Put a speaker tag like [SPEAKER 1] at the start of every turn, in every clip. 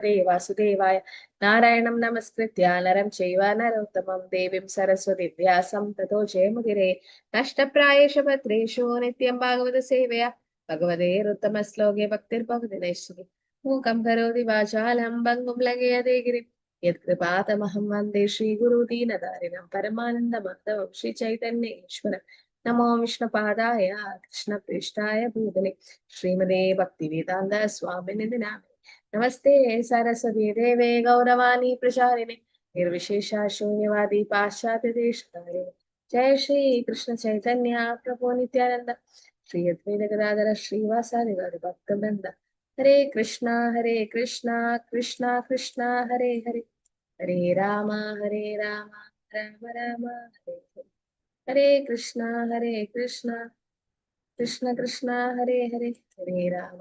[SPEAKER 1] വാസുദേവായ നാരായണം നമസ്കൃത്യ നരം ചൈവ നരോത്തമം ദേവീം സരസ്വതി വ്യാസം തതോ ജയമുദിരേ നഷ്ടപ്രായേഷ ഭദ്രേഷു നിത്യം ഭാഗവത സേവയ ഭഗവതേരുത്തമ ശ്ലോകേ ഭക്തിർഭവതി നൈശ്വരി മൂകം കരോതി വാചാലം ഭംഗും ലംഘയതേ ഗിരിം യത്കൃപാതമഹം വന്ദേ ശ്രീഗുരുദീനധാരിണം പരമാനന്ദമാധവം ശ്രീ ചൈതന്യേശ്വരം നമോ വിഷ്ണുപാദായ കൃഷ്ണപ്രേഷ്ഠായ ഭൂതലേ ശ്രീമതേ ഭക്തിവേദാന്ത സ്വാമിനിധി നാമേ നമസ്തേ സരസ്വതി ദേവേ ഗൗരവാണി പ്രചാരിണി നിർവിശേഷ ശൂന്യവാദി പാശ്ചാത്യ ദേശധാരിണി ജയ ശ്രീ കൃഷ്ണ ചൈതന്യ പ്രഭു നിത്യാനന്ദ ശ്രീ അദ്വൈത ഗദാധര ശ്രീവാസാദി ഭക്തവൃന്ദ ഹരേ കൃഷ്ണ കൃഷ്ണ കൃഷ്ണ ഹരേ ഹരേ ഹരേ രാമ രാമ രാമ ഹരേ ഹരേ ഹരേ കൃഷ്ണ കൃഷ്ണ കൃഷ്ണ ഹരേ ഹരേ ഹരേ രാമ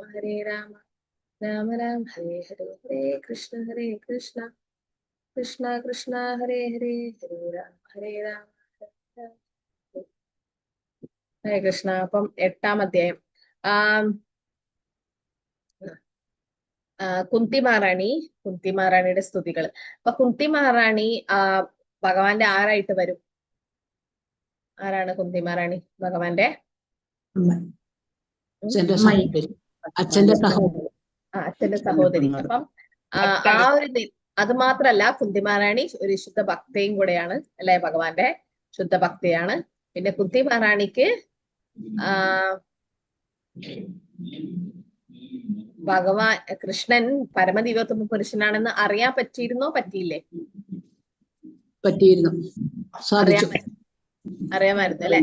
[SPEAKER 1] രാമ രാം ഹരേ ഹരേ ഹരേ കൃഷ്ണ കൃഷ്ണ കൃഷ്ണ ഹരേ ഹരേ ഹരേ രാം ഹരേ കൃഷ്ണ. അപ്പം 8-ാം അധ്യായം കുന്തിമാറാണിയുടെ സ്തുതികൾ. അപ്പൊ കുന്തിമാറാണി ഭഗവാന്റെ ആരായിട്ട് വരും? ആരാണ് കുന്തിമാറാണി? ഭഗവാന്റെ അച്ഛന്റെ സഹോദരി. അപ്പം ആ ഒരു അത് മാത്രല്ല, കുന്തിമാറാണി ഒരു ശുദ്ധ ഭക്തയും കൂടെയാണ്, അല്ലെ? ഭഗവാന്റെ ശുദ്ധ ഭക്തയാണ്. പിന്നെ കുന്തിമാറാണിക്ക് ഭഗവാൻ കൃഷ്ണൻ പരമദിവ്യോത്തമ പുരുഷനാണെന്ന് അറിയാൻ പറ്റിയില്ലേ?
[SPEAKER 2] പറ്റിയിരുന്നു,
[SPEAKER 1] അറിയാമായിരുന്നു അല്ലെ?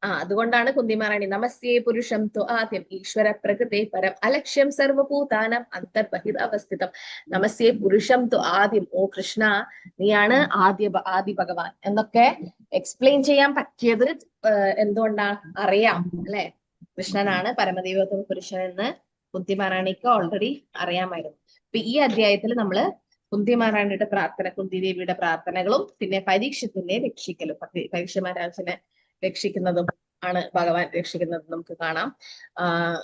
[SPEAKER 1] അതുകൊണ്ടാണ് കുന്തിമാറാണി നമസ്തേ പുരുഷം തു ആദ്യം ഈശ്വര പ്രകൃതി പരം അലക്ഷ്യം സർവഭൂതാനം അന്തർബഹിർ അവസ്ഥിതം. നമസ്തേ പുരുഷം തു ആദ്യം, ഓ കൃഷ്ണ നീയാണ് ആദി ഭഗവാൻ എന്നൊക്കെ എക്സ്പ്ലെയിൻ ചെയ്യാൻ പറ്റിയത് എന്തുകൊണ്ടാണ്? അറിയാം അല്ലെ? കൃഷ്ണനാണ് പരമദൈവോത്തമ പുരുഷൻ എന്ന് കുന്തിമാറാണിക്ക് ഓൾറെഡി അറിയാമായിരുന്നു. അപ്പൊ ഈ അധ്യായത്തിൽ നമ്മള് കുന്തിമാറാണിയുടെ പ്രാർത്ഥന, കുന്തിദേവിയുടെ പ്രാർത്ഥനകളും പിന്നെ പരീക്ഷത്തിന്റെ രക്ഷിക്കലും, പരീക്ഷ മഹാരാജനെ രക്ഷിക്കുന്നതും ആണ് ഭഗവാൻ രക്ഷിക്കുന്നത് നമുക്ക് കാണാം.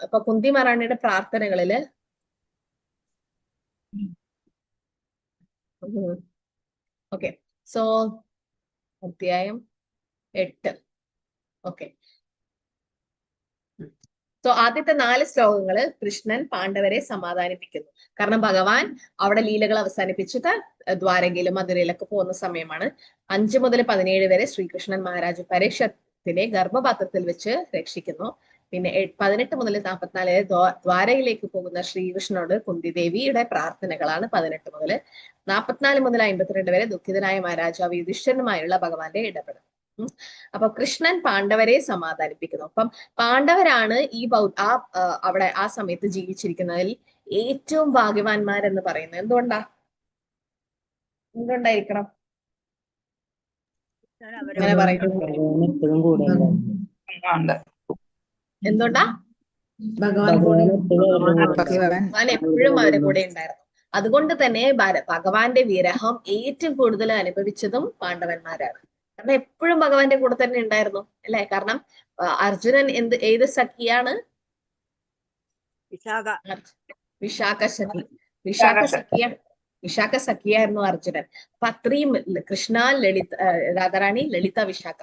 [SPEAKER 1] ഇപ്പൊ കുന്തിമാറാണിയുടെ പ്രാർത്ഥനകളില് ഓക്കെ, സോ അധ്യായം 8. ഓക്കെ, സോ ആദ്യത്തെ 4 ശ്ലോകങ്ങള് കൃഷ്ണൻ പാണ്ഡവരെ സമാധാനിപ്പിക്കുന്നു. കാരണം ഭഗവാൻ അവിടെ ലീലകൾ അവസാനിപ്പിച്ചിട്ട് ദ്വാരകയിലും മധുരയിലൊക്കെ പോകുന്ന സമയമാണ്. 5 മുതൽ 17 വരെ ശ്രീകൃഷ്ണൻ മഹാരാജ് പരീക്ഷത്തിനെ ഗർഭപാത്രത്തിൽ വെച്ച് രക്ഷിക്കുന്നു. പിന്നെ 18 മുതൽ 44 വരെ ദ്വാരയിലേക്ക് പോകുന്ന ശ്രീകൃഷ്ണനോട് കുന്തിദേവിയുടെ പ്രാർത്ഥനകളാണ് 18 മുതൽ. 44 മുതൽ 52 വരെ ദുഃഖിതനായ മഹാരാജാവ് യുധിഷ്ഠിരനുമായുള്ള ഭഗവാന്റെ ഇടപെടൽ. അപ്പൊ കൃഷ്ണൻ പാണ്ഡവരെ സമാധാനിപ്പിക്കുന്നു. അപ്പം പാണ്ഡവരാണ് അവിടെ ആ സമയത്ത് ജീവിച്ചിരിക്കുന്നതിൽ ഏറ്റവും ഭാഗ്യവാന്മാരെന്ന് പറയുന്നത്. എന്തുകൊണ്ടായിരിക്കണം അങ്ങനെ പറയുന്നത്? എന്തുകൊണ്ടാ? ഭഗവാൻ എപ്പോഴും അവരുടെ കൂടെ ഉണ്ടായിരുന്നു. അതുകൊണ്ട് തന്നെ ഭഗവാന്റെ വിരഹം ഏറ്റവും കൂടുതൽ അനുഭവിച്ചതും പാണ്ഡവന്മാരാണ്. കാരണം എപ്പോഴും ഭഗവാന്റെ കൂടെ തന്നെ ഉണ്ടായിരുന്നു അല്ലെ? കാരണം അർജുനൻ ഏത് സഖിയാണ്? വിശാഖ സഖിയായിരുന്നു അർജുനൻ. അപ്പൊ അത്രയും കൃഷ്ണ, രാധാറാണി, ലളിത, വിശാഖ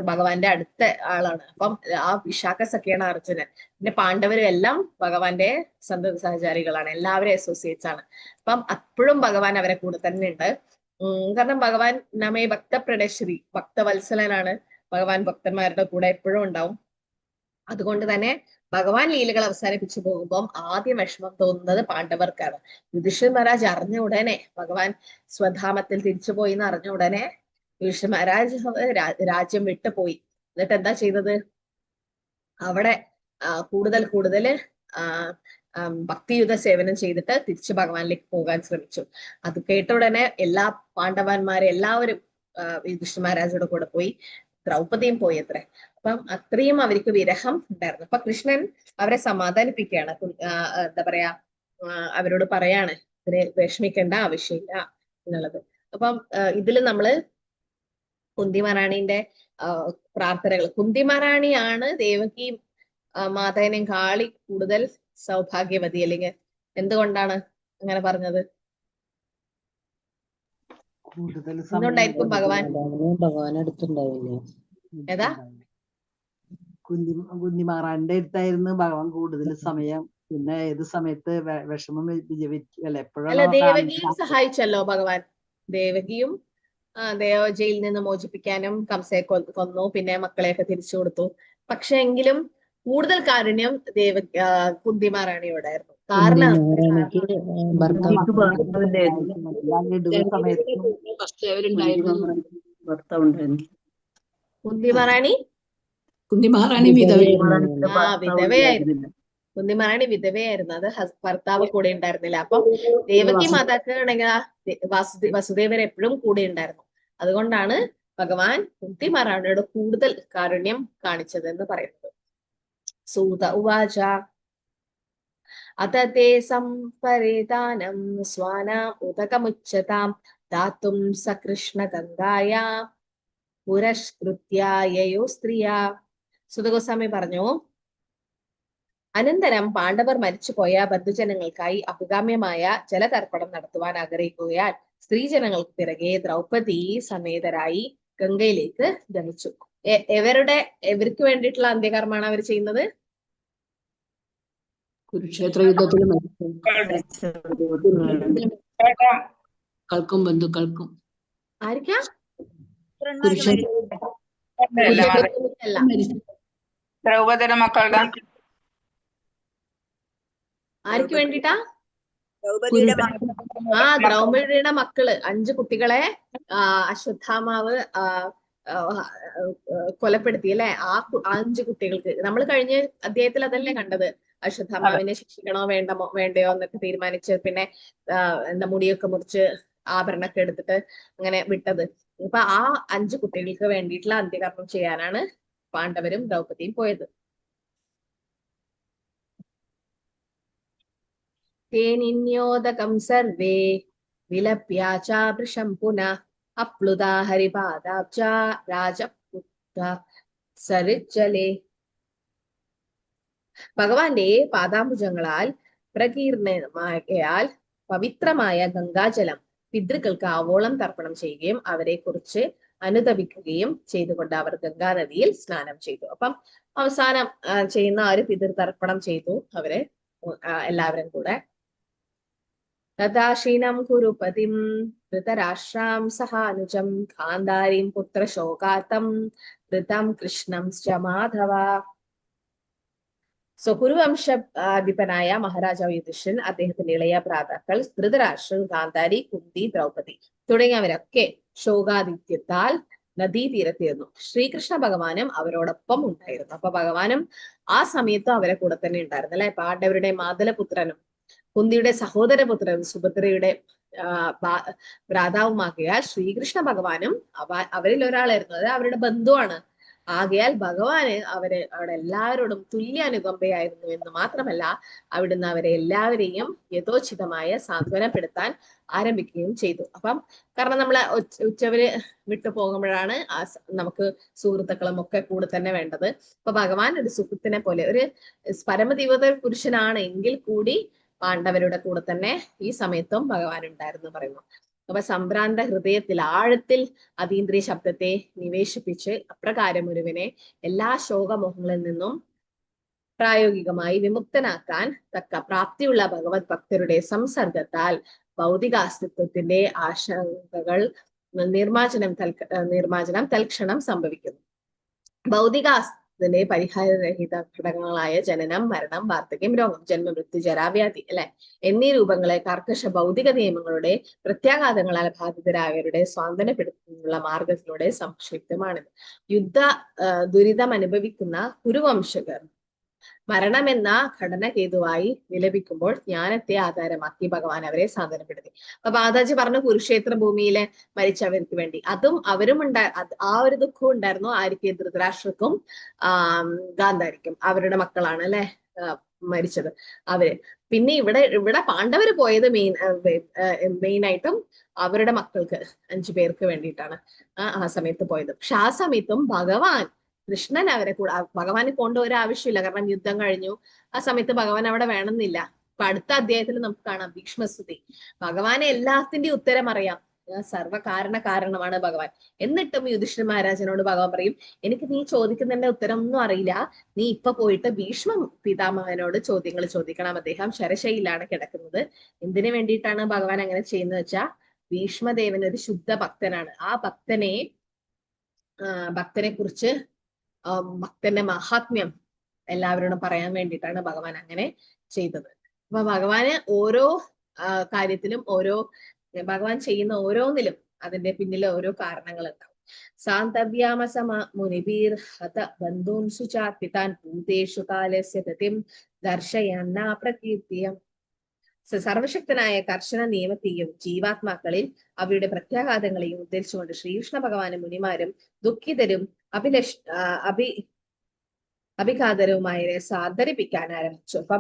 [SPEAKER 1] ഭഗവാന്റെ അടുത്ത ആളാണ്. അപ്പം ആ വിശാഖ സഖിയാണ് അർജുനൻ. പിന്നെ പാണ്ഡവരും എല്ലാം ഭഗവാന്റെ സന്തത സഹചാരികളാണ്, എല്ലാവരും അസോസിയേറ്റ്സ് ആണ്. അപ്പം അപ്പോഴും ഭഗവാൻ അവരെ കൂടെ തന്നെ ഉണ്ട്. കാരണം ഭഗവാൻ നമ്മെ ഭക്തപ്രണശ്രീ, ഭക്തവത്സലനാണ്. ഭഗവാൻ ഭക്തന്മാരുടെ കൂടെ എപ്പോഴും ഉണ്ടാവും. അതുകൊണ്ട് തന്നെ ഭഗവാൻ ലീലകൾ അവസാനിപ്പിച്ചു പോകുമ്പോൾ ആദ്യം വിഷമം തോന്നുന്നത് പാണ്ഡവർക്കാണ്. യുധിഷ്ഠിര മഹാരാജ് അറിഞ്ഞ ഉടനെ, ഭഗവാൻ സ്വധാമത്തിൽ തിരിച്ചുപോയി എന്ന് അറിഞ്ഞ ഉടനെ യുധിഷ്ഠിര മഹാരാജ് രാജ്യം വിട്ടുപോയി. എന്നിട്ട് എന്താ ചെയ്തത്? അവിടെ കൂടുതൽ ഭക്തിയുത സേവനം ചെയ്തിട്ട് തിരിച്ച് ഭഗവാനിലേക്ക് പോകാൻ ശ്രമിച്ചു. അത് കേട്ട ഉടനെ എല്ലാ പാണ്ഡവന്മാരെ എല്ലാവരും യുധിഷ്ഠിര മഹാരാജയുടെ കൂടെ പോയി. ദ്രൗപദിയും പോയി അത്രേ. അപ്പം അത്രയും അവർക്ക് വിരഹം ഉണ്ടായിരുന്നു. അപ്പൊ കൃഷ്ണൻ അവരെ സമാധാനിപ്പിക്കുകയാണ്. എന്താ പറയാ, അവരോട് പറയാണ് ഇതിന് വിഷമിക്കേണ്ട ആവശ്യമില്ല എന്നുള്ളത്. അപ്പം ഇതില് നമ്മള് കുന്തിമാറാണിന്റെ പ്രാർത്ഥനകൾ, കുന്തിമാറാണിയാണ് ദേവകി മാധവനെയും കാളി കൂടുതൽ സൗഭാഗ്യവതി അല്ലെങ്കിൽ എന്തുകൊണ്ടാണ് അങ്ങനെ പറഞ്ഞത്?
[SPEAKER 2] കൂടുതൽ
[SPEAKER 1] എന്തുകൊണ്ടായിരിക്കും ഭഗവാൻ
[SPEAKER 3] ഭഗവാൻ അടുത്തുണ്ടാവില്ലേ?
[SPEAKER 1] ഏതാ
[SPEAKER 2] കുഞ്ഞിമാറാന്റെ അടുത്തായിരുന്നു ഭഗവാൻ കൂടുതൽ സമയം. പിന്നെ ഏത് സമയത്ത് വിഷമം അല്ല
[SPEAKER 1] അല്ല,
[SPEAKER 2] എപ്പോഴാണോ
[SPEAKER 1] ദേവകിയും സഹായിച്ചല്ലോ ഭഗവാൻ. ദേവകിയും ജയിലിൽ നിന്ന് മോചിപ്പിക്കാനും കംസയെ കൊന്നു, പിന്നെ മക്കളെയൊക്കെ തിരിച്ചു കൊടുത്തു. പക്ഷെ എങ്കിലും കൂടുതൽ കാരുണ്യം കുന്തിമാറാണിയോടായിരുന്നു. കാരണം
[SPEAKER 3] കുന്തിമഹാറാണിക്ക്
[SPEAKER 1] കുന്തിമഹാറാണി
[SPEAKER 4] കുന്തിമഹാറാണി
[SPEAKER 1] വിധവയായിരുന്നു. കുന്തിമഹാറാണി വിധവയായിരുന്നു. അത് ഭർത്താവ് കൂടെ ഉണ്ടായിരുന്നില്ല. അപ്പം ദേവകി മാതാക്ക് ആണെങ്കിൽ വസുദേവർ എപ്പോഴും കൂടെ ഉണ്ടായിരുന്നു. അതുകൊണ്ടാണ് ഭഗവാൻ കുന്തിമഹാറാണിയോട് കൂടുതൽ കാരുണ്യം കാണിച്ചത് എന്ന് പറയുന്നത്. സൂത ഉവാച അതേ സംപരേതാനം സ്വാനാം ഉദകമുച്യതാം ദാതും സകൃഷ്ണ ഗംഗായാ പുരസ്കൃത്യോ സ്ത്രീയാ. സുതഗോസ്വാമി പറഞ്ഞു, അനന്തരം പാണ്ഡവർ മരിച്ചുപോയ ബന്ധുജനങ്ങൾക്കായി അഭികാമ്യമായ ജലതർപ്പണം നടത്തുവാൻ ആഗ്രഹിക്കുകയാൽ സ്ത്രീജനങ്ങൾക്ക് പിറകെ ദ്രൗപദി സമേതരായി ഗംഗയിലേക്ക് ഗമിച്ചു. എവർക്ക് വേണ്ടിയിട്ടുള്ള അന്ത്യകർമ്മമാണ് അവർ ചെയ്യുന്നത്?
[SPEAKER 4] കുരുക്ഷേത്ര യുദ്ധത്തിൽ കൾക്കും ബന്ധുക്കൾക്കും.
[SPEAKER 1] ആയിരിക്കാ?
[SPEAKER 5] ദ്രൗപദിയുടെ മക്കളുടെ
[SPEAKER 1] ആർക്ക് വേണ്ടിട്ടാ? ദ്രൗപദിയുടെ മക്കള് 5 കുട്ടികളെ അശ്വത്ഥാമാവ് കൊലപ്പെടുത്തി അല്ലെ. ആ 5 കുട്ടികൾക്ക് നമ്മൾ കഴിഞ്ഞ അധ്യായത്തിൽ അതല്ലേ കണ്ടത്. അശ്വത്ഥാമാവിനെ ശിക്ഷിക്കണോ വേണ്ടയോ എന്നൊക്കെ തീരുമാനിച്ച് പിന്നെ എന്താ മുടിയൊക്കെ മുറിച്ച് ആഭരണമൊക്കെ എടുത്തിട്ട് അങ്ങനെ വിട്ടത്. അപ്പൊ ആ 5 കുട്ടികൾക്ക് വേണ്ടിയിട്ടുള്ള അന്ത്യകർമ്മം ചെയ്യാനാണ് പാണ്ഡവരും ദ്രൗപദിയും പോയത്. തേനിന്യോദകം സർവേ വിലപ്യാചാഭൃശം പുനഃ അപ്ലുതാ ഹരിപാദാബ്ജ രാജപുത്ര സരിജ്ജലേ. ഭഗവാന്റെ പാദാംബുജങ്ങളാൽ പ്രകീർണമായാൽ പവിത്രമായ ഗംഗാജലം പിതൃക്കൾക്ക് ആവോളം തർപ്പണം ചെയ്യുകയും അവരെ കുറിച്ച് അനുതപിക്കുകയും ചെയ്തുകൊണ്ട് അവർ ഗംഗാനദിയിൽ സ്നാനം ചെയ്തു. അപ്പം അവസാനം ചെയ്യുന്ന ആ ഒരു പിതൃതർപ്പണം ചെയ്തു അവര് എല്ലാവരും കൂടെ. തഥാശീനം കുരുപതിം ധൃതരാഷ്ട്രാം സഹാനുജം ഗാന്ധാരീം പുത്രശോകാത്തം ധൃതം കൃഷ്ണം മാധവ. കുരുവംശാധിപനായ മഹാരാജാവ് യുധിഷ്ഠിരൻ, അദ്ദേഹത്തിന്റെ ഇളയ ഭ്രാതാക്കൾ ധൃതരാഷ്ട്രൻ, ഗാന്ധാരി, കുന്തി, ദ്രൗപദി തുടങ്ങിയവരൊക്കെ ശോകാദിത്യത്താൽ നദീതീരത്തിരുന്നു. ശ്രീകൃഷ്ണ ഭഗവാനും അവരോടൊപ്പം ഉണ്ടായിരുന്നു. അപ്പൊ ഭഗവാനും ആ സമയത്തും അവരെ കൂടെ തന്നെ ഉണ്ടായിരുന്നു അല്ലെ. പാണ്ഡവരുടെ മാതലപുത്രനും കുന്തിയുടെ സഹോദരപുത്രനും സുഭദ്രയുടെ ഭ്രാതാവുമാകിയാൽ ശ്രീകൃഷ്ണ ഭഗവാനും അവരിൽ ഒരാളായിരുന്നു. അത് അവരുടെ ബന്ധുവാണ്. ആകയാൽ ഭഗവാന് അവിടെ എല്ലാവരോടും തുല്യ അനുകമ്പയായിരുന്നു എന്ന് മാത്രമല്ല, അവിടുന്ന് അവരെ എല്ലാവരെയും യഥോചിതമായ സാന്ത്വനപ്പെടുത്താൻ ആരംഭിക്കുകയും ചെയ്തു. അപ്പം കാരണം നമ്മളെ ഉച്ചവര് വിട്ടു പോകുമ്പോഴാണ് നമുക്ക് സുഹൃത്തുക്കളും ഒക്കെ കൂടെ തന്നെ വേണ്ടത്. അപ്പൊ ഭഗവാൻ ഒരു സുഹൃത്തിനെ പോലെ, ഒരു പരമദേവത പുരുഷനാണ് എങ്കിൽ കൂടി പാണ്ഡവരുടെ കൂടെ തന്നെ ഈ സമയത്തും ഭഗവാൻ ഉണ്ടായിരുന്നു പറയുന്നു. അപ്പൊ സംഭ്രാന്ത ഹൃദയത്തിൽ ആഴത്തിൽ അതീന്ദ്രിയ ശബ്ദത്തെ നിവേശിപ്പിച്ച് അപ്രകാരം ഒരുവനെ എല്ലാ ശോകമോഹങ്ങളിൽ നിന്നും പ്രായോഗികമായി വിമുക്തനാക്കാൻ തക്ക പ്രാപ്തിയുള്ള ഭഗവത് ഭക്തരുടെ സംസർഗത്താൽ ഭൗതികാസ്തിത്വത്തിന്റെ ആശങ്കകൾ നിർമാർജനം തൽക്ഷണം സംഭവിക്കുന്നു. ഭൗതികാസ്തിന്റെ പരിഹാരരഹിത ഘടകങ്ങളായ ജനനം, മരണം, വാർദ്ധക്യം, രോഗം, ജന്മമൃത്യു, ജരാവ്യാധി അല്ലെ എന്നീ രൂപങ്ങളെ കർക്കശ ഭൗതിക നിയമങ്ങളുടെ പ്രത്യാഘാതങ്ങളാൽ ബാധിതരായവരുടെ സ്വാന്തനപ്പെടുത്തുന്നുള്ള മാർഗത്തിലൂടെ സംക്ഷിപ്തമാണിത്. ദുരിതം അനുഭവിക്കുന്ന കുരുവംശകർ മരണമെന്ന ഘടനഹേതുവായി വിലപിക്കുമ്പോൾ ജ്ഞാനത്തെ ആധാരമാക്കി ഭഗവാൻ അവരെ സാന്ത്വനപ്പെടുത്തി. അപ്പൊ മാതാജി പറഞ്ഞു കുരുക്ഷേത്ര ഭൂമിയിലെ മരിച്ചവർക്ക് വേണ്ടി അവരും ആ ഒരു ദുഃഖവും ഉണ്ടായിരുന്നു. ആർക്ക്? ധൃതരാഷ്ട്രക്കും ഗാന്ധാരിക്കും. അവരുടെ മക്കളാണ് അല്ലെ മരിച്ചത് അവര്. പിന്നെ ഇവിടെ പാണ്ഡവര് പോയത് മെയിനായിട്ടും അവരുടെ മക്കൾക്ക് 5 പേർക്ക് വേണ്ടിയിട്ടാണ് ആ സമയത്ത് പോയത്. പക്ഷെ ആ സമയത്തും ഭഗവാൻ കൃഷ്ണൻ അവരെ കൂടെ, ഭഗവാന് പോകേണ്ട ഒരു ആവശ്യമില്ല. കാരണം യുദ്ധം കഴിഞ്ഞു. ആ സമയത്ത് ഭഗവാൻ അവിടെ വേണമെന്നില്ല. അപ്പൊ അടുത്ത അധ്യായത്തിൽ നമുക്ക് കാണാം ഭീഷ്മസ്തുതി. ഭഗവാനെ എല്ലാത്തിന്റെയും ഉത്തരം അറിയാം. കാരണമാണ് ഭഗവാൻ. എന്നിട്ടും യുധിഷ്ഠിര മഹാരാജനോട് ഭഗവാൻ പറയും, എനിക്ക് നീ ചോദിക്കുന്നതിന്റെ ഉത്തരം ഒന്നും അറിയില്ല, നീ ഇപ്പൊ പോയിട്ട് ഭീഷ്മ പിതാമഹനോട് ചോദ്യങ്ങൾ ചോദിക്കണം. അദ്ദേഹം ശരശയിലാണ് കിടക്കുന്നത്. എന്തിനു വേണ്ടിയിട്ടാണ് ഭഗവാൻ അങ്ങനെ ചെയ്യുന്നത് വെച്ചാൽ, ഭീഷ്മദേവൻ ഒരു ശുദ്ധ ഭക്തനാണ്. ആ ഭക്തനെ കുറിച്ച് ഭക്തന്റെ മഹാത്മ്യം എല്ലാവരോടും പറയാൻ വേണ്ടിയിട്ടാണ് ഭഗവാൻ അങ്ങനെ ചെയ്തത്. അപ്പൊ ഭഗവാന് ഓരോ കാര്യത്തിലും ഭഗവാൻ ചെയ്യുന്ന ഓരോന്നിലും അതിന്റെ പിന്നിൽ ഓരോ കാരണങ്ങൾ ഉണ്ടാവും. സാന്തവ്യാമസമ മുനിബീർ ഹത ബന്ധൂൻ സുചാർപ്പിതാൻ ഭൂതേഷു കാലസ്യ ഗതിം ദർശയന്ന പ്രകീർത്തിയം. സർവശക്തനായ കർശന നിയമത്തെയും ജീവാത്മാക്കളിൽ അവയുടെ പ്രത്യാഘാതങ്ങളെയും ഉദ്ധരിച്ചുകൊണ്ട് ശ്രീകൃഷ്ണ ഭഗവാനും മുനിമാരും ദുഃഖിതരും അഭിഘാതരവുമായ സാദരിപ്പിക്കാൻ ആരംഭിച്ചു. അപ്പൊ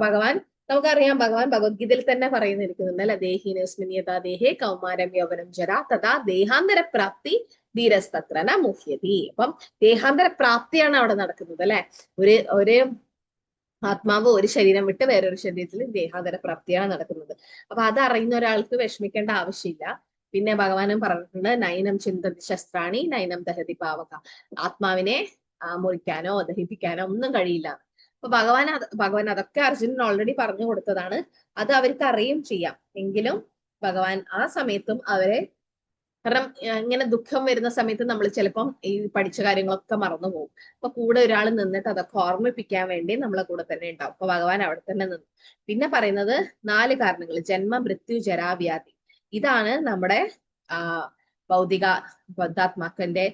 [SPEAKER 1] നമുക്കറിയാം, ഭഗവാൻ ഭഗവത്ഗീതയിൽ തന്നെ പറയുന്നിരിക്കുന്നുണ്ട് അല്ലെ, ദേഹിനസ്മിനിയതാ ദേഹേ കൗമാരം യൗവനം ജരാ തഥാ ദേഹാന്തര പ്രാപ്തി ധീരസ്തത്രന മുഹ്യതി. അപ്പം ദേഹാന്തര പ്രാപ്തിയാണ് അവിടെ നടക്കുന്നത് അല്ലെ. ഒരു ആത്മാവ് ഒരു ശരീരം വിട്ട് വേറൊരു ശരീരത്തിൽ ദേഹാന്തര പ്രാപ്തിയാണ് നടക്കുന്നത്. അപ്പൊ അതറിയുന്ന ഒരാൾക്ക് വിഷമിക്കേണ്ട ആവശ്യമില്ല. പിന്നെ ഭഗവാനും പറഞ്ഞിട്ടുണ്ട്, നൈനം ചിന്തതി ശസ്ത്രാണി നൈനം ദഹതി പാവക. ആത്മാവിനെ മുറിക്കാനോ ദഹിപ്പിക്കാനോ ഒന്നും കഴിയില്ല. അപ്പൊ ഭഗവാൻ അതൊക്കെ അർജുനൻ ഓൾറെഡി പറഞ്ഞു കൊടുത്തതാണ്. അത് അവർക്ക് അറിയും ചെയ്യാം. എങ്കിലും ഭഗവാൻ ആ സമയത്തും അവരെ, കാരണം ഇങ്ങനെ ദുഃഖം വരുന്ന സമയത്ത് നമ്മൾ ചിലപ്പം ഈ പഠിച്ച കാര്യങ്ങളൊക്കെ മറന്നു പോകും. അപ്പൊ കൂടെ ഒരാൾ നിന്നിട്ട് അതൊക്കെ ഓർമ്മിപ്പിക്കാൻ വേണ്ടി നമ്മളെ കൂടെ തന്നെ ഉണ്ടാവും. അപ്പൊ ഭഗവാൻ അവിടെ തന്നെ നിന്നു. പിന്നെ പറയുന്നത് 4 കാരണങ്ങൾ: ജന്മ, മൃത്യു, ജരാവ്യാധി. ഇതാണ് നമ്മുടെ ഭൗതിക ബദ്ധാത്മാക്കന്റെ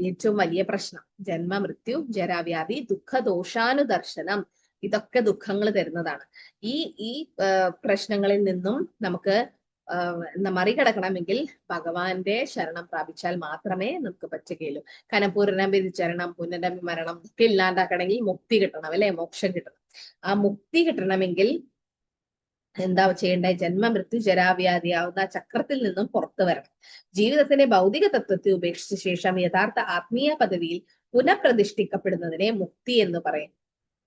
[SPEAKER 1] ഏറ്റവും വലിയ പ്രശ്നം. ജന്മ, മൃത്യു, ജരാവ്യാധി, ദുഃഖ ദോഷാനുദർശനം. ഇതൊക്കെ ദുഃഖങ്ങൾ തരുന്നതാണ്. ഈ പ്രശ്നങ്ങളിൽ നിന്നും നമുക്ക് മറികടക്കണമെങ്കിൽ ഭഗവാന്റെ ശരണം പ്രാപിച്ചാൽ മാത്രമേ നമുക്ക് പറ്റുകയുള്ളൂ. കാരണം പുനരഭിചരണം, പുനരഭിമരണം ഒക്കെ ഇല്ലാണ്ടാക്കണമെങ്കിൽ മുക്തി കിട്ടണം അല്ലെ, മോക്ഷം കിട്ടണം. ആ മുക്തി കിട്ടണമെങ്കിൽ എന്താ ചെയ്യേണ്ടത്? ജന്മ, മൃത്യു, ജരാവ്യാധിയാവുന്ന ചക്രത്തിൽ നിന്നും പുറത്തു വരണം. ജീവിതത്തിന്റെ ഭൗതിക തത്വത്തെ ഉപേക്ഷിച്ച ശേഷം യഥാർത്ഥ ആത്മീയ പദവിയിൽ പുനഃപ്രതിഷ്ഠിക്കപ്പെടുന്നതിനെ മുക്തി എന്ന് പറയും.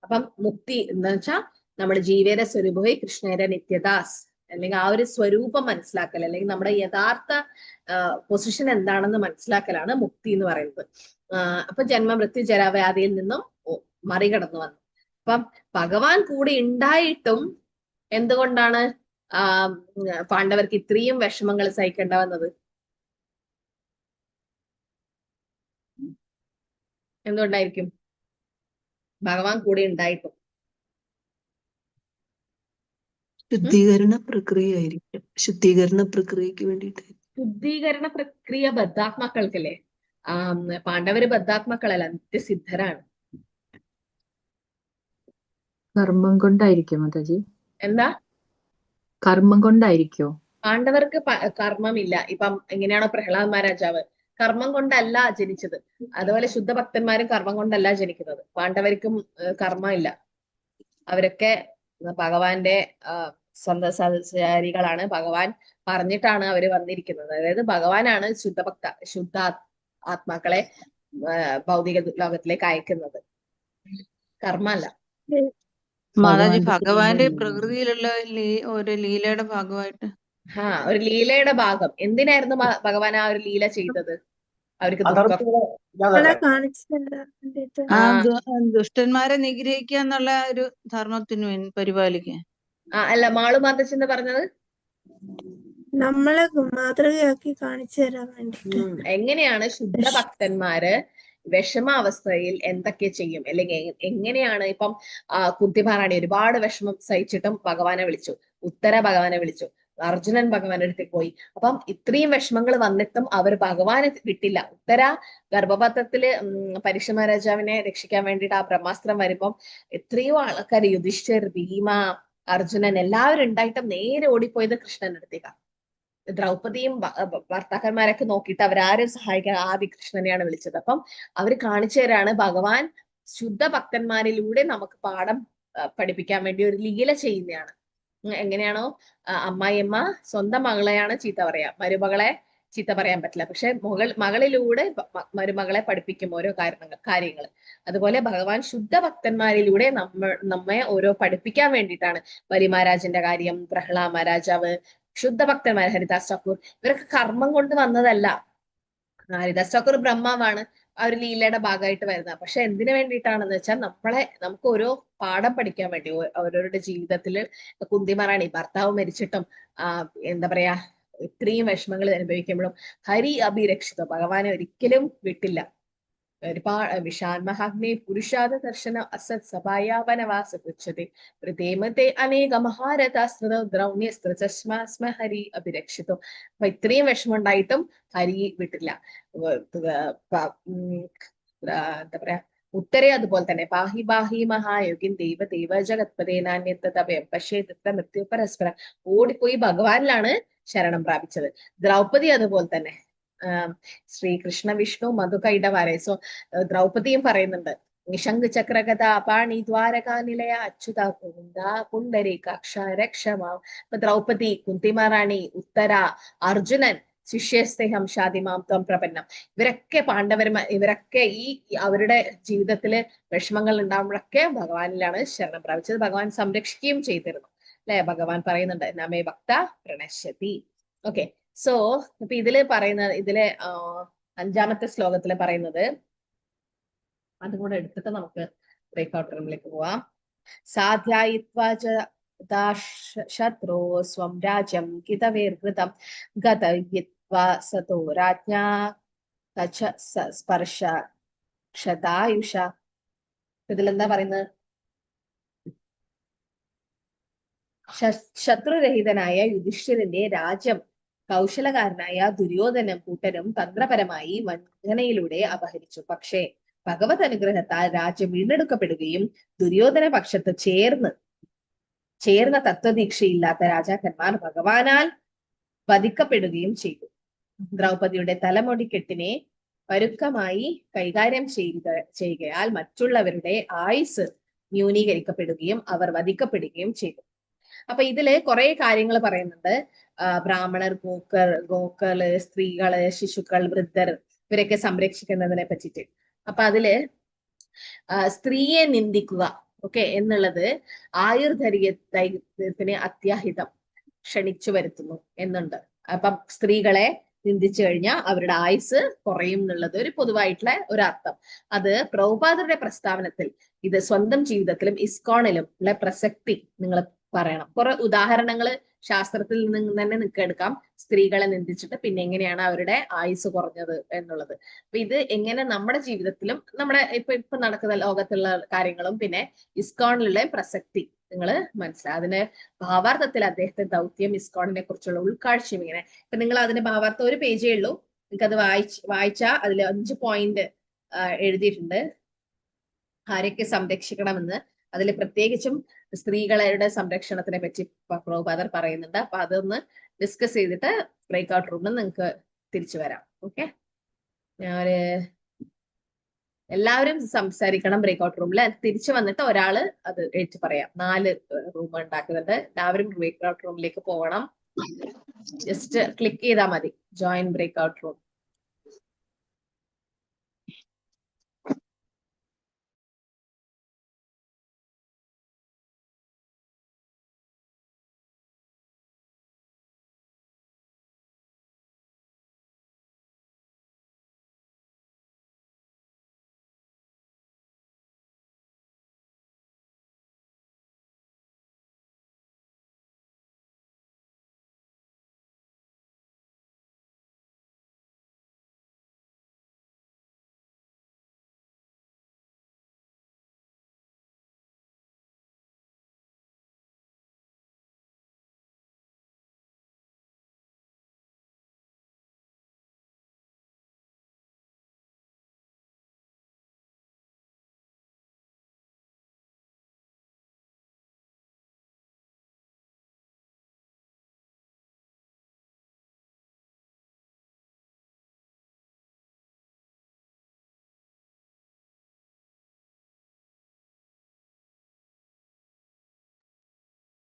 [SPEAKER 1] അപ്പം മുക്തി എന്താ വെച്ചാൽ നമ്മൾ ജീവേര സ്വരൂപമായി കൃഷ്ണേര നിത്യദാസ്, അല്ലെങ്കിൽ ആ ഒരു സ്വരൂപം മനസ്സിലാക്കൽ, അല്ലെങ്കിൽ നമ്മുടെ യഥാർത്ഥ പൊസിഷൻ എന്താണെന്ന് മനസ്സിലാക്കലാണ് മുക്തി എന്ന് പറയുന്നത്. അപ്പൊ ജന്മ, മൃത്യു, ജരാവ്യാധിയിൽ നിന്നും മറികടന്നു വന്നു. അപ്പം ഭഗവാൻ കൂടെ ഉണ്ടായിട്ടും എന്തുകൊണ്ടാണ് പാണ്ഡവർക്ക് ഇത്രയും വിഷമങ്ങൾ സഹിക്കേണ്ട വന്നത്? എന്തുകൊണ്ടായിരിക്കും? ഭഗവാൻ കൂടെ ഉണ്ടായിട്ടും.
[SPEAKER 3] ശുദ്ധീകരണ പ്രക്രിയ ആയിരിക്കും. ശുദ്ധീകരണ പ്രക്രിയക്ക് വേണ്ടിയിട്ട്.
[SPEAKER 1] ശുദ്ധീകരണ പ്രക്രിയ ബദ്ധാത്മാക്കൾക്കല്ലേ? പാണ്ഡവര് ബദ്ധാത്മാക്കളല്ല, നിത്യസിദ്ധരാണ്.
[SPEAKER 6] കർമ്മം കൊണ്ടായിരിക്കും മാതാജി.
[SPEAKER 1] എന്താ?
[SPEAKER 6] കർമ്മം കൊണ്ടായിരിക്കോ?
[SPEAKER 1] പാണ്ഡവർക്ക് കർമ്മമില്ല. ഇപ്പം എങ്ങനെയാണോ പ്രഹ്ലാദ് മഹാരാജാവ് കർമ്മം കൊണ്ടല്ല ജനിച്ചത്, അതുപോലെ ശുദ്ധഭക്തന്മാരും കർമ്മം കൊണ്ടല്ല ജനിക്കുന്നത്. പാണ്ഡവർക്കും കർമ്മം ഇല്ല. അവരൊക്കെ ഭഗവാന്റെ സ്വന്തം സഹചാരികളാണ്. ഭഗവാൻ പറഞ്ഞിട്ടാണ് അവര് വന്നിരിക്കുന്നത്. അതായത് ഭഗവാനാണ് ശുദ്ധ ആത്മാക്കളെ ഭൗതിക ലോകത്തിലേക്ക് അയക്കുന്നത്, കർമ്മല്ല.
[SPEAKER 5] മാതാജി, ഭഗവാന്റെ പ്രകൃതിയിലുള്ള ഒരു ലീലയുടെ ഭാഗമായിട്ട്
[SPEAKER 1] ഒരു ലീലയുടെ ഭാഗം. എന്തിനായിരുന്നു ഭഗവാൻ ആ ഒരു ലീല ചെയ്തത്? അവർക്ക്
[SPEAKER 5] ദുഷ്ടന്മാരെ നിഗ്രഹിക്കുക എന്നുള്ള ഒരു ധർമ്മത്തിന് പരിപാലിക്കാൻ.
[SPEAKER 1] അല്ല, മാളു മാതച്ചെന്ന് പറഞ്ഞത്
[SPEAKER 7] നമ്മളെ മാതൃകയാക്കി കാണിച്ചു തരാൻ വേണ്ടി.
[SPEAKER 1] എങ്ങനെയാണ് ശുദ്ധ ഭക്തന്മാര് വിഷമാവസ്ഥയിൽ എന്തൊക്കെ ചെയ്യും, അല്ലെങ്കിൽ എങ്ങനെയാണ് ഇപ്പം കുന്തിമഹാറാണി ഒരുപാട് വിഷമം സഹിച്ചിട്ടും ഭഗവാനെ വിളിച്ചു, ഉത്തര ഭഗവാനെ വിളിച്ചു, അർജുനൻ ഭഗവാന്റെ അടുത്തേക്ക് പോയി. അപ്പം ഇത്രയും വിഷമങ്ങൾ വന്നിട്ടും അവർ ഭഗവാനെ വിട്ടില്ല. ഉത്തര ഗർഭപാത്രത്തില് പരീക്ഷ മഹാരാജാവിനെ രക്ഷിക്കാൻ വേണ്ടിയിട്ട് ആ ബ്രഹ്മാസ്ത്രം വരുമ്പം എത്രയോ ആൾക്കാർ, യുധിഷ്ഠിർ, ഭീമ, അർജുനൻ എല്ലാവരും ഉണ്ടായിട്ടും നേരെ ഓടിപ്പോയത് കൃഷ്ണന്റെ അടുത്തേക്കാണ്. ദ്രൗപദിയും ഭർത്താക്കന്മാരൊക്കെ നോക്കിയിട്ട് അവരാരും സഹായിക്കാൻ ആദ്യ കൃഷ്ണനെയാണ് വിളിച്ചത്. അപ്പം അവർ കാണിച്ചു തരാണ് ഭഗവാൻ ശുദ്ധ ഭക്തന്മാരിലൂടെ നമുക്ക് പാഠം പഠിപ്പിക്കാൻ വേണ്ടി ഒരു ലീല ചെയ്യുന്നതാണ്. എങ്ങനെയാണോ അമ്മായിയമ്മ സ്വന്തം മകളെയാണ് ചീത്ത പറയാ, മരുമകളെ ചീത്ത പറയാൻ പറ്റില്ല. പക്ഷെ മകളിലൂടെ മരുമകളെ പഠിപ്പിക്കും ഓരോ കാര്യങ്ങൾ. അതുപോലെ ഭഗവാൻ ശുദ്ധ ഭക്തന്മാരിലൂടെ നമ്മെ ഓരോ പഠിപ്പിക്കാൻ വേണ്ടിയിട്ടാണ്. ബലി മഹാരാജിന്റെ കാര്യം, പ്രഹ്ലാദ മഹാരാജാവ്, ശുദ്ധ ഭക്തന്മാർ, ഹരിദാസ് ഠാക്കൂർ, ഇവരൊക്കെ കർമ്മം കൊണ്ട് വന്നതല്ല. ഹരിദാസ് ഠാക്കൂർ ബ്രഹ്മാവാണ്, ആ ഒരു ലീലയുടെ ഭാഗമായിട്ട് വരുന്നത്. പക്ഷെ എന്തിനു വേണ്ടിയിട്ടാണെന്ന് വെച്ചാൽ നമുക്ക് ഓരോ പാഠം പഠിക്കാൻ വേണ്ടി, ഓരോരുടെ ജീവിതത്തിൽ. കുന്തി മഹാറാണി ഭർത്താവ് മരിച്ചിട്ടും എന്താ പറയാ ഇത്രയും വിഷമങ്ങൾ അനുഭവിക്കുമ്പോഴും ഹരി അഭിരക്ഷിതോ, ഭഗവാനെ ഒരിക്കലും വിട്ടില്ല. ഒരുപാട് വിഷാന്മഹാഗ്നേ പുരുഷാദ ദർശന അസത് സഭായാവനവാസ പൃച്ഛതി പ്രതേമത്തെ അനേക മഹാരഥാസ്മൃത ദ്രൗണ്യസ്മ ഹരി അഭിരക്ഷിതോ. അപ്പൊ ഇത്രയും വിഷമം ഉണ്ടായിട്ടും ഹരി വിട്ടില്ല. എന്താ പറയാ ഉത്തരേ അതുപോലെ തന്നെ പാഹി ബാഹി മഹായോഗിൻ ദൈവ ദൈവ ജഗത്പതേ നാണ്യത്തഭയം പക്ഷേ മൃത്യു പരസ്പരം ഓടിപ്പോയി ഭഗവാനിലാണ് ശരണം പ്രാപിച്ചത്. ദ്രൗപദി അതുപോലെ തന്നെ ശ്രീകൃഷ്ണ വിഷ്ണു മധുകൈടവാരെ. സോ ദ്രൗപദിയും പറയുന്നുണ്ട്, ശംഖ് ചക്രഗത പാണി ദ്വാരകാ നിലയ അച്യുത പുണ്ടരീകാക്ഷ രക്ഷമാ. ഇപ്പൊ ദ്രൗപദി, കുന്തി മഹാറാണി, ഉത്തര, അർജുനൻ, ശിഷ്യസ്തേഹം ഷാദിമാം ത്വം പ്രപന്നം, ഇവരൊക്കെ ഇവരൊക്കെ ഈ അവരുടെ ജീവിതത്തില് വിഷമങ്ങൾ ഉണ്ടാകുമ്പോഴൊക്കെ ഭഗവാനിലാണ് ശരണം പ്രാപിച്ചത്. ഭഗവാൻ സംരക്ഷിക്കുകയും ചെയ്തിരുന്നു അല്ലെ. ഭഗവാൻ പറയുന്നുണ്ട് നമേ ഭക്ത പ്രണശ്യതി. ഓക്കെ, സോ ഇപ്പൊ ഇതില് 5ാമത്തെ ശ്ലോകത്തില് പറയുന്നത്, അതും കൂടെ എടുത്തിട്ട് നമുക്ക് ബ്രേക്ക്ഔട്ട് റൂമിലേക്ക് പോവാം. സാധ്യായിത്വാ ശത്രോ സ്വം രാജ്യം കിതവേർകൃതം ഗതയിത്വാ സതോ രാജ്ഞാ സ്പർശ ക്ഷതായുഷ. ഇതിലെന്താ പറയുന്നത്? ശത്രുരഹിതനായ യുധിഷ്ഠിരന്റെ രാജ്യം കൗശലകാരനായ ദുര്യോധനും കൂട്ടരും തന്ത്രപരമായി വഞ്ചനയിലൂടെ അപഹരിച്ചു. പക്ഷേ ഭഗവത് അനുഗ്രഹത്താൽ രാജ്യം വീണ്ടെടുക്കപ്പെടുകയും ദുര്യോധന പക്ഷത്ത് ചേർന്ന തത്വദീക്ഷയില്ലാത്ത രാജാക്കന്മാർ ഭഗവാനാൽ വധിക്കപ്പെടുകയും ചെയ്തു. ദ്രൗപദിയുടെ തലമുടിക്കെട്ടിനെ പരുക്കമായി കൈകാര്യം ചെയ്യുകയാൽ മറ്റുള്ളവരുടെ ആയുസ് ന്യൂനീകരിക്കപ്പെടുകയും അവർ വധിക്കപ്പെടുകയും ചെയ്തു. അപ്പൊ ഇതില് കുറെ കാര്യങ്ങൾ പറയുന്നുണ്ട്. ബ്രാഹ്മണർ, ഗോക്കള്, സ്ത്രീകള്, ശിശുക്കൾ, വൃദ്ധർ, ഇവരൊക്കെ സംരക്ഷിക്കുന്നതിനെ പറ്റിയിട്ട്. അപ്പൊ അതില് സ്ത്രീയെ നിന്ദിക്കുക എന്നുള്ളത് ആയുർദൈര്യത്തിന് അത്യാഹിതം ക്ഷണിച്ചു വരുത്തുന്നു എന്നുണ്ട്. അപ്പം സ്ത്രീകളെ നിന്ദിച്ചു കഴിഞ്ഞാൽ അവരുടെ ആയുസ് കുറയും എന്നുള്ളത് ഒരു പൊതുവായിട്ടുള്ള ഒരു അർത്ഥം. അത് പ്രഭുപാദരുടെ പ്രസ്താവനത്തിൽ ഇത് സ്വന്തം ജീവിതത്തിലും ഇസ്കോണിലും ഉള്ള പ്രസക്തി നിങ്ങൾ പറയണം. കുറെ ഉദാഹരണങ്ങൾ ശാസ്ത്രത്തിൽ നിന്ന് തന്നെ നിങ്ങൾക്ക് എടുക്കാം, സ്ത്രീകളെ നിന്ദിച്ചിട്ട് പിന്നെ എങ്ങനെയാണ് അവരുടെ ആയുസ് കുറഞ്ഞത് എന്നുള്ളത്. അപ്പൊ ഇത് എങ്ങനെ നമ്മുടെ ജീവിതത്തിലും നമ്മുടെ ഇപ്പൊ നടക്കുന്ന ലോകത്തുള്ള കാര്യങ്ങളും പിന്നെ ഇസ്കോണിലുള്ള പ്രസക്തി നിങ്ങൾ മനസ്സിലാക്കുക. അതിന് ഭാവാർത്ഥത്തിൽ അദ്ദേഹത്തെ ദൗത്യം, ഇസ്കോണിനെ കുറിച്ചുള്ള ഉൾക്കാഴ്ചയും ഇങ്ങനെ. ഇപ്പൊ നിങ്ങൾ അതിന്റെ ഭാവാർത്ഥം ഒരു പേജേ ഉള്ളൂ, നിങ്ങൾക്ക് അത് വായിച്ചാൽ അതിൽ 5 പോയിന്റ് എഴുതിയിട്ടുണ്ട് ആരൊക്കെ സംരക്ഷിക്കണമെന്ന്. അതിൽ പ്രത്യേകിച്ചും സ്ത്രീകളുടെ സംരക്ഷണത്തിനെ പറ്റി പ്രഭുപാദർ പറയുന്നുണ്ട്. അപ്പൊ അതൊന്ന് ഡിസ്കസ് ചെയ്തിട്ട് ബ്രേക്ക്ഔട്ട് റൂമിൽ നിങ്ങൾക്ക് തിരിച്ചു വരാം. ഓക്കെ, എല്ലാവരും സംസാരിക്കണം ബ്രേക്ക്ഔട്ട് റൂമിൽ. തിരിച്ചു വന്നിട്ട് ഒരാള് അത് ഏറ്റു പറയാം. 4 റൂം ഉണ്ടാക്കുന്നുണ്ട്. എല്ലാവരും ബ്രേക്ക്ഔട്ട് റൂമിലേക്ക് പോകണം. ജസ്റ്റ് ക്ലിക്ക് ചെയ്താൽ മതി, ജോയിൻ ബ്രേക്ക്ഔട്ട് റൂം.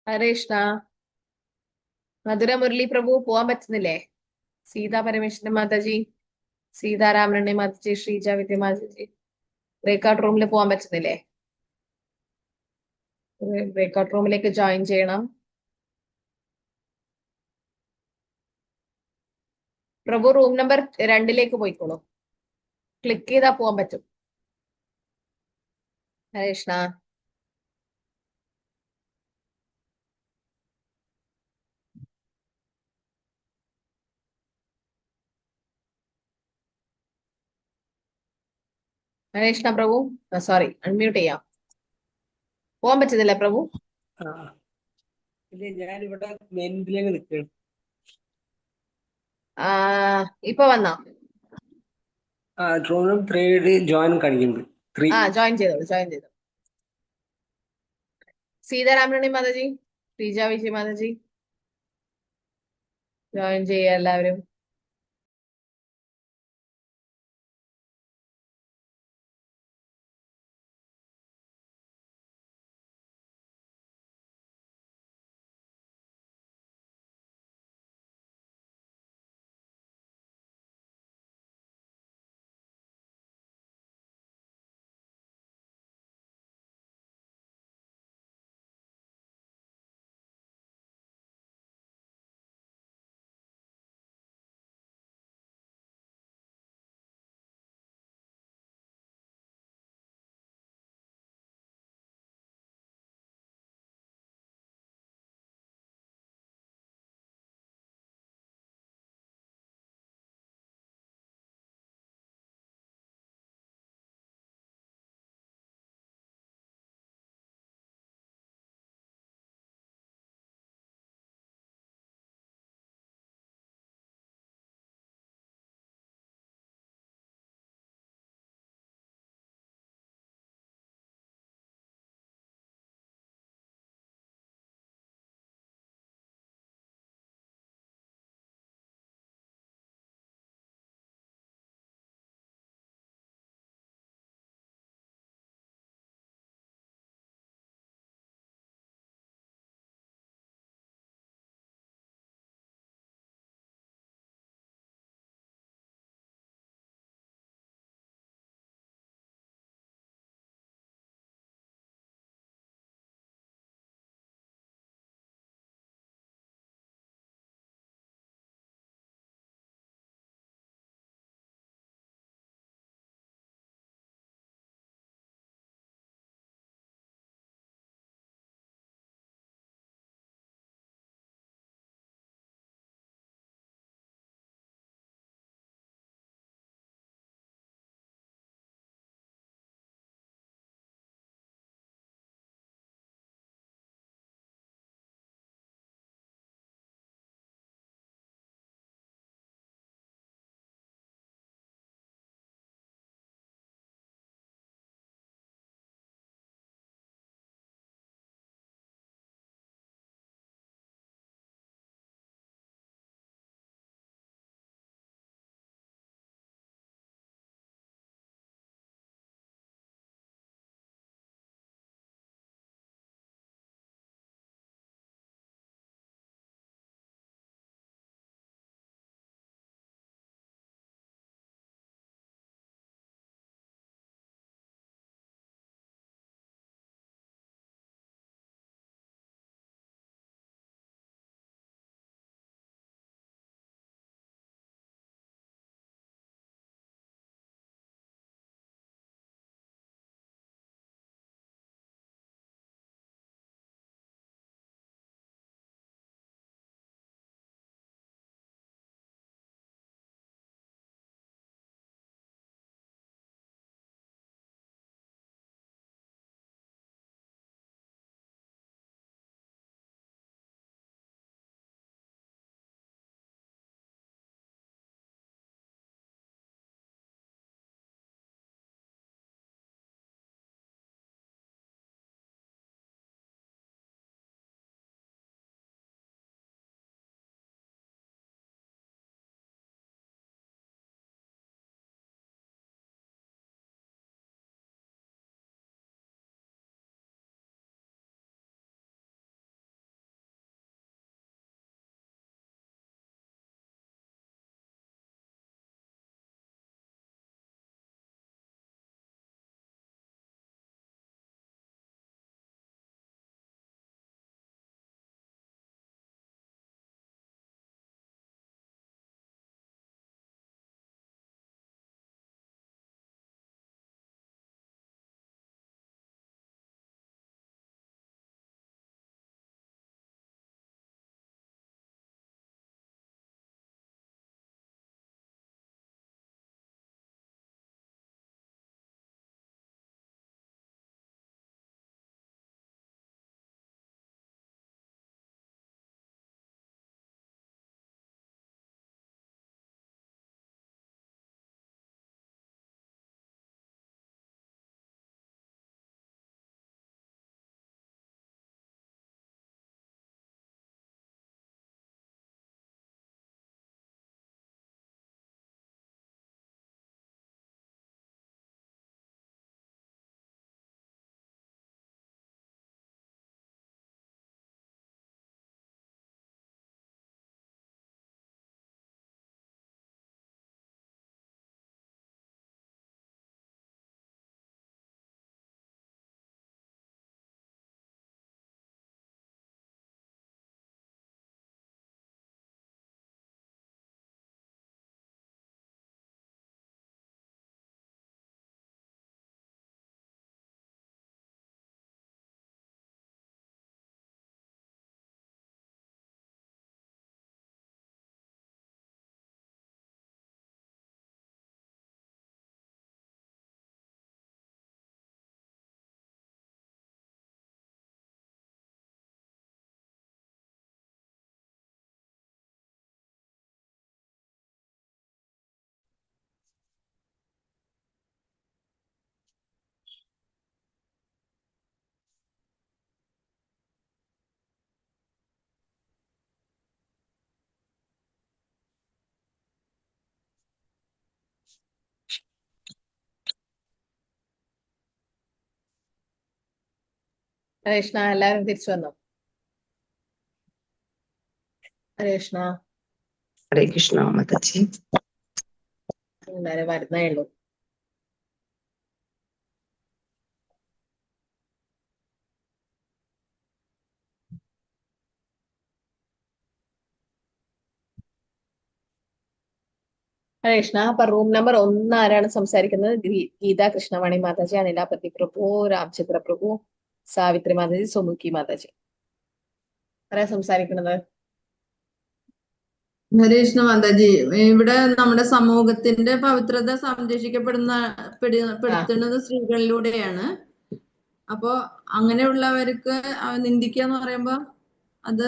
[SPEAKER 1] ഹരേ കൃഷ്ണ. മധുര മുരളി പ്രഭു പോവാൻ പറ്റുന്നില്ലേ? സീതാ പരമേശ്വരൻ മാതാജി, സീതാരാമനുണ്ണി മാതാജി, ശ്രീജ വിദ്യ മാതാജി. ബ്രേക്ക്ഔട്ട് റൂമിൽ പോകാൻ പറ്റുന്നില്ലേ? ബ്രേക്ക്ഔട്ട് റൂമിലേക്ക് ജോയിൻ ചെയ്യണം. പ്രഭു റൂം നമ്പർ 2 പോയിക്കോളൂ. ക്ലിക്ക് ചെയ്താൽ പോകാൻ പറ്റും. ഹരേ കൃഷ്ണ. ഹരേ കൃഷ്ണ പ്രഭു. സോറി, അൺമ്യൂട്ട് ചെയ്യാം. പോകാൻ പറ്റുന്നില്ല പ്രഭു?
[SPEAKER 8] ആ ഇല്ല, ഞാനിവിടെ മെയിൻ ഇതിലേക്ക് നിൽക്കുകയാണ്.
[SPEAKER 1] ഇപ്പൊ വന്നാ?
[SPEAKER 8] റൂം നമ്പർ 3 ജോയിൻ കാണിക്കുന്നുണ്ട്. 3.
[SPEAKER 1] ജോയിൻ ചെയ്തോളൂ, ജോയിൻ ചെയ്തോളൂ. സീതാരാമനുണ്ണി മാതാജി, ശ്രീജ വിജയ മാതാജി, ജോയിൻ ചെയ്യുക എല്ലാവരും. ഹരേ കൃഷ്ണ. എല്ലാവരും തിരിച്ചു വന്നോ? ഹരേ കൃഷ്ണ.
[SPEAKER 3] ഹരേ കൃഷ്ണ മാതാജി.
[SPEAKER 1] എല്ലാരും വരുന്നേ ഉള്ളൂ. ഹരേ കൃഷ്ണ. അപ്പൊ റൂം നമ്പർ 1 ആരാണ് സംസാരിക്കുന്നത്? ഗീത കൃഷ്ണവാണി മാതാജി, അനിലാപതി പ്രഭു, രാംചന്ദ്ര പ്രഭു, സാവിത്രി മാതാജി, സുമുഖി മാതാജി. ആരാ സംസാരിക്കുന്നത്?
[SPEAKER 9] ഹരേ കൃഷ്ണ മാതാജി, ഇവിടെ നമ്മുടെ സമൂഹത്തിന്റെ പവിത്രത പെടുത്തുന്നത് സ്ത്രീകളിലൂടെയാണ്. അപ്പോ അങ്ങനെയുള്ളവർക്ക് നിന്ദിക്കുക എന്ന് പറയുമ്പോ അത്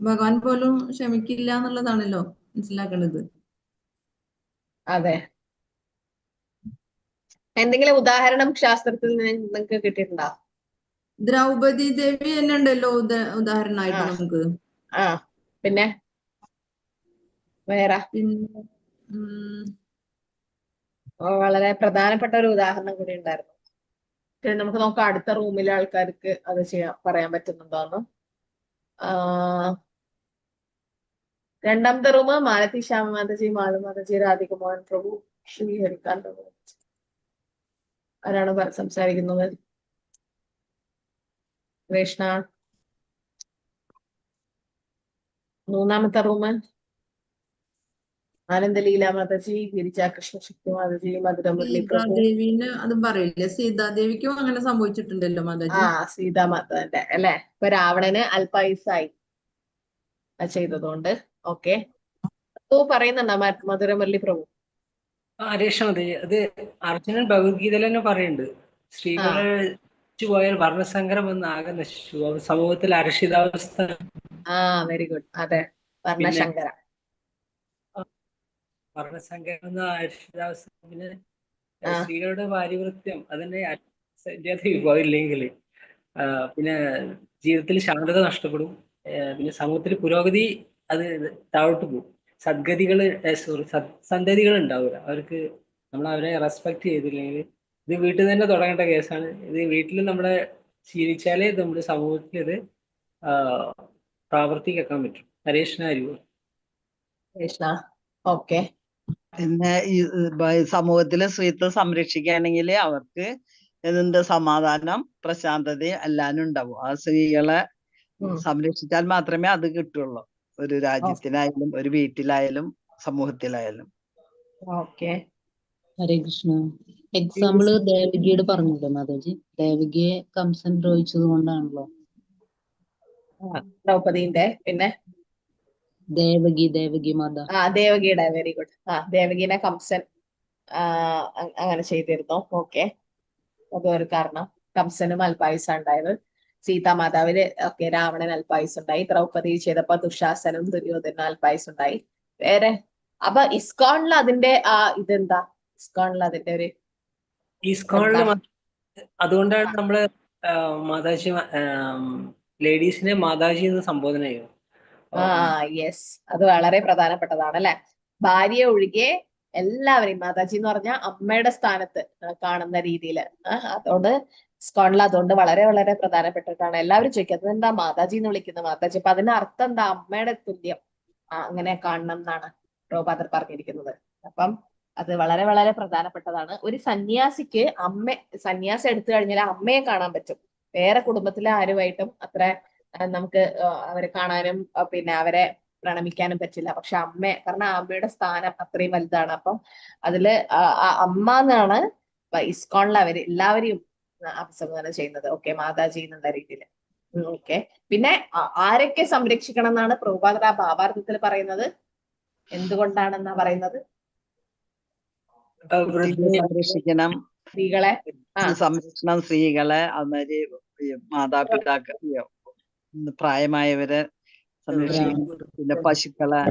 [SPEAKER 9] ഭഗവാൻ പോലും ക്ഷമിക്കില്ല എന്നുള്ളതാണല്ലോ മനസ്സിലാക്കേണ്ടത്.
[SPEAKER 1] അതെ. എന്തെങ്കിലും ഉദാഹരണം ശാസ്ത്രത്തിൽ നിങ്ങൾക്ക് കിട്ടിയിട്ടുണ്ടോ?
[SPEAKER 9] ദ്രൗപദി ദേവി തന്നെ ഉണ്ടല്ലോ ഉദാഹരണമായിട്ട് നമുക്ക്.
[SPEAKER 1] പിന്നെ വേറെ വളരെ പ്രധാനപ്പെട്ട ഒരു ഉദാഹരണം കൂടി ഉണ്ടായിരുന്നു. നമുക്ക് നോക്കാം അടുത്ത റൂമിലെ ആൾക്കാർക്ക് അത് പറയാൻ പറ്റുന്നുണ്ടോന്ന്. രണ്ടാമത്തെ റൂം മാലതി ശ്യാമ മാതാജി, മാളു മാതാജി, രാധിക മോഹൻ പ്രഭു, ശ്രീ ഹരികാന്ത. ആരാണ് സംസാരിക്കുന്നത്? കൃഷ്ണ. മൂന്നാമത്തെ റൂം ആനന്ദ ലീല മാതാജി, ഗിരിജ കൃഷ്ണ ശക്തി മാതാജി, മധുര മുരളി പ്രഭു.
[SPEAKER 9] സീതാദേവിന് അതും പറയില്ലേ, സീതാദേവിക്കും അങ്ങനെ സംഭവിച്ചിട്ടുണ്ടല്ലോ മാതാജി.
[SPEAKER 1] സീതാമാതാന്റെ അല്ലെ. ഇപ്പൊ രാവണന് അല്പായുസായി ചെയ്തതുകൊണ്ട്. ഓക്കെ, പറയുന്നുണ്ടോ മധുര മുരളി പ്രഭു?
[SPEAKER 8] ഹരേഷ്ണ, അത് അർജുനൻ ഭഗവത്ഗീതയിൽ തന്നെ പറയുന്നുണ്ട്, സ്ത്രീകളെ പോയാൽ വർണ്ണസങ്കരം എന്ന് ആകെ നശിച്ചു, സമൂഹത്തിൽ അരക്ഷിതാവസ്ഥ.
[SPEAKER 1] Very good. അതെ, വർണ്ണശങ്കര.
[SPEAKER 8] വർണ്ണസങ്കരം എന്ന അരക്ഷിതാവസ്ഥ. പിന്നെ സ്ത്രീകളുടെ പാരിവൃത്യം അതിന്റെ വിഭവമില്ലെങ്കിൽ പിന്നെ ജീവിതത്തിൽ ശാന്തത നഷ്ടപ്പെടും. പിന്നെ സമൂഹത്തിൽ പുരോഗതി അത് താഴോട്ട് പോകും. സന്തതികൾ ഉണ്ടാവില്ല. അവർക്ക് നമ്മൾ അവരെ റെസ്പെക്ട് ചെയ്തില്ലെങ്കിൽ, ഇത് വീട്ടിൽ തന്നെ തുടങ്ങേണ്ട കേസാണ്. ഇത് വീട്ടിൽ നമ്മളെ ശീലിച്ചാലേ നമ്മുടെ സമൂഹത്തിൽ ഇത് പ്രാവർത്തികമാക്കാൻ പറ്റും.
[SPEAKER 1] ഹരേഷ്ണ. ഓക്കെ.
[SPEAKER 2] പിന്നെ ഈ സമൂഹത്തിലെ സ്ത്രീത്വം സംരക്ഷിക്കുകയാണെങ്കിൽ അവർക്ക് എന്ത് സമാധാനം പ്രശാന്തതയും എല്ലാം ഉണ്ടാവും. ആ സ്ത്രീകളെ സംരക്ഷിച്ചാൽ മാത്രമേ അത് കിട്ടുള്ളൂ, ഒരു രാജ്യത്തിനായാലും ഒരു വീട്ടിലായാലും സമൂഹത്തിലായാലും.
[SPEAKER 1] ഓക്കെ.
[SPEAKER 5] ഹരേ കൃഷ്ണ. എക്സാമ്പിള് ദേവകിയുടെ പറഞ്ഞല്ലോ മാതാജി, ദേവകിയെ കംസൻ ദ്രോഹിച്ചത് കൊണ്ടാണല്ലോ.
[SPEAKER 1] ദ്രൗപദീന്റെ പിന്നെ
[SPEAKER 5] ദേവകി മാത.
[SPEAKER 1] ദേവകിയുടെ. Very good. ദേവകിനെ കംസൻ അങ്ങനെ ചെയ്തിരുന്നു. ഓക്കെ, അതൊരു കാരണം. കംസനും അല്പായുസ ഉണ്ടായത്. സീതാമാതാവിന് രാവണൻ അല്പായുസ് ഉണ്ടായി. ദ്രൗപദി ചെയ്തപ്പോ ദുശാസനും ദുര്യോധന അല്പായുസ് ഉണ്ടായി. വേറെ അപ്പൊ ഇസ്കോണിൽ അതിന്റെ ഇതെന്താ? ഇസ്കോണിൽ അതിന്റെ ഒരു
[SPEAKER 8] അതുകൊണ്ടാണ് നമ്മള് മാതാജി ലേഡീസിനെ മാതാജി എന്ന് സംബോധന ചെയ്യും.
[SPEAKER 1] യെസ്, അത് വളരെ പ്രധാനപ്പെട്ടതാണ് അല്ലെ. ഭാര്യ ഒഴികെ എല്ലാവരെയും മാതാജി എന്ന് പറഞ്ഞാൽ അമ്മയുടെ സ്ഥാനത്ത് കാണുന്ന രീതിയിൽ. അതുകൊണ്ട് ഇസ്കോണിൽ അതുകൊണ്ട് വളരെ വളരെ പ്രധാനപ്പെട്ടിട്ടാണ്. എല്ലാവരും ചോദിക്കുന്നത് എന്താ മാതാജി എന്ന് വിളിക്കുന്നത്? മാതാജി, അപ്പൊ അതിന്റെ അർത്ഥം എന്താ? അമ്മയുടെ തുല്യം അങ്ങനെ കാണണം എന്നാണ് പ്രഭുപാദർ പറഞ്ഞിരിക്കുന്നത്. അപ്പം അത് വളരെ വളരെ പ്രധാനപ്പെട്ടതാണ്. ഒരു സന്യാസിക്ക് സന്യാസം എടുത്തു കഴിഞ്ഞാൽ അമ്മയെ കാണാൻ പറ്റും. വേറെ കുടുംബത്തിലെ ആരുമായിട്ടും അത്ര നമുക്ക് അവരെ കാണാനും പിന്നെ അവരെ പ്രണമിക്കാനും പറ്റില്ല. പക്ഷെ കാരണം അമ്മയുടെ സ്ഥാനം അത്രയും വലുതാണ്. അപ്പം അതില് അമ്മ എന്നാണ് ഇസ്കോണിൽ അവര് എല്ലാവരെയും അഭിസംബോധന ചെയ്യുന്നത്. ഓക്കെ, മാതാജി എന്നുള്ള രീതിയിൽ. ഓക്കെ. പിന്നെ ആരൊക്കെ സംരക്ഷിക്കണം എന്നാണ് പ്രഭുപാദർ ഭാവാർത്ഥത്തിൽ പറയുന്നത്? എന്തുകൊണ്ടാണെന്നാ പറയുന്നത്?
[SPEAKER 2] സംരക്ഷിക്കണം
[SPEAKER 1] സ്ത്രീകളെ.
[SPEAKER 2] സംരക്ഷണം സ്ത്രീകളെ, അതുമാതിരി മാതാപിതാക്കൾ, പ്രായമായവരെ സംരക്ഷിക്കണം. പിന്നെ പശുക്കളെ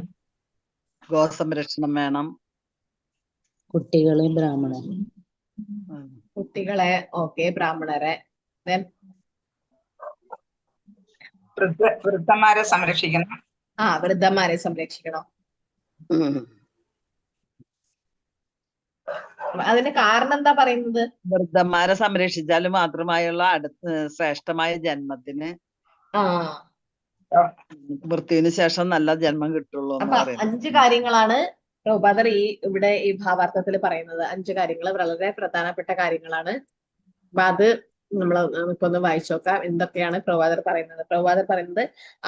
[SPEAKER 2] ഗോസംരക്ഷണം വേണം.
[SPEAKER 5] കുട്ടികളെ ബ്രാഹ്മണരെ.
[SPEAKER 1] ഓക്കെ, ബ്രാഹ്മണരെ.
[SPEAKER 10] വൃദ്ധന്മാരെ സംരക്ഷിക്കണം.
[SPEAKER 1] വൃദ്ധന്മാരെ സംരക്ഷിക്കണം. അതിന് കാരണം എന്താ പറയുന്നത്?
[SPEAKER 2] വൃദ്ധന്മാരെ സംരക്ഷിച്ചാൽ മാത്രമായുള്ള ശ്രേഷ്ഠമായ ജന്മത്തിന്
[SPEAKER 1] ആ
[SPEAKER 2] മൃത്യുവിന് ശേഷം നല്ല ജന്മം കിട്ടുള്ളൂ എന്ന്
[SPEAKER 1] അപ്പൊ
[SPEAKER 2] പറയുന്നത്.
[SPEAKER 1] 5 കാര്യങ്ങളാണ് പ്രഭുപാദർ ഇവിടെ ഈ ഭാവാർത്ഥത്തിൽ പറയുന്നത്. 5 കാര്യങ്ങൾ വളരെ പ്രധാനപ്പെട്ട കാര്യങ്ങളാണ്. അപ്പൊ അത് നമ്മൾ നമുക്കൊന്ന് വായിച്ചു നോക്കാം. എന്തൊക്കെയാണ് പ്രഭുപാദർ പറയുന്നത്? പ്രഭുപാദർ പറയുന്നത്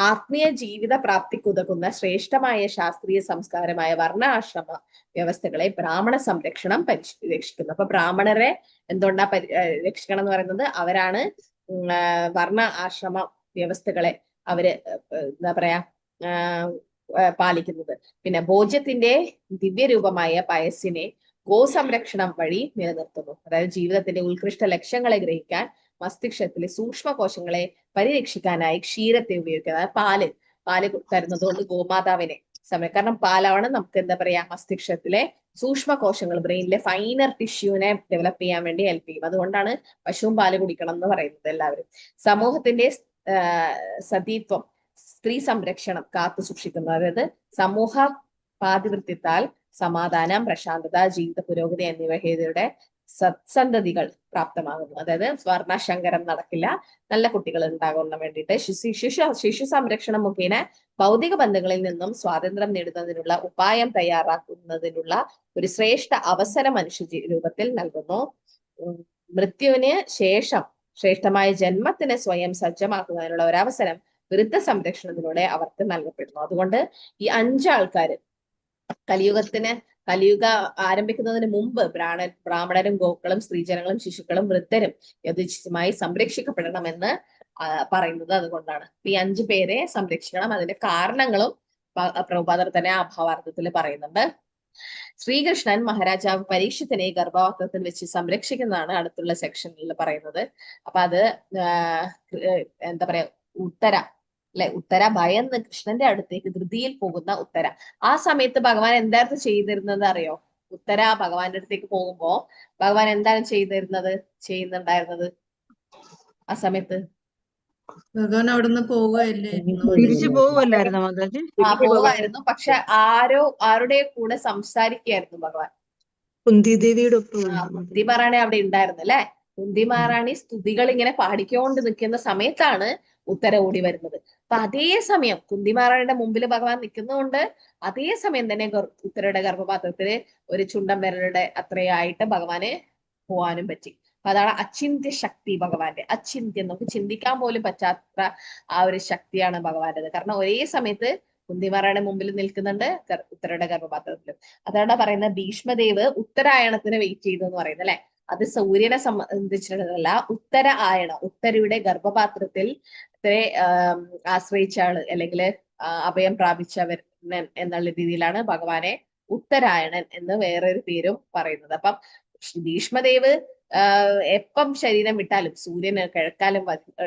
[SPEAKER 1] ആത്മീയ ജീവിത പ്രാപ്തിക്കുതകുന്ന ശ്രേഷ്ഠമായ ശാസ്ത്രീയ സംസ്കാരമായ വർണ്ണ ആശ്രമ വ്യവസ്ഥകളെ ബ്രാഹ്മണ സംരക്ഷണം രക്ഷിക്കുന്നു. അപ്പൊ ബ്രാഹ്മണരെ എന്തുകൊണ്ടാ രക്ഷിക്കണം എന്ന് പറയുന്നത്? അവരാണ് വർണ്ണ ആശ്രമ വ്യവസ്ഥകളെ അവര് എന്താ പറയാ പാലിക്കുന്നത്. പിന്നെ ഭോജ്യത്തിന്റെ ദിവ്യരൂപമായ പയസ്സിനെ ഗോസംരക്ഷണം വഴി നിലനിർത്തുന്നു. അതായത് ജീവിതത്തിന്റെ ഉത്കൃഷ്ട ലക്ഷ്യങ്ങളെ ഗ്രഹിക്കാൻ മസ്തിഷ്കത്തിലെ സൂക്ഷ്മകോശങ്ങളെ പരിരക്ഷിക്കാനായി ക്ഷീരത്തെ ഉപയോഗിക്കുക. അതായത് പാല് തരുന്നത് കൊണ്ട് ഗോമാതാവിനെ കാരണം പാലാണ് നമുക്ക് എന്താ പറയാ മസ്തിഷ്കത്തിലെ സൂക്ഷ്മകോശങ്ങൾ ബ്രെയിനിലെ ഫൈനർ ടിഷ്യൂവിനെ ഡെവലപ്പ് ചെയ്യാൻ വേണ്ടി ഹെൽപ്പ് ചെയ്യും. അതുകൊണ്ടാണ് പശുവും പാല് കുടിക്കണം എന്ന് പറയുന്നത് എല്ലാവരും. സമൂഹത്തിന്റെ സതീത്വം, സ്ത്രീ സംരക്ഷണം കാത്തു സൂക്ഷിക്കുന്നു. അതായത് സമൂഹ പാതിവൃത്യത്താൽ സമാധാനം, പ്രശാന്തത, ജീവിത പുരോഗതി എന്നിവ ഹേതുയുടെ സത്സന്തതികൾ പ്രാപ്തമാകുന്നു. അതായത് വർണ്ണശങ്കരം നടക്കില്ല, നല്ല കുട്ടികൾ ഉണ്ടാകുന്ന വേണ്ടിയിട്ട് ശിശു സംരക്ഷണം മുഖേന ഭൗതിക ബന്ധങ്ങളിൽ നിന്നും സ്വാതന്ത്ര്യം നേടുന്നതിനുള്ള ഉപായം തയ്യാറാക്കുന്നതിനുള്ള ഒരു ശ്രേഷ്ഠ അവസരം മനുഷ്യ രൂപത്തിൽ നൽകുന്നു. മൃത്യുവിന് ശേഷം ശ്രേഷ്ഠമായ ജന്മത്തിന് സ്വയം സജ്ജമാക്കുന്നതിനുള്ള ഒരു അവസരം വൃദ്ധ സംരക്ഷണത്തിലൂടെ അവർക്ക് നൽകപ്പെടുന്നു. അതുകൊണ്ട് ഈ 5 ആൾക്കാര് കലിയുഗ ആരംഭിക്കുന്നതിന് മുമ്പ് ബ്രാഹ്മണരും ഗോക്കളും സ്ത്രീജനങ്ങളും ശിശുക്കളും വൃദ്ധരും യഥോചിതമായി സംരക്ഷിക്കപ്പെടണമെന്ന് പറയുന്നത് അതുകൊണ്ടാണ്. ഈ 5 പേരെ സംരക്ഷിക്കണം. അതിന്റെ കാരണങ്ങളും പ്രഭുപാദർ തന്നെ ആ ഭാവാർത്ഥത്തിൽ പറയുന്നുണ്ട്. ശ്രീകൃഷ്ണൻ മഹാരാജാവ് പരീക്ഷത്തിനെ ഗർഭപാത്രത്തിൽ വെച്ച് സംരക്ഷിക്കുന്നതാണ് അടുത്തുള്ള സെക്ഷനിൽ പറയുന്നത്. അപ്പൊ അത് എന്താ പറയാ ഉത്തര ഭയന്ന് കൃഷ്ണന്റെ അടുത്തേക്ക് ധൃതിയിൽ പോകുന്ന ഉത്തര. ആ സമയത്ത് ഭഗവാൻ എന്തായിരുന്നു ചെയ്തിരുന്നത് അറിയോ? ഉത്തര ഭഗവാന്റെ അടുത്തേക്ക് പോകുമ്പോ ഭഗവാൻ എന്താണ് ചെയ്യുന്നുണ്ടായിരുന്നത് ആ സമയത്ത്?
[SPEAKER 9] ഭഗവാൻ അവിടുന്ന് പോവുകയല്ലേ?
[SPEAKER 5] തിരിച്ചു പോവല്ലായിരുന്നു മാതാജി?
[SPEAKER 1] പോവായിരുന്നു. പക്ഷെ ആരുടെ കൂടെ സംസാരിക്കുകയായിരുന്നു ഭഗവാൻ?
[SPEAKER 3] കുന്തിദേവിയുടെ ഒപ്പം
[SPEAKER 1] കുന്തി മഹാറാണി അവിടെ ഉണ്ടായിരുന്നു അല്ലെ? കുന്തി മഹാറാണി സ്തുതികൾ ഇങ്ങനെ പാടിക്കൊണ്ട് നിൽക്കുന്ന സമയത്താണ് ഉത്തര ഓടി വരുന്നത്. അപ്പൊ അതേ സമയം കുന്തി മഹാറാണിയുടെ മുമ്പിൽ ഭഗവാൻ നിൽക്കുന്നതുകൊണ്ട് അതേ സമയം തന്നെ ഉത്തരയുടെ ഗർഭപാത്രത്തില് ഒരു ചുണ്ടൻ വിരലുടെ അത്രയായിട്ട് ഭഗവാന് പോവാനും പറ്റി. അപ്പൊ അതാണ് അചിന്ത്യ ശക്തി ഭഗവാന്റെ. അചിന്ത്യം, നമുക്ക് ചിന്തിക്കാൻ പോലും പറ്റാത്ത ആ ഒരു ശക്തിയാണ് ഭഗവാന്റേത്. കാരണം ഒരേ സമയത്ത് കുന്തിമാറയുടെ മുമ്പിൽ നിൽക്കുന്നുണ്ട്, ഉത്തരയുടെ ഗർഭപാത്രത്തിലും. അതാണ് പറയുന്നത് ഭീഷ്മദേവ് ഉത്തരായണത്തിന് വെയിറ്റ് ചെയ്തു എന്ന് പറയുന്നത് അല്ലെ. അത് സൂര്യനെ സംബന്ധിച്ചിട്ടുള്ള ഉത്തര ആയണം, ഉത്തരയുടെ ഗർഭപാത്രത്തിൽ ആശ്രയിച്ച ആള് അല്ലെങ്കിൽ അഭയം പ്രാപിച്ചവർ എന്നുള്ള രീതിയിലാണ് ഭഗവാനെ ഉത്തരായണൻ എന്ന് വേറൊരു പേരും പറയുന്നത്. അപ്പം ഭീഷ്മദേവ് എപ്പം ശരീരം വിട്ടാലും സൂര്യന് കിഴക്കാലും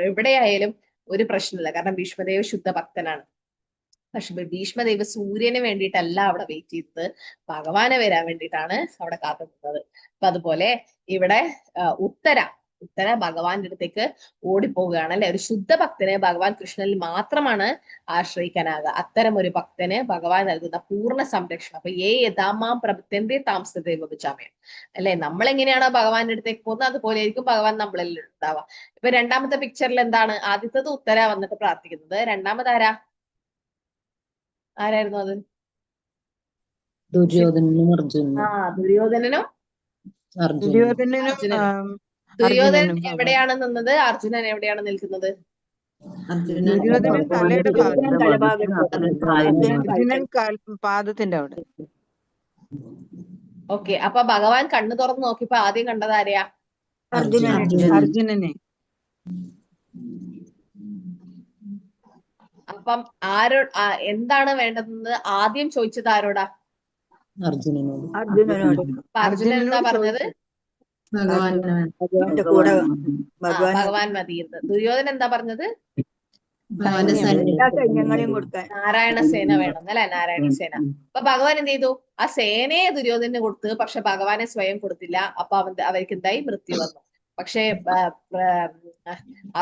[SPEAKER 1] എവിടെയായാലും ഒരു പ്രശ്നമില്ല. കാരണം ഭീഷ്മദേവ് ശുദ്ധ ഭക്തനാണ്. പക്ഷെ ഭീഷ്മദേവ് സൂര്യന് വേണ്ടിയിട്ടല്ല അവിടെ വെയിറ്റ് ചെയ്തത്, ഭഗവാനെ വരാൻ വേണ്ടിയിട്ടാണ് അവിടെ കാത്തുനിന്നത്. അപ്പൊ അതുപോലെ ഇവിടെ ഉത്തര ഭഗവാന്റെ അടുത്തേക്ക് ഓടിപ്പോവുകയാണ് അല്ലെ. ഒരു ശുദ്ധ ഭക്തന് ഭഗവാൻ കൃഷ്ണനിൽ മാത്രമാണ് ആശ്രയിക്കാനാകുക. അത്തരം ഒരു ഭക്തന് ഭഗവാൻ നൽകുന്ന പൂർണ്ണ സംരക്ഷണം. അപ്പൊ യഥാമാം പ്രഭുത്യന്റെ താമസദേവ വിചാമയം അല്ലെ. നമ്മൾ എങ്ങനെയാണോ ഭഗവാന്റെ അടുത്തേക്ക് പോകുന്നത് അതുപോലെ ആയിരിക്കും ഭഗവാൻ നമ്മളിൽ ഉണ്ടാവുക. ഇപ്പൊ രണ്ടാമത്തെ പിക്ചറിൽ എന്താണ്? ആദ്യത്തത് ഉത്തര വന്നിട്ട് പ്രാർത്ഥിക്കുന്നത്. രണ്ടാമത് ആരായിരുന്നു അത്?
[SPEAKER 4] ദുര്യോധനനും അർജുനനും.
[SPEAKER 1] ദുര്യോധനനും ദുര്യോധനൻ എവിടെയാണ് നിന്നത്? അർജുനൻ എവിടെയാണ് നിൽക്കുന്നത്?
[SPEAKER 5] ദുര്യോധനൻ തലയുടെ അർജുനൻ പാദത്തിന്റെ അവിടെ.
[SPEAKER 1] ഓക്കെ, അപ്പൊ ഭഗവാൻ കണ്ണു തുറന്ന് നോക്കിയപ്പോ ആദ്യം കണ്ടത് ആരെയാ?
[SPEAKER 5] അർജുനനെ.
[SPEAKER 1] അപ്പം എന്താണ് വേണ്ടതെന്ന് ആദ്യം ചോദിച്ചത് ആരോടാ?
[SPEAKER 4] അർജുനനോട്.
[SPEAKER 1] അർജുനൻ എന്താ പറഞ്ഞത്? ഭഗവാൻ മതിയെന്ന്. ദുര്യോധനൻ എന്താ പറഞ്ഞത്? നാരായണ സേന വേണം അല്ലെ, നാരായണ സേന. അപ്പൊ ഭഗവാൻ എന്ത് ചെയ്തു? ആ സേനയെ ദുര്യോധനന് കൊടുത്ത്, പക്ഷെ ഭഗവാനെ സ്വയം കൊടുത്തില്ല. അപ്പൊ അവർക്ക് എന്തായി? മൃത്യു വന്നു. പക്ഷെ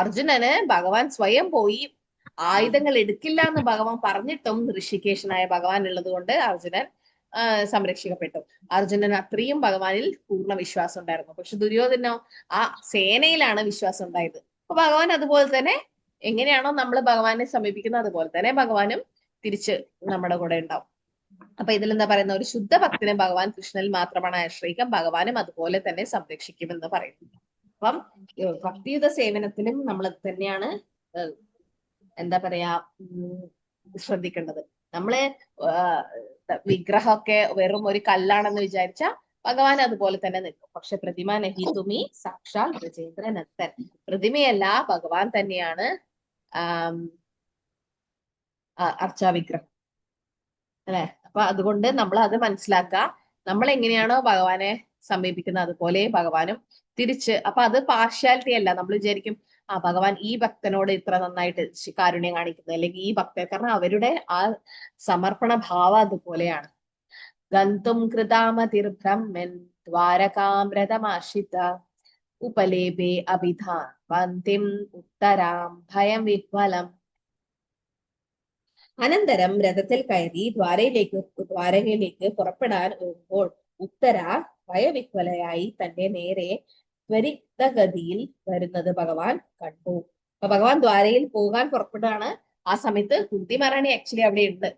[SPEAKER 1] അർജുനന് ഭഗവാൻ സ്വയം പോയി ആയുധങ്ങൾ എടുക്കില്ല എന്ന് ഭഗവാൻ പറഞ്ഞിട്ടും ഋഷികേശനായ ഭഗവാൻ ഉള്ളത് കൊണ്ട് അർജുനൻ സംരക്ഷിക്കപ്പെട്ടു. അർജുനന് അത്രയും ഭഗവാനിൽ പൂർണ്ണ വിശ്വാസം ഉണ്ടായിരുന്നു. പക്ഷെ ദുര്യോധനോ ആ സേനയിലാണ് വിശ്വാസം ഉണ്ടായത്. അപ്പൊ ഭഗവാൻ അതുപോലെ തന്നെ എങ്ങനെയാണോ നമ്മൾ ഭഗവാനെ സമീപിക്കുന്നത് അതുപോലെ തന്നെ ഭഗവാനും തിരിച്ച് നമ്മുടെ കൂടെ ഉണ്ടാവും. അപ്പൊ ഇതിൽ എന്താ പറയുന്ന, ഒരു ശുദ്ധ ഭക്തനെ ഭഗവാൻ കൃഷ്ണനിൽ മാത്രമാണ് ആശ്രയിക്കാൻ, ഭഗവാനും അതുപോലെ തന്നെ സംരക്ഷിക്കുമെന്ന് പറയുന്നു. അപ്പം ഭക്തിയുത സേവനത്തിലും നമ്മൾ തന്നെയാണ് എന്താ പറയാ ശ്രദ്ധിക്കേണ്ടത്. നമ്മള് വിഗ്രഹമൊക്കെ വെറും ഒരു കല്ലാണെന്ന് വിചാരിച്ച ഭഗവാൻ അതുപോലെ തന്നെ നിൽക്കും. പക്ഷെ പ്രതിമ നഹി തുമി സാക്ഷാൽ ബ്രജേന്ദ്രനന്ദൻ, പ്രതിമയല്ല ഭഗവാൻ തന്നെയാണ് അർച്ചാവിഗ്രഹം അല്ലെ. അപ്പൊ അതുകൊണ്ട് നമ്മൾ അത് മനസ്സിലാക്കുക. നമ്മൾ എങ്ങനെയാണോ ഭഗവാനെ സമീപിക്കുന്നത് അതുപോലെ ഭഗവാനും തിരിച്ച്. അപ്പൊ അത് പാർഷ്യാലിറ്റി അല്ല. നമ്മൾ വിചാരിക്കും ഭഗവാൻ ഈ ഭക്തനോട് ഇത്ര നന്നായിട്ട് കാരുണ്യം കാണിക്കുന്നത്, അല്ലെങ്കിൽ ഈ ഭക്തൻ, കാരണം അവരുടെ ആ സമർപ്പണ ഭാവം അതുപോലെയാണ്. ഗന്തും കൃതാമതിർബ്രഹ്മൻ ദ്വാരകാമ്രതമാശ്രിത ഉപലേപേ അഭിധാൻ വന്തിം ഉത്തരാം ഭയം വിഹ്വലം. അനന്തരം രഥത്തിൽ കയറി ദ്വാരകയിലേക്ക് പുറപ്പെടാൻ ഒരുമ്പോൾ ഉത്തര ഭയവിഹ്വലയായി തന്റെ നേരെ ത്വരിതഗതിയിൽ വരുന്നത് ഭഗവാൻ കണ്ടു. അപ്പൊ ഭഗവാൻ ദ്വാരയിൽ പോകാൻ പുറപ്പെടാണ്. ആ സമയത്ത് കുന്തിമഹാറാണി ആക്ച്വലി അവിടെ ഉണ്ട്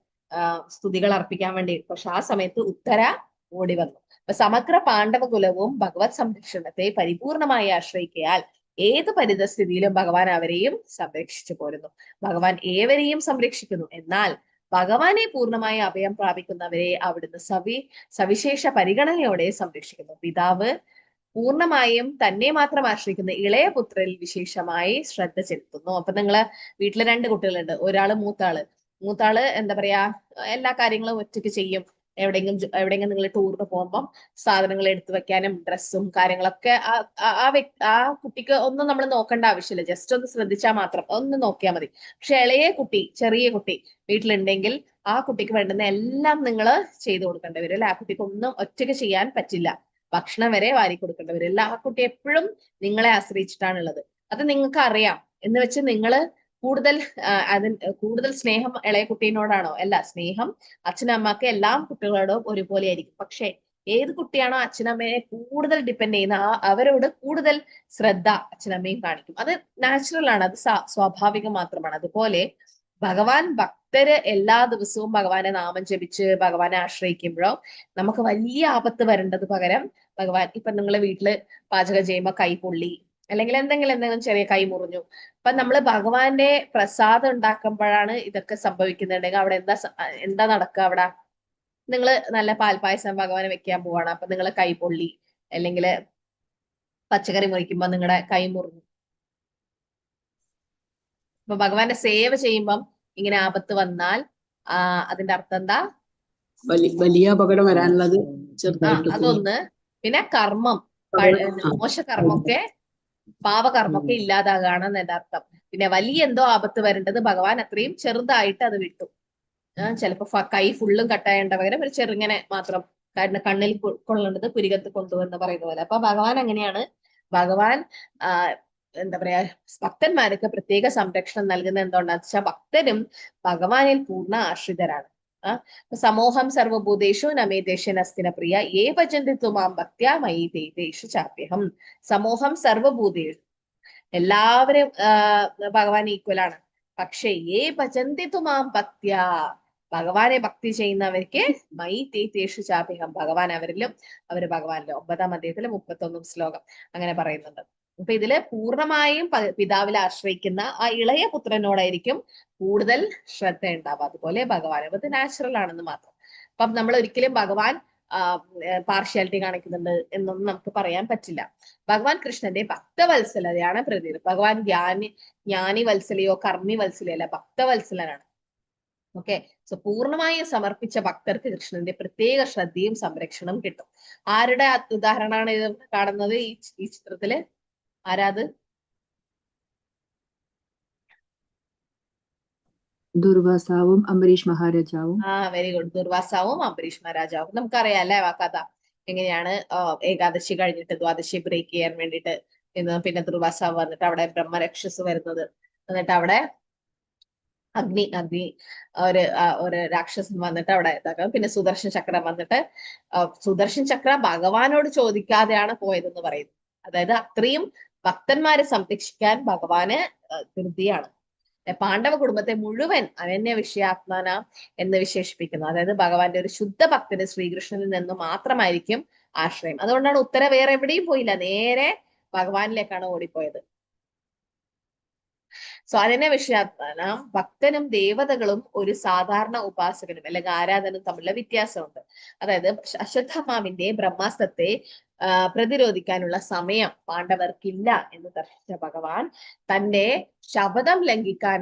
[SPEAKER 1] സ്തുതികൾ അർപ്പിക്കാൻ വേണ്ടി. പക്ഷെ ആ സമയത്ത് ഉത്തര ഓടി വന്നു. അപ്പൊ സമഗ്ര പാണ്ഡവകുലവും ഭഗവത് സംരക്ഷണത്തെ പരിപൂർണമായി ആശ്രയിക്കയാൽ ഏത് പരിതസ്ഥിതിയിലും ഭഗവാൻ അവരെയും സംരക്ഷിച്ചു പോരുന്നു. ഭഗവാൻ ഏവരെയും സംരക്ഷിക്കുന്നു. എന്നാൽ ഭഗവാനെ പൂർണ്ണമായി അഭയം പ്രാപിക്കുന്നവരെ അവിടുന്ന് സവിശേഷ പരിഗണനയോടെ സംരക്ഷിക്കുന്നു. പിതാവ് പൂർണ്ണമായും തന്നെ മാത്രം ആശ്രയിക്കുന്ന ഇളയ പുത്രരിൽ വിശേഷമായി ശ്രദ്ധ ചെലുത്തുന്നു. അപ്പൊ നിങ്ങള് വീട്ടില് 2 കുട്ടികളുണ്ട്. ഒരാള് മൂത്താള് എന്താ പറയാ എല്ലാ കാര്യങ്ങളും ഒറ്റയ്ക്ക് ചെയ്യും. എവിടെയെങ്കിലും നിങ്ങൾ ടൂറിന് പോകുമ്പോൾ സാധനങ്ങൾ എടുത്തു വെക്കാനും ഡ്രസ്സും കാര്യങ്ങളൊക്കെ ആ കുട്ടിക്ക് ഒന്നും നമ്മൾ നോക്കേണ്ട ആവശ്യമില്ല. ജസ്റ്റ് ഒന്ന് ശ്രദ്ധിച്ചാൽ മാത്രം ഒന്ന് നോക്കിയാൽ മതി. പക്ഷെ ചെറിയ കുട്ടി വീട്ടിലുണ്ടെങ്കിൽ ആ കുട്ടിക്ക് വേണ്ടുന്ന എല്ലാം നിങ്ങൾ ചെയ്തു കൊടുക്കേണ്ടി വരും അല്ലെ. ആ കുട്ടിക്ക് ഒന്നും ഒറ്റയ്ക്ക് ചെയ്യാൻ പറ്റില്ല. ഭക്ഷണം വരെ വാരി കൊടുക്കേണ്ടി വരും. ആ കുട്ടി എപ്പോഴും നിങ്ങളെ ആശ്രയിച്ചിട്ടാണുള്ളത്. അത് നിങ്ങൾക്ക് അറിയാം എന്ന് വെച്ച് നിങ്ങള് കൂടുതൽ സ്നേഹം ഇളയ കുട്ടീനോടാണോ? അല്ല. സ്നേഹം അച്ഛനമ്മക്ക് എല്ലാ കുട്ടികളോടും ഒരുപോലെ ആയിരിക്കും. പക്ഷെ ഏത് കുട്ടിയാണോ അച്ഛനമ്മയെ കൂടുതൽ ഡിപ്പെൻഡ് ചെയ്യുന്ന അവരോട് കൂടുതൽ ശ്രദ്ധ അച്ഛനമ്മയും കാണിക്കും. അത് നാച്ചുറൽ ആണ്, അത് സ്വാഭാവികം മാത്രമാണ്. അതുപോലെ ഭഗവാൻ ഭക്തര് എല്ലാ ദിവസവും ഭഗവാനെ നാമം ജപിച്ച് ഭഗവാനെ ആശ്രയിക്കുമ്പോഴോ നമുക്ക് വലിയ ആപത്ത് വരേണ്ടത് പകരം ഭഗവാൻ, ഇപ്പൊ നിങ്ങള് വീട്ടില് പാചകം ചെയ്യുമ്പോ കൈ പൊള്ളി അല്ലെങ്കിൽ എന്തെങ്കിലും ചെറിയ കൈ മുറിഞ്ഞു, അപ്പൊ നമ്മള് ഭഗവാന്റെ പ്രസാദം ഉണ്ടാക്കുമ്പോഴാണ് ഇതൊക്കെ സംഭവിക്കുന്നുണ്ടെങ്കിൽ അവിടെ എന്താ നടക്കുക? അവിടെ നിങ്ങൾ നല്ല പാൽപ്പായസം ഭഗവാനെ വെക്കാൻ പോവാണ്. അപ്പൊ നിങ്ങൾ കൈ പൊള്ളി അല്ലെങ്കിൽ പച്ചക്കറി മുറിക്കുമ്പോ നിങ്ങളുടെ കൈ മുറിഞ്ഞു. അപ്പൊ ഭഗവാന്റെ സേവ ചെയ്യുമ്പം ഇങ്ങനെ ആപത്ത് വന്നാൽ അതിന്റെ അർത്ഥം എന്താ?
[SPEAKER 4] വലിയ അപകടം വരാനുള്ളത് ചെറുതായിട്ട്
[SPEAKER 1] അതൊന്ന്. പിന്നെ കർമ്മം, മോശകർമ്മൊക്കെ പാപകർമ്മൊക്കെ ഇല്ലാതാകാണ് എന്റെ അർത്ഥം. പിന്നെ വലിയ എന്തോ ആപത്ത് വരേണ്ടത് ഭഗവാൻ അത്രയും ചെറുതായിട്ട് അത് വിട്ടു. ചിലപ്പോ കൈ ഫുള്ളും കട്ടായേണ്ട പകരം ഒരു ചെറുങ്ങനെ മാത്രം, കാരണം കണ്ണിൽ കൊള്ളേണ്ടത് പുരികത്ത് കൊണ്ടുവന്ന് പറയുന്ന പോലെ. അപ്പൊ ഭഗവാൻ അങ്ങനെയാണ്. ഭഗവാൻ എന്താ പറയാ ഭക്തന്മാർക്ക് പ്രത്യേക സംരക്ഷണം നൽകുന്ന എന്തുകൊണ്ടാന്ന് വെച്ചാൽ ഭക്തരും ഭഗവാനിൽ പൂർണ്ണ ആശ്രിതരാണ്. സമൂഹം സർവഭൂതേഷു നമേ ദേശനസ്തിന പ്രിയ ഏ ഭജന്തി തുമാം ഭക്ത്യാ മയി ദേഷു ചാപ്യഹം. സമൂഹം സർവഭൂതേഷു, എല്ലാവരും ഭഗവാൻ ഈക്വൽ ആണ്. പക്ഷെ ഏ ഭജന്തി തുമാം ഭക്ത്യാ, ഭഗവാനെ ഭക്തി ചെയ്യുന്നവർക്ക് മൈ തേഷു ചാപ്യഹം, ഭഗവാൻ അവരിലും അവര് ഭഗവാനിലും. 9-ാം അധ്യായത്തിലെ 31 ശ്ലോകം അങ്ങനെ പറയുന്നുണ്ട്. അപ്പൊ ഇതില് പൂർണ്ണമായും പിതാവിൽ ആശ്രയിക്കുന്ന ആ ഇളയ പുത്രനോടായിരിക്കും കൂടുതൽ ശ്രദ്ധ ഉണ്ടാവുക. അതുപോലെ ഭഗവാൻ അത് നാച്ചുറൽ ആണെന്ന് മാത്രം. അപ്പം നമ്മൾ ഒരിക്കലും ഭഗവാൻ പാർഷ്യാലിറ്റി കാണിക്കുന്നുണ്ട് എന്നൊന്നും നമുക്ക് പറയാൻ പറ്റില്ല. ഭഗവാൻ കൃഷ്ണന്റെ ഭക്തവത്സലതയാണ് പ്രതീകം. ഭഗവാൻ ജ്ഞാനി വത്സലയോ കർമ്മി വത്സലയോ അല്ല, ഭക്തവത്സലനാണ്. ഓക്കെ. സോ പൂർണ്ണമായും സമർപ്പിച്ച ഭക്തർക്ക് കൃഷ്ണന്റെ പ്രത്യേക ശ്രദ്ധയും സംരക്ഷണവും കിട്ടും. ആരുടെ ഉദാഹരണമാണ് ഇത് കാണുന്നത് ഈ ചിത്രത്തില്? ആരാത്?
[SPEAKER 6] ദുർവാസാവും അംബരീഷ് മഹാരാജാവും.
[SPEAKER 1] Very good. ദുർവാസാവും അംബരീഷ് മഹാരാജാവും നമുക്കറിയാം അല്ലെ ആ കഥ എങ്ങനെയാണ്. ഏകാദശി കഴിഞ്ഞിട്ട് ദ്വാദശി ബ്രേക്ക് ചെയ്യാൻ വേണ്ടിയിട്ട് പിന്നെ ദുർവാസാവ് വന്നിട്ട് അവിടെ ബ്രഹ്മരക്ഷസ് വരുന്നത്. എന്നിട്ട് അവിടെ അഗ്നി ഒരു രാക്ഷസൻ വന്നിട്ട് അവിടെ ഇതാക്കാം. പിന്നെ സുദർശൻ ചക്രം വന്നിട്ട് സുദർശൻ ചക്ര ഭഗവാനോട് ചോദിക്കാതെയാണ് പോയതെന്ന് പറയുന്നു. അതായത് അത്രയും ഭക്തന്മാരെ സംരക്ഷിക്കാൻ ഭഗവാന് ധൃതിയാണ്. പാണ്ഡവ കുടുംബത്തെ മുഴുവൻ അനന്യ വിഷയാത്മാന എന്ന് വിശേഷിപ്പിക്കുന്നു. അതായത് ഭഗവാന്റെ ഒരു ശുദ്ധ ഭക്തന് ശ്രീകൃഷ്ണനിൽ നിന്ന് മാത്രമായിരിക്കും ആശ്രയം. അതുകൊണ്ടാണ് ഉത്തര വേറെ എവിടെയും പോയില്ല, നേരെ ഭഗവാനിലേക്കാണ് ഓടിപ്പോയത്. അനന്യ വിഷയാത്മാന ഭക്തനും ദേവതകളും ഒരു സാധാരണ ഉപാസകനും അല്ലെങ്കിൽ ആരാധനും തമ്മിലുള്ള വ്യത്യാസമുണ്ട്. അതായത് അശ്വത്ഥമാവിന്റെ ബ്രഹ്മാസ്ത്രത്തെ പ്രതിരോധിക്കാനുള്ള സമയം പാണ്ഡവർക്കില്ല എന്ന് ദർശിച്ച ഭഗവാൻ തന്റെ ശപഥം ലംഘിക്കാൻ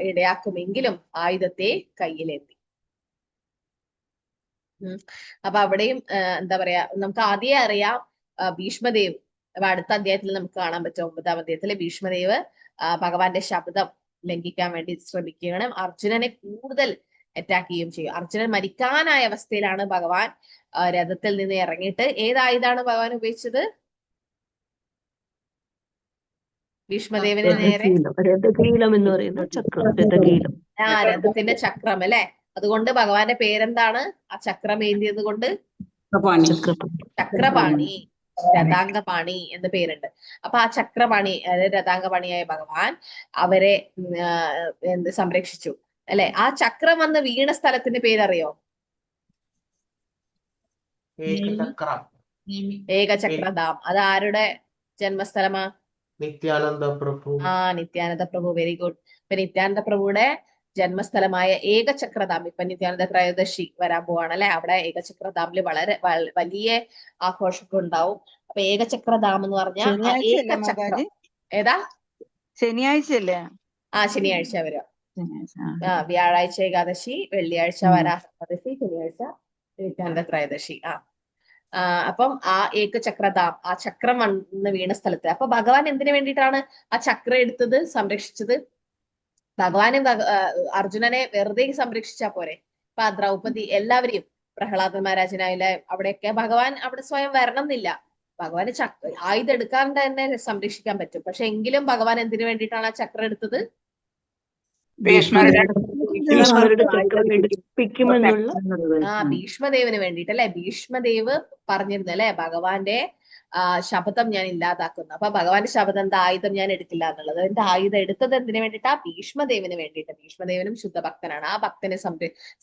[SPEAKER 1] ഇടയാക്കുമെങ്കിലും ആയുധത്തെ കയ്യിലേന്തി. അപ്പൊ അവിടെയും എന്താ പറയാ, നമുക്ക് ആദ്യമേ അറിയാം ഭീഷ്മദേവ്, അടുത്ത അധ്യായത്തിൽ നമുക്ക് കാണാൻ പറ്റും, 9ാം അധ്യായത്തിലെ ഭീഷ്മദേവ് ഭഗവാന്റെ ശബ്ദം ലംഘിക്കാൻ വേണ്ടി ശ്രമിക്കുകയാണ്. അർജുനനെ കൂടുതൽ അറ്റാക്ക് ചെയ്യുകയും ചെയ്യും. അർജുനൻ മരിക്കാനായ അവസ്ഥയിലാണ് ഭഗവാൻ രഥത്തിൽ നിന്ന് ഇറങ്ങിയിട്ട് ഏതായുധാണ് ഭഗവാൻ ഉപയോഗിച്ചത്? ഭീഷ്മദേവന് നേരെ
[SPEAKER 3] രഥകീലം എന്ന് പറയുന്ന ചക്രം, രഥകീലം.
[SPEAKER 1] രഥത്തിന്റെ ചക്രം അല്ലെ. അതുകൊണ്ട് ഭഗവാന്റെ പേരെന്താണ്? ആ ചക്രം ഏന്തിയത് കൊണ്ട് ചക്രപാണി, രഥാംഗപാണി എന്ന് പേരുണ്ട്. അപ്പൊ ആ ചക്രപാണി, അതായത് രഥാംഗപാണിയായ ഭഗവാൻ അവരെ സംരക്ഷിച്ചു അല്ലെ. ആ ചക്രം വന്ന് വീണ സ്ഥലത്തിന്റെ പേരറിയോ? ഏകചക്രധാം. അത് ആരുടെ ജന്മസ്ഥലമാ?
[SPEAKER 10] നിത്യാനന്ദ പ്രഭു.
[SPEAKER 1] നിത്യാനന്ദ പ്രഭു, വെരി ഗുഡ്. ഇപ്പൊ നിത്യാനന്ദ പ്രഭുയുടെ ജന്മസ്ഥലമായ ഏകചക്രധാം, ഇപ്പൊ നിത്യാനന്ദ ത്രയോദശി വരാൻ പോവാണ് അല്ലെ. അവിടെ ഏകചക്രധാമില് വളരെ വലിയ ആഘോഷമൊക്കെ ഉണ്ടാവും. അപ്പൊ ഏകചക്രധാം എന്ന് പറഞ്ഞാൽ ഏകചക്രം. ഏതാ?
[SPEAKER 5] ശനിയാഴ്ചയല്ലേ?
[SPEAKER 1] ശനിയാഴ്ച വരാം. വ്യാഴാഴ്ച ഏകാദശി, വെള്ളിയാഴ്ച വരാഹദശി, ശനിയാഴ്ച നിത്യാനന്ദ ത്രയോദശി. അപ്പം ആ ഏകചക്രധാം, ആ ചക്രം വന്ന് വീണ സ്ഥലത്ത് അപ്പൊ ഭഗവാൻ എന്തിനു വേണ്ടിയിട്ടാണ് ആ ചക്രം എടുത്തത്, സംരക്ഷിച്ചത്? ഭഗവാനെ അർജുനനെ വെറുതെ സംരക്ഷിച്ചാ പോരെ? ഇപ്പൊ ദ്രൗപദി എല്ലാവരെയും, പ്രഹ്ലാദൻ മഹാരാജനായാലും അവിടെയൊക്കെ ഭഗവാൻ അവിടെ സ്വയം വരണം എന്നില്ല. ഭഗവാന് ആയുധം എടുക്കാണ്ട് തന്നെ സംരക്ഷിക്കാൻ പറ്റും. പക്ഷെ എങ്കിലും ഭഗവാൻ എന്തിനു വേണ്ടിയിട്ടാണ് ആ ചക്രം എടുത്തത്? ഭീഷ്മദേവന് വേണ്ടിയിട്ട് അല്ലെ. ഭീഷ്മദേവ് പറഞ്ഞിരുന്നു അല്ലെ, ഭഗവാന്റെ ശപഥം ഞാൻ ഇല്ലാതാക്കുന്നു. അപ്പൊ ഭഗവാന്റെ ശപഥം എന്താ? ആയുധം ഞാൻ എടുക്കില്ല എന്നുള്ളത്. എന്റെ ആയുധം എടുത്തത് എന്തിനു വേണ്ടിയിട്ടാ? ഭീഷ്മദേവന് വേണ്ടിയിട്ട്. ഭീഷ്മദേവനും ശുദ്ധഭക്തനാണ്, ആ ഭക്തനെ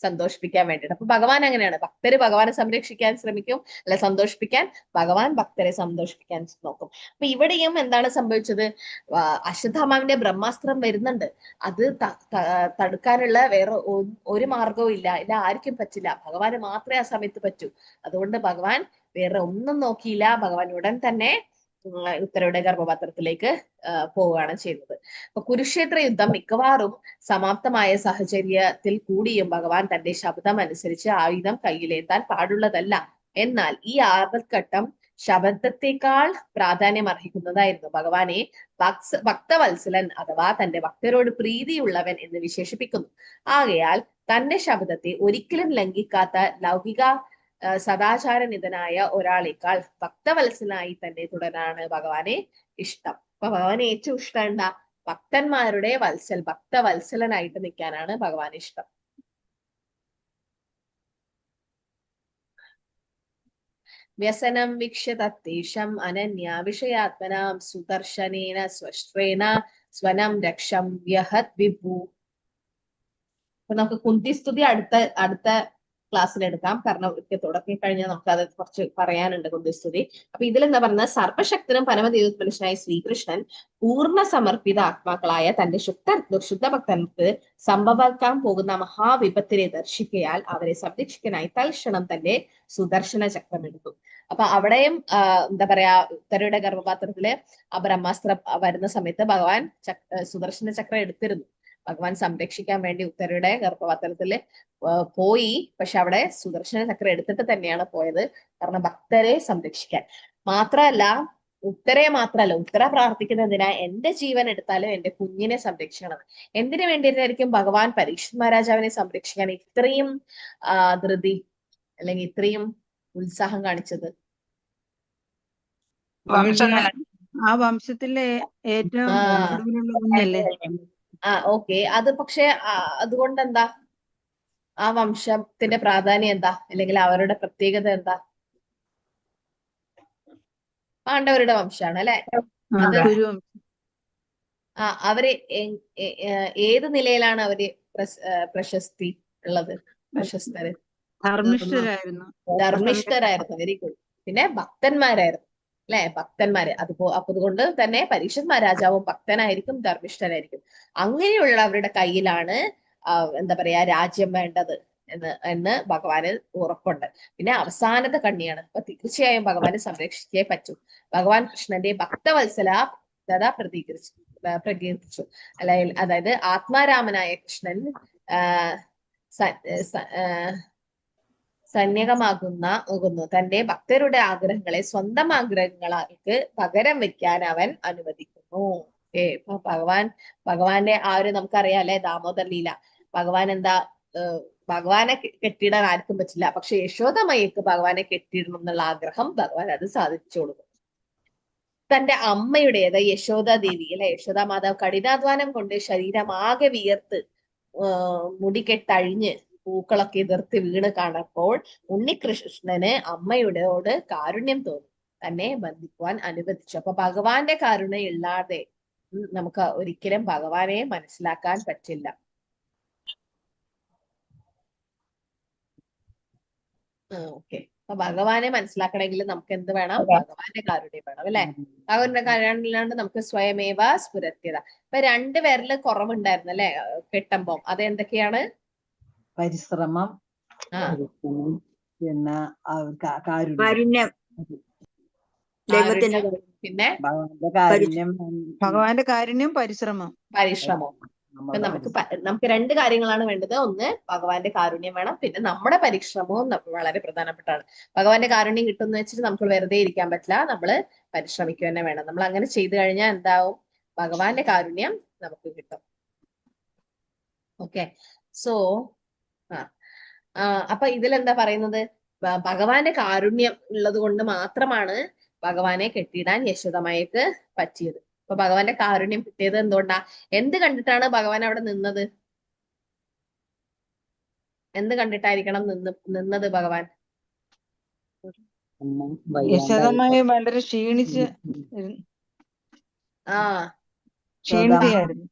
[SPEAKER 1] സന്തോഷിപ്പിക്കാൻ വേണ്ടിയിട്ട്. അപ്പൊ ഭഗവാൻ അങ്ങനെയാണ്, ഭക്തര് ഭഗവാനെ സംരക്ഷിക്കാൻ ശ്രമിക്കും അല്ലെ, സന്തോഷിപ്പിക്കാൻ. ഭഗവാൻ ഭക്തരെ സന്തോഷിപ്പിക്കാൻ നോക്കും. അപ്പൊ ഇവിടെയും എന്താണ് സംഭവിച്ചത്? അശ്വത്ഥാമാവിന്റെ ബ്രഹ്മാസ്ത്രം വരുന്നുണ്ട്. അത് തടുക്കാനുള്ള വേറെ ഒരു മാർഗവും ഇല്ല, ആർക്കും പറ്റില്ല. ഭഗവാന് മാത്രമേ ആ സമയത്ത് പറ്റൂ. അതുകൊണ്ട് ഭഗവാൻ വേറെ ഒന്നും നോക്കിയില്ല. ഭഗവാൻ ഉടൻ തന്നെ ഉത്തരയുടെ ഗർഭപാത്രത്തിലേക്ക് പോവുകയാണ് ചെയ്യുന്നത്. അപ്പൊ കുരുക്ഷേത്ര യുദ്ധം മിക്കവാറും സമാപ്തമായ സാഹചര്യത്തിൽ കൂടിയും ഭഗവാൻ തന്റെ ശബ്ദം അനുസരിച്ച് ആയുധം കയ്യിലേന്താൻ പാടുള്ളതല്ല. എന്നാൽ ഈ ആപത്ഘട്ടം ശബ്ദത്തെക്കാൾ പ്രാധാന്യം അർഹിക്കുന്നതായിരുന്നു. ഭഗവാനെ ഭക്തവത്സലൻ അഥവാ തന്റെ ഭക്തരോട് പ്രീതിയുള്ളവൻ എന്ന് വിശേഷിപ്പിക്കുന്നു. ആകയാൽ തന്റെ ശബ്ദത്തെ ഒരിക്കലും ലംഘിക്കാത്ത ലൗകിക സദാചാരനിധനായ ഒരാളേക്കാൾ ഭക്തവത്സനായി തന്നെ തുടരാനാണ് ഭഗവാനെ ഇഷ്ടം. അപ്പൊ ഭഗവാനെ ഏറ്റവും ഇഷ്ടം എന്താ? ഭക്തന്മാരുടെ ഭക്തവത്സലനായിട്ട് നിൽക്കാനാണ് ഭഗവാൻ ഇഷ്ടം. വ്യസനം വീക്ഷ്യ തത്തേഷം അനന്യ വിഷയാത്മനാം സുദർശനേന സ്വശ്രേണ സ്വനം രക്ഷം വ്യഹത് വിഭു. അപ്പൊ നമുക്ക് കുന്തിസ്തുതി അടുത്ത ക്ലാസ്സിൽ എടുക്കാം. കാരണം തുടങ്ങി കഴിഞ്ഞാൽ നമുക്ക് അത് കുറച്ച് പറയാനുണ്ട് കുന്തിസ്തുതി. അപ്പൊ ഇതിലെന്താ പറയുന്നത്? സർവശക്തനും പരമദേവപുരുഷനായ ശ്രീകൃഷ്ണൻ പൂർണ്ണ സമർപ്പിത ആത്മാക്കളായ തന്റെ ശുദ്ധ ഭക്തർക്ക് സംഭവിക്കാൻ പോകുന്ന മഹാവിപത്തിനെ ദർശിക്കയാൽ അവരെ സംരക്ഷിക്കാനായി തൽക്ഷണം തന്റെ സുദർശന ചക്രം എടുത്തു. അപ്പൊ അവിടെയും എന്താ പറയാ, ഉത്തരയുടെ ഗർഭപാത്രത്തില് ആ ബ്രഹ്മാസ്ത്രം വരുന്ന സമയത്ത് ഭഗവാൻ സുദർശന ചക്രം എടുത്തിരുന്നു. ഭഗവാൻ സംരക്ഷിക്കാൻ വേണ്ടി ഉത്തരയുടെ ഗർഭപാത്രത്തില് പോയി. പക്ഷെ അവിടെ സുദർശന ചക്രം എടുത്തിട്ട് തന്നെയാണ് പോയത്, കാരണം ഭക്തരെ സംരക്ഷിക്കാൻ. മാത്രമല്ല ഉത്തര പ്രാർത്ഥിക്കുന്നതിനാ എന്റെ ജീവൻ എടുത്താലും എന്റെ കുഞ്ഞിനെ സംരക്ഷിക്കണം. എന്തിനു വേണ്ടിയിട്ടായിരിക്കും ഭഗവാൻ പരീക്ഷിത് മഹാരാജാവിനെ സംരക്ഷിക്കാൻ ഇത്രയും ധൃതി അല്ലെങ്കിൽ ഇത്രയും ഉത്സാഹം കാണിച്ചത്?
[SPEAKER 5] ആ വംശത്തിലെ ഏറ്റവും ഒടുവിലുള്ള കുഞ്ഞല്ലേ?
[SPEAKER 1] ഓക്കെ. അത് പക്ഷെ അതുകൊണ്ട് എന്താ ആ വംശത്തിന്റെ പ്രാധാന്യം എന്താ, അല്ലെങ്കിൽ അവരുടെ പ്രത്യേകത എന്താ? പാണ്ഡവരുടെ വംശമാണ് അല്ലെ? അത് അവര് ഏത് നിലയിലാണ് അവര് പ്രശസ്തി ഉള്ളത്, പ്രശസ്തര്?
[SPEAKER 5] ധർമ്മിഷ്ഠരായിരുന്നു.
[SPEAKER 1] ധർമ്മിഷ്ഠരായിരുന്നു. Very good. പിന്നെ ഭക്തന്മാരായിരുന്നു അല്ലെ? ഭക്തന്മാര്. അതുകൊണ്ട് തന്നെ പരീക്ഷിത് മഹാരാജാവും ഭക്തനായിരിക്കും, ധർമ്മിഷ്ഠനായിരിക്കും. അങ്ങനെയുള്ളവരുടെ കയ്യിലാണ് എന്താ പറയാ രാജ്യം വേണ്ടത് എന്ന് ഭഗവാന് ഉറപ്പുണ്ട്. പിന്നെ അവസാനത്തെ കണ്ണിയാണ്. അപ്പൊ തീർച്ചയായും ഭഗവാനെ സംരക്ഷിച്ചേ പറ്റൂ. ഭഗവാൻ കൃഷ്ണന്റെ ഭക്തവത്സല പ്രകീർത്തിച്ചു. അതായത് ആത്മാരാമനായ കൃഷ്ണൻ സന്യകമാകുന്നു തന്റെ ഭക്തരുടെ ആഗ്രഹങ്ങളെ സ്വന്തം ആഗ്രഹങ്ങൾക്ക് പകരം വെക്കാൻ അവൻ അനുവദിക്കുന്നു. ഇപ്പൊ ഭഗവാന്റെ ആ ഒരു നമുക്കറിയാം അല്ലെ, ദാമോദർ ലീല. ഭഗവാൻ എന്താ, ഭഗവാനെ കെട്ടിയിടാൻ ആർക്കും പറ്റില്ല, പക്ഷെ യശോദമയ്യക്ക് ഭഗവാനെ കെട്ടിയിടണം എന്നുള്ള ആഗ്രഹം ഭഗവാൻ അത് സാധിച്ചു കൊടുക്കും. തന്റെ അമ്മയുടേത് യശോദാദേവി അല്ലെ, യശോദാ മാതാവ് കഠിനാധ്വാനം കൊണ്ട് ശരീരം ആകെ വിയർത്ത് മുടികെട്ടഴിഞ്ഞ് പൂക്കളൊക്കെ എതിർത്ത് വീണ് കാണപ്പോൾ ഉണ്ണികൃഷ്ണന് അമ്മയോട് കാരുണ്യം തോന്നി, തന്നെ ബന്ധിക്കുവാൻ അനുവദിച്ചു. അപ്പൊ ഭഗവാന്റെ കാരുണ്യം ഇല്ലാതെ നമുക്ക് ഒരിക്കലും ഭഗവാനെ മനസ്സിലാക്കാൻ പറ്റില്ല. ഓക്കെ. അപ്പൊ ഭഗവാനെ മനസ്സിലാക്കണമെങ്കിൽ നമുക്ക് എന്ത് വേണം? ഭഗവാന്റെ കാരുണ്യം വേണം അല്ലെ? ഭഗവാന്റെ കാരുണ്യം ഇല്ലാണ്ട് നമുക്ക് സ്വയമേവ സ്ഫുരത്യത. ഇപ്പൊ 2 പേരില് കുറവുണ്ടായിരുന്നു അല്ലെ കെട്ടുമ്പോ. അത് എന്തൊക്കെയാണ്?
[SPEAKER 2] പരിശ്രമം, പിന്നെ
[SPEAKER 5] കാരുണ്യം.
[SPEAKER 1] പിന്നെ
[SPEAKER 5] ഭഗവാന്റെ കാരുണ്യം, പരിശ്രമം.
[SPEAKER 1] അപ്പൊ നമുക്ക് 2 കാര്യങ്ങളാണ് വേണ്ടത്. ഒന്ന് ഭഗവാന്റെ കാരുണ്യം വേണം, പിന്നെ നമ്മുടെ പരിശ്രമവും വളരെ പ്രധാനപ്പെട്ടാണ്. ഭഗവാന്റെ കാരുണ്യം കിട്ടുമെന്ന് വെച്ചിട്ട് നമുക്ക് വെറുതെ ഇരിക്കാൻ പറ്റില്ല, നമ്മള് പരിശ്രമിക്കുക തന്നെ വേണം. നമ്മൾ അങ്ങനെ ചെയ്തു കഴിഞ്ഞാൽ എന്താവും? ഭഗവാന്റെ കാരുണ്യം നമുക്ക് കിട്ടും. ഓക്കെ. സോ അപ്പൊ ഇതിലെന്താ പറയുന്നത്? ഭഗവാന്റെ കാരുണ്യം ഉള്ളത് കൊണ്ട് മാത്രമാണ് ഭഗവാനെ കെട്ടിയിടാൻ യശോദമയ്യക്ക് പറ്റിയത്. അപ്പൊ ഭഗവാന്റെ കാരുണ്യം കിട്ടിയത് എന്തുകൊണ്ടാ? എന്ത് കണ്ടിട്ടാണ് ഭഗവാൻ അവിടെ നിന്നത്? എന്ത് കണ്ടിട്ടായിരിക്കണം നിന്നത് ഭഗവാൻ?
[SPEAKER 5] യശോദമായ വളരെ ക്ഷീണിച്ച്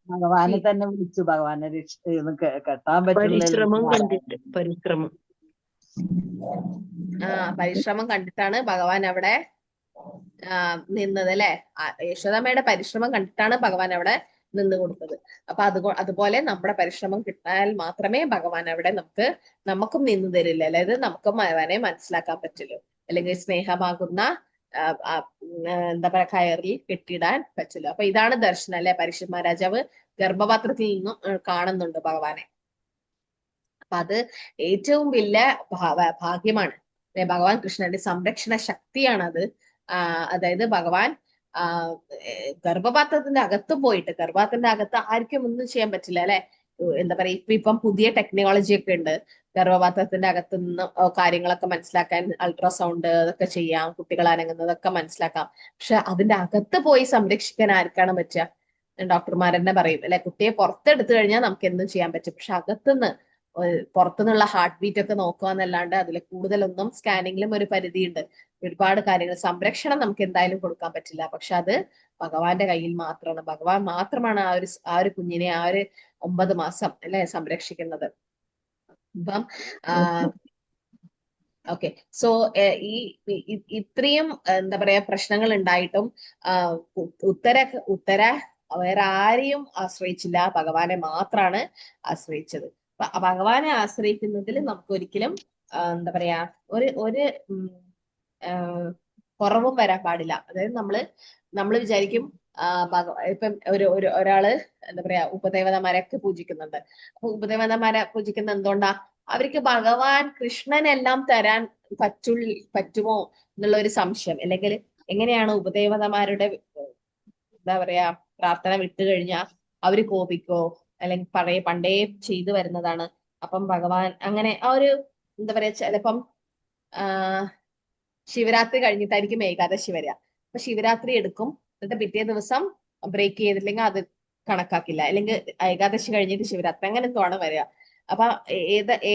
[SPEAKER 2] ഭഗവാനെ തന്നെ വിളിച്ചു, ഭഗവാനെ കെട്ടാൻ
[SPEAKER 3] പരിശ്രമം കണ്ടിട്ട്.
[SPEAKER 1] പരിശ്രമം കണ്ടിട്ടാണ് ഭഗവാൻ അവിടെ നിന്നത് അല്ലെ? യശോദമ്മയുടെ പരിശ്രമം കണ്ടിട്ടാണ് ഭഗവാൻ അവിടെ നിന്ന് കൊടുത്തത്. അപ്പൊ അതുപോലെ നമ്മുടെ പരിശ്രമം കിട്ടാൽ മാത്രമേ ഭഗവാൻ അവിടെ നമുക്കും നിന്ന് തരില്ല. അതായത് നമുക്കും ഭഗവാനെ മനസ്സിലാക്കാൻ പറ്റുള്ളൂ. അല്ലെങ്കിൽ സ്നേഹമാകുന്ന എന്താ പറയാ കയറിൽ കെട്ടിയിടാൻ പറ്റില്ല. അപ്പൊ ഇതാണ് ദർശനം അല്ലെ? പരീക്ഷിത് മഹാരാജാവ് ഗർഭപാത്രത്തിൽ നിന്നും കാണുന്നുണ്ട് ഭഗവാനെ. അപ്പൊ അത് ഏറ്റവും വലിയ ഭാഗ്യമാണ്. ഭഗവാൻ കൃഷ്ണന്റെ സംരക്ഷണ ശക്തിയാണ് അത്. അതായത് ഭഗവാൻ ഗർഭപാത്രത്തിന്റെ അകത്ത് പോയിട്ട്, ഗർഭപാത്രത്തിന്റെ അകത്ത് ആർക്കും ഒന്നും ചെയ്യാൻ പറ്റില്ല അല്ലെ? എന്താ പറയാ, ഇപ്പം പുതിയ ടെക്നോളജി ഒക്കെ ഉണ്ട്. ഗർഭപാത്രത്തിന്റെ അകത്ത് നിന്ന് കാര്യങ്ങളൊക്കെ മനസ്സിലാക്കാൻ അൾട്രാസൗണ്ട് അതൊക്കെ ചെയ്യാം, കുട്ടികൾ അനങ്ങുന്നതൊക്കെ മനസ്സിലാക്കാം. പക്ഷെ അതിന്റെ അകത്ത് പോയി സംരക്ഷിക്കാൻ ആർക്കാണ് പറ്റുക? ഡോക്ടർമാരെന്നെ പറയും അല്ലെ, കുട്ടിയെ പുറത്തെടുത്തു കഴിഞ്ഞാൽ നമുക്ക് എന്തും ചെയ്യാൻ പറ്റും. പക്ഷെ അകത്തുനിന്ന് പുറത്തുനിന്നുള്ള ഹാർട്ട് ബീറ്റ് ഒക്കെ നോക്കുക എന്നല്ലാണ്ട് അതിൽ കൂടുതലൊന്നും, സ്കാനിങ്ങിലും ഒരു പരിധിയുണ്ട്. ഒരുപാട് കാര്യങ്ങൾ, സംരക്ഷണം നമുക്ക് എന്തായാലും കൊടുക്കാൻ പറ്റില്ല. പക്ഷെ അത് ഭഗവാന്റെ കയ്യിൽ മാത്രമാണ്. ഭഗവാൻ മാത്രമാണ് ആ ഒരു കുഞ്ഞിനെ ആ ഒരു 9 മാസം അല്ലെ സംരക്ഷിക്കുന്നത്. അപ്പം ഓക്കെ. സോ ഇത്രയും എന്താ പറയാ പ്രശ്നങ്ങൾ ഉണ്ടായിട്ടും ഉത്തര വേറെ ആരെയും ആശ്രയിച്ചില്ല, ഭഗവാനെ മാത്രമാണ് ആശ്രയിച്ചത്. ഭഗവാനെ ആശ്രയിക്കുന്നതിൽ നമുക്ക് ഒരിക്കലും എന്താ പറയാ ഒരു കുറവും വരാൻ പാടില്ല. അതായത് നമ്മൾ വിചാരിക്കും ഇപ്പം ഒരാള് എന്താ പറയാ ഉപദേവതമാരെയൊക്കെ പൂജിക്കുന്നുണ്ട്. അപ്പൊ ഉപദേവതമാരെ പൂജിക്കുന്ന എന്തുകൊണ്ടാ? അവർക്ക് ഭഗവാൻ കൃഷ്ണനെല്ലാം തരാൻ പറ്റുമോ എന്നുള്ള ഒരു സംശയം. അല്ലെങ്കിൽ എങ്ങനെയാണ് ഉപദേവതമാരുടെ എന്താ പറയാ പ്രാർത്ഥന വിട്ടുകഴിഞ്ഞാൽ അവര് കോപിക്കോ? അല്ലെങ്കിൽ പണ്ടേ ചെയ്തു വരുന്നതാണ്. അപ്പം ഭഗവാൻ അങ്ങനെ ആ ഒരു എന്താ പറയാ, ചിലപ്പം ശിവരാത്രി കഴിഞ്ഞിട്ടായിരിക്കും ഏകാദശി വരിക. അപ്പൊ ശിവരാത്രി എടുക്കും, എന്നിട്ട് പിറ്റേ ദിവസം ബ്രേക്ക് ചെയ്തില്ലെങ്കിൽ അത് കണക്കാക്കില്ല. അല്ലെങ്കിൽ ഏകാദശി കഴിഞ്ഞിട്ട് ശിവരാത്രി അങ്ങനെ എന്തോണ് വരിക. അപ്പൊ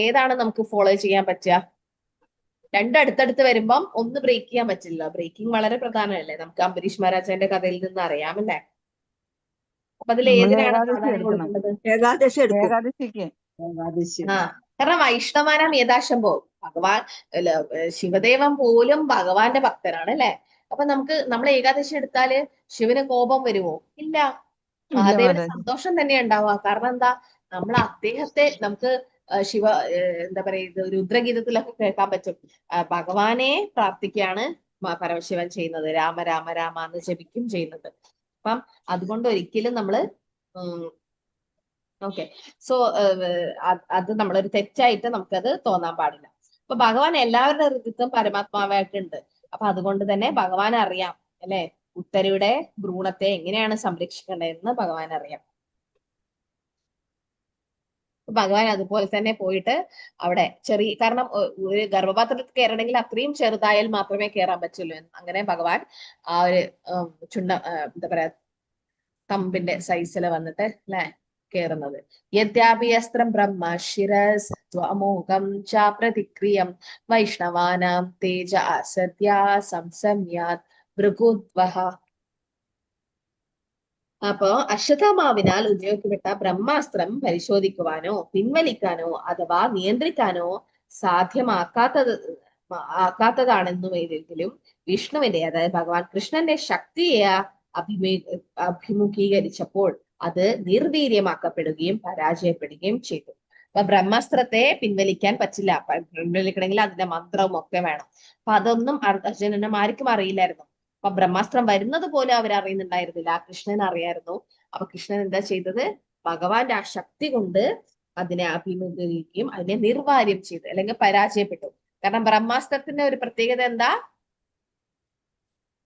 [SPEAKER 1] ഏതാണ് നമുക്ക് ഫോളോ ചെയ്യാൻ പറ്റുക? രണ്ടടുത്തടുത്ത് വരുമ്പം ഒന്ന് ബ്രേക്ക് ചെയ്യാൻ പറ്റില്ല. ബ്രേക്കിംഗ് വളരെ പ്രധാനമല്ലേ, നമുക്ക് അംബരീഷ് മഹാരാജാന്റെ കഥയിൽ നിന്ന് അറിയാമല്ലേ. അപ്പൊ അതിൽ
[SPEAKER 5] നമ്മൾ
[SPEAKER 1] ഏതിനാണ്
[SPEAKER 5] ഏകാദശി
[SPEAKER 1] പ്രാധാന്യം
[SPEAKER 5] എടുക്കണം.
[SPEAKER 1] കൊടുക്കേണ്ടത്?
[SPEAKER 5] ഏകാദശി ഏകാദശിക്ക്
[SPEAKER 2] ഏകാദശി
[SPEAKER 1] ആ കാരണം വൈഷ്ണവാനാം യഥാശംഭോ, ഭഗവാൻ ശിവദേവൻ പോലും ഭഗവാന്റെ ഭക്തനാണ് അല്ലെ. അപ്പൊ നമ്മൾ ഏകാദശി എടുത്താല് ശിവന് കോപം വരുമോ? ഇല്ല,
[SPEAKER 5] ഇല്ല
[SPEAKER 1] മഹാദേവന്
[SPEAKER 5] മഹാരാജ്.
[SPEAKER 1] സന്തോഷം തന്നെ ഉണ്ടാവുക. കാരണം എന്താ, നമ്മൾ അദ്ദേഹത്തെ നമുക്ക് ശിവ എന്താ പറയാ, ഇത് രുദ്രഗീതത്തിലൊക്കെ കേൾക്കാൻ പറ്റും. ഭഗവാനെ പ്രാർത്ഥിക്കുകയാണ് പരമശിവൻ ചെയ്യുന്നത്, രാമ രാമ രാമ എന്ന് ജപിക്കും ചെയ്യുന്നത്. അപ്പം അതുകൊണ്ട് ഒരിക്കലും നമ്മള് ഓക്കെ സോ അത് നമ്മളൊരു തെറ്റായിട്ട് നമുക്കത് തോന്നാൻ പാടില്ല. അപ്പൊ ഭഗവാൻ എല്ലാവരുടെ ഹൃദയത്തിലും പരമാത്മാവായിട്ടുണ്ട്. അപ്പൊ അതുകൊണ്ട് തന്നെ ഭഗവാൻ അറിയാം അല്ലെ, ഉത്തരയുടെ ഭ്രൂണത്തെ എങ്ങനെയാണ് സംരക്ഷിക്കേണ്ടതെന്ന് ഭഗവാൻ അറിയാം. ഭഗവാൻ അതുപോലെ തന്നെ പോയിട്ട് അവിടെ കാരണം ഒരു ഗർഭപാത്രത്തിൽ കയറണമെങ്കിൽ അത്രയും ചെറുതായാൽ മാത്രമേ കയറാൻ പറ്റുള്ളൂ. അങ്ങനെ ഭഗവാൻ ആ ഒരു എന്താ പറയാ തമ്പിന്റെ സൈസിൽ വന്നിട്ട് അല്ലെ കയറുന്നത്. യദ്യാപി അസ്ത്രം ബ്രഹ്മ ശിരസ് ത്വമോഘം ച പ്രതിക്രിയം വൈഷ്ണവാനാം തേജ അസത്യ സംസമ്യാത് ഭൃഗുദ്വഹ. അപ്പോ അശ്വത്ഥമാവിനാൽ ഉപയോഗിക്കപ്പെട്ട ബ്രഹ്മാസ്ത്രം പരിശോധിക്കുവാനോ പിൻവലിക്കാനോ അഥവാ നിയന്ത്രിക്കാനോ ആക്കാത്തതാണെന്നുമെങ്കിലും വിഷ്ണുവിന്റെ, അതായത് ഭഗവാൻ കൃഷ്ണന്റെ ശക്തിയെ അഭിമുഖീകരിച്ചപ്പോൾ അത് നിർവീര്യമാക്കപ്പെടുകയും പരാജയപ്പെടുകയും ചെയ്തു. അപ്പൊ ബ്രഹ്മാസ്ത്രത്തെ പിൻവലിക്കാൻ പറ്റില്ല. പിൻവലിക്കണമെങ്കിൽ അതിന്റെ മന്ത്രവും ഒക്കെ വേണം. അപ്പൊ അതൊന്നും അർജുനനും ആർക്കും അറിയില്ലായിരുന്നു. അപ്പൊ ബ്രഹ്മാസ്ത്രം വരുന്നത് പോലും അവരറിയുന്നുണ്ടായിരുന്നില്ല. കൃഷ്ണൻ അറിയായിരുന്നു. അപ്പൊ കൃഷ്ണൻ എന്താ ചെയ്തത്? ഭഗവാന്റെ ആ ശക്തി കൊണ്ട് അതിനെ അഭിമുഖീകരിക്കുകയും അതിനെ നിർവാര്യം ചെയ്തു, അല്ലെങ്കിൽ പരാജയപ്പെട്ടു. കാരണം ബ്രഹ്മാസ്ത്രത്തിന്റെ ഒരു പ്രത്യേകത എന്താ?